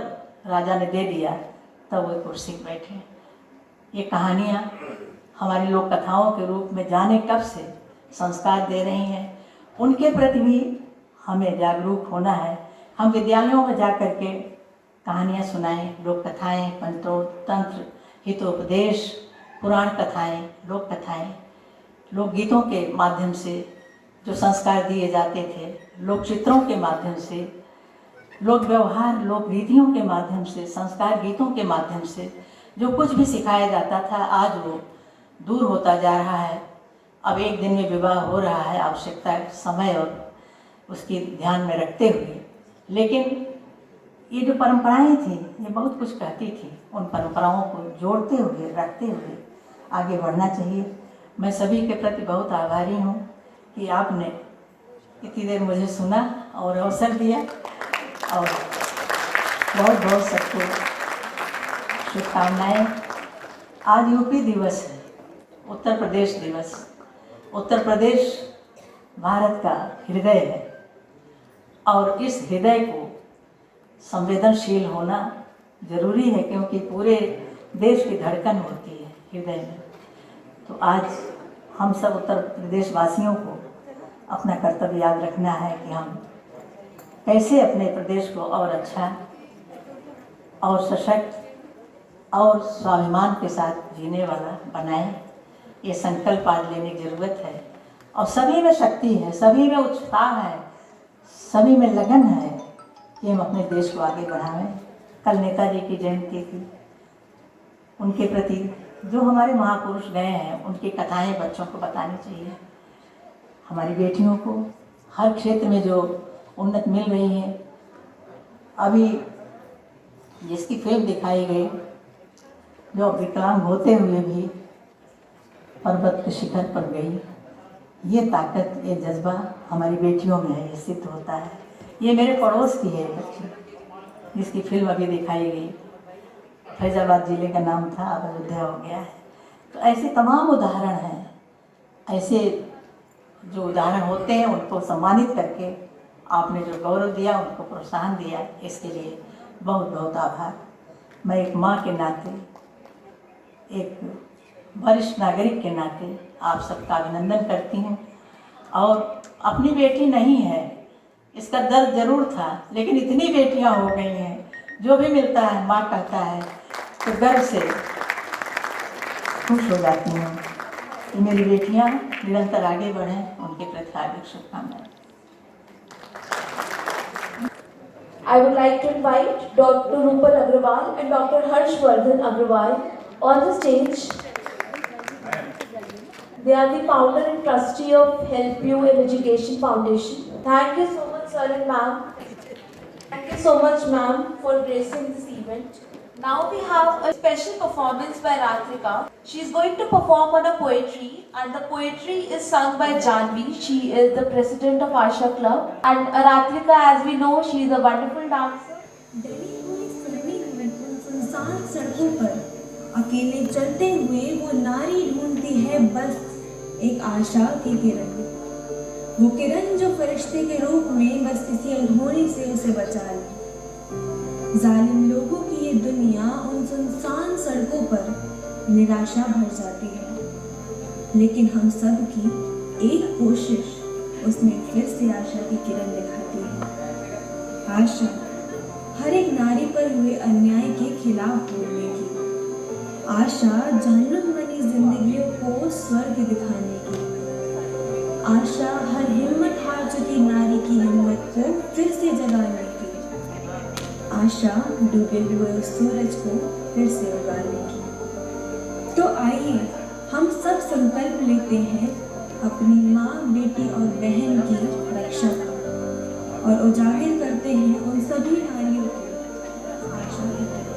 राजा ने दे दिया, तब वो कुर्सी पर बैठे। ये कहानियाँ हमारी लोक कथाओं के रूप में जाने कब से संस्कार दे रही हैं। उनके प्रति भी हमें जागरूक होना है। हम विद्यालयों में जा कर के कहानियाँ सुनाएं, लोक कथाएँ, पंचतंत्र, हितोपदेश, पुराण कथाएँ, लोक कथाएँ, लोकगीतों के माध्यम से जो संस्कार दिए जाते थे, लोक चित्रों के माध्यम से, लोक व्यवहार, लोक रीतियों के माध्यम से, संस्कार गीतों के माध्यम से जो कुछ भी सिखाया जाता था, आज वो दूर होता जा रहा है। अब एक दिन में विवाह हो रहा है, आवश्यकता, समय और उसकी ध्यान में रखते हुए। लेकिन ये जो परंपराएं थी, ये बहुत कुछ कहती थी। उन परंपराओं को जोड़ते हुए, रखते हुए आगे बढ़ना चाहिए। मैं सभी के प्रति बहुत आभारी हूँ कि आपने इतनी देर मुझे सुना और अवसर दिया, और बहुत बहुत सबको शुभकामनाएँ। आज यूपी दिवस है, उत्तर प्रदेश दिवस। उत्तर प्रदेश भारत का हृदय है, और इस हृदय को संवेदनशील होना जरूरी है, क्योंकि पूरे देश की धड़कन होती है हृदय में। तो आज हम सब उत्तर प्रदेश वासियों को अपना कर्तव्य याद रखना है कि हम कैसे अपने प्रदेश को और अच्छा और सशक्त और स्वाभिमान के साथ जीने वाला बनाएं। ये संकल्प आज लेने की ज़रूरत है। और सभी में शक्ति है, सभी में उत्साह है, सभी में लगन है कि हम अपने देश को आगे बढ़ाएं। कल नेताजी की जयंती थी, उनके प्रति जो हमारे महापुरुष गए हैं, उनकी कथाएं बच्चों को बतानी चाहिए। हमारी बेटियों को हर क्षेत्र में जो उन्नत मिल रही है। अभी जिसकी फिल्म दिखाई गई, जो विकलांग होते हुए भी पर्वत के शिखर पर गई, ये ताकत, ये जज्बा हमारी बेटियों में है, ये सिद्ध होता है। ये मेरे पड़ोस की है बच्ची, जिसकी फिल्म अभी दिखाई गई। फैजाबाद जिले का नाम था, अब अयोध्या हो गया है। तो ऐसे तमाम उदाहरण हैं। ऐसे जो उदाहरण होते हैं उनको सम्मानित करके आपने जो गौरव दिया, उनको प्रोत्साहन दिया, इसके लिए बहुत बहुत आभार। मैं एक माँ के नाते, एक वरिष्ठ नागरिक के नाते आप सबका अभिनंदन करती हूँ। और अपनी बेटी नहीं है, इसका दर्द जरूर था, लेकिन इतनी बेटियाँ हो गई हैं, जो भी मिलता है माँ कहता है तो गर्व से खुश हो जाती हूँ। मेरी बेटियां निरंतर आगे बढ़ें, उनके प्रति हार्दिक शुभकामनाएं। I would like to invite Dr. Rupal Agrawal and Dr. Harshvardhan Agrawal on the stage. They are the founder and trustee of Help You in Education Foundation. Thank you so much, sir and ma'am. Thank you so much, ma'am, for gracing this event. Now we have a special performance by Ratrika. She is going to perform on a poetry, and the poetry is sung by Janvi. She is the president of Asha Club. And Ratrika, as we know, she is a wonderful dancer. सुनसान सड़कों पर अकेले चलते हुए वो नारी ढूंढती है बस एक आशा की किरण। वो किरण जो फरिश्ते के रूप में बस किसी अनहोनी से उसे बचा ले। जालिम लोगों की ये दुनिया उन सुनसान सड़कों पर निराशा भर जाती है, लेकिन हम सब की एक कोशिश उसमें फिर से आशा की किरण दिखाती है। आशा हर एक नारी पर हुए अन्याय के खिलाफ बोलने की, आशा जहन्नुम बनी जिंदगियों को स्वर्ग दिखाने की, आशा हर हिम्मत हार चुकी नारी की हिम्मत को फिर से जगाने की, आशा डूबे हुए उस सूरज को फिर से उगाने की। तो आइए हम सब संकल्प लेते हैं अपनी माँ, बेटी और बहन की रक्षा का, और उजागर करते हैं उन सभी नारियों की आशा की तरफ।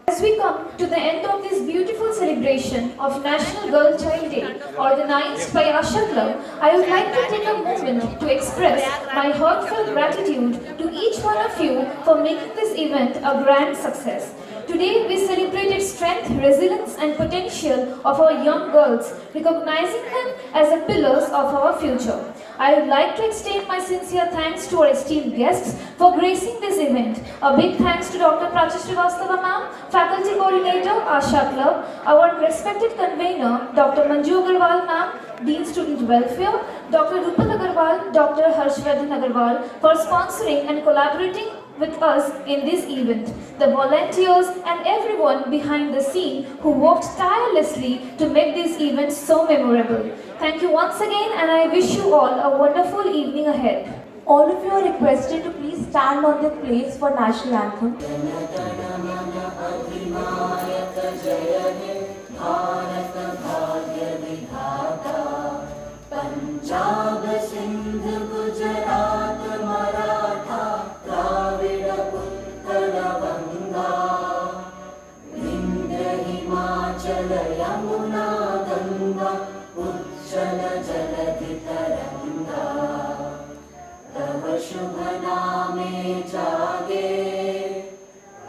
As we come to the end of this beautiful celebration of National Girl Child Day, organized by Asha Club, I would like to take a moment to express my heartfelt gratitude to each one of you for making this event a grand success. Today, we celebrated strength, resilience and potential of our young girls, recognizing them as the pillars of our future. I would like to extend my sincere thanks to our esteemed guests for gracing this event. A big thanks to Dr. Prachi Srivastava ma'am, Faculty Coordinator, Asha Club, our respected convener, Dr. Manju Agarwal ma'am, Dean Student Welfare, Dr. Rupal Agarwal, Dr. Harshvardhan Agarwal for sponsoring and collaborating with us in this event, the volunteers and everyone behind the scene who worked tirelessly to make this event so memorable. Thank you once again, and I wish you all a wonderful evening ahead. All of you are requested to please stand on their place for national anthem. Punjab Sindh Gujarat Maratha Dravida Utkal बंगा विंध्य हिमाचल यमुना गंगा उच्चल जलधि तरंगा तव शुभ नामे जागे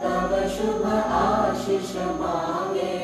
तव शुभ आशीष मांगे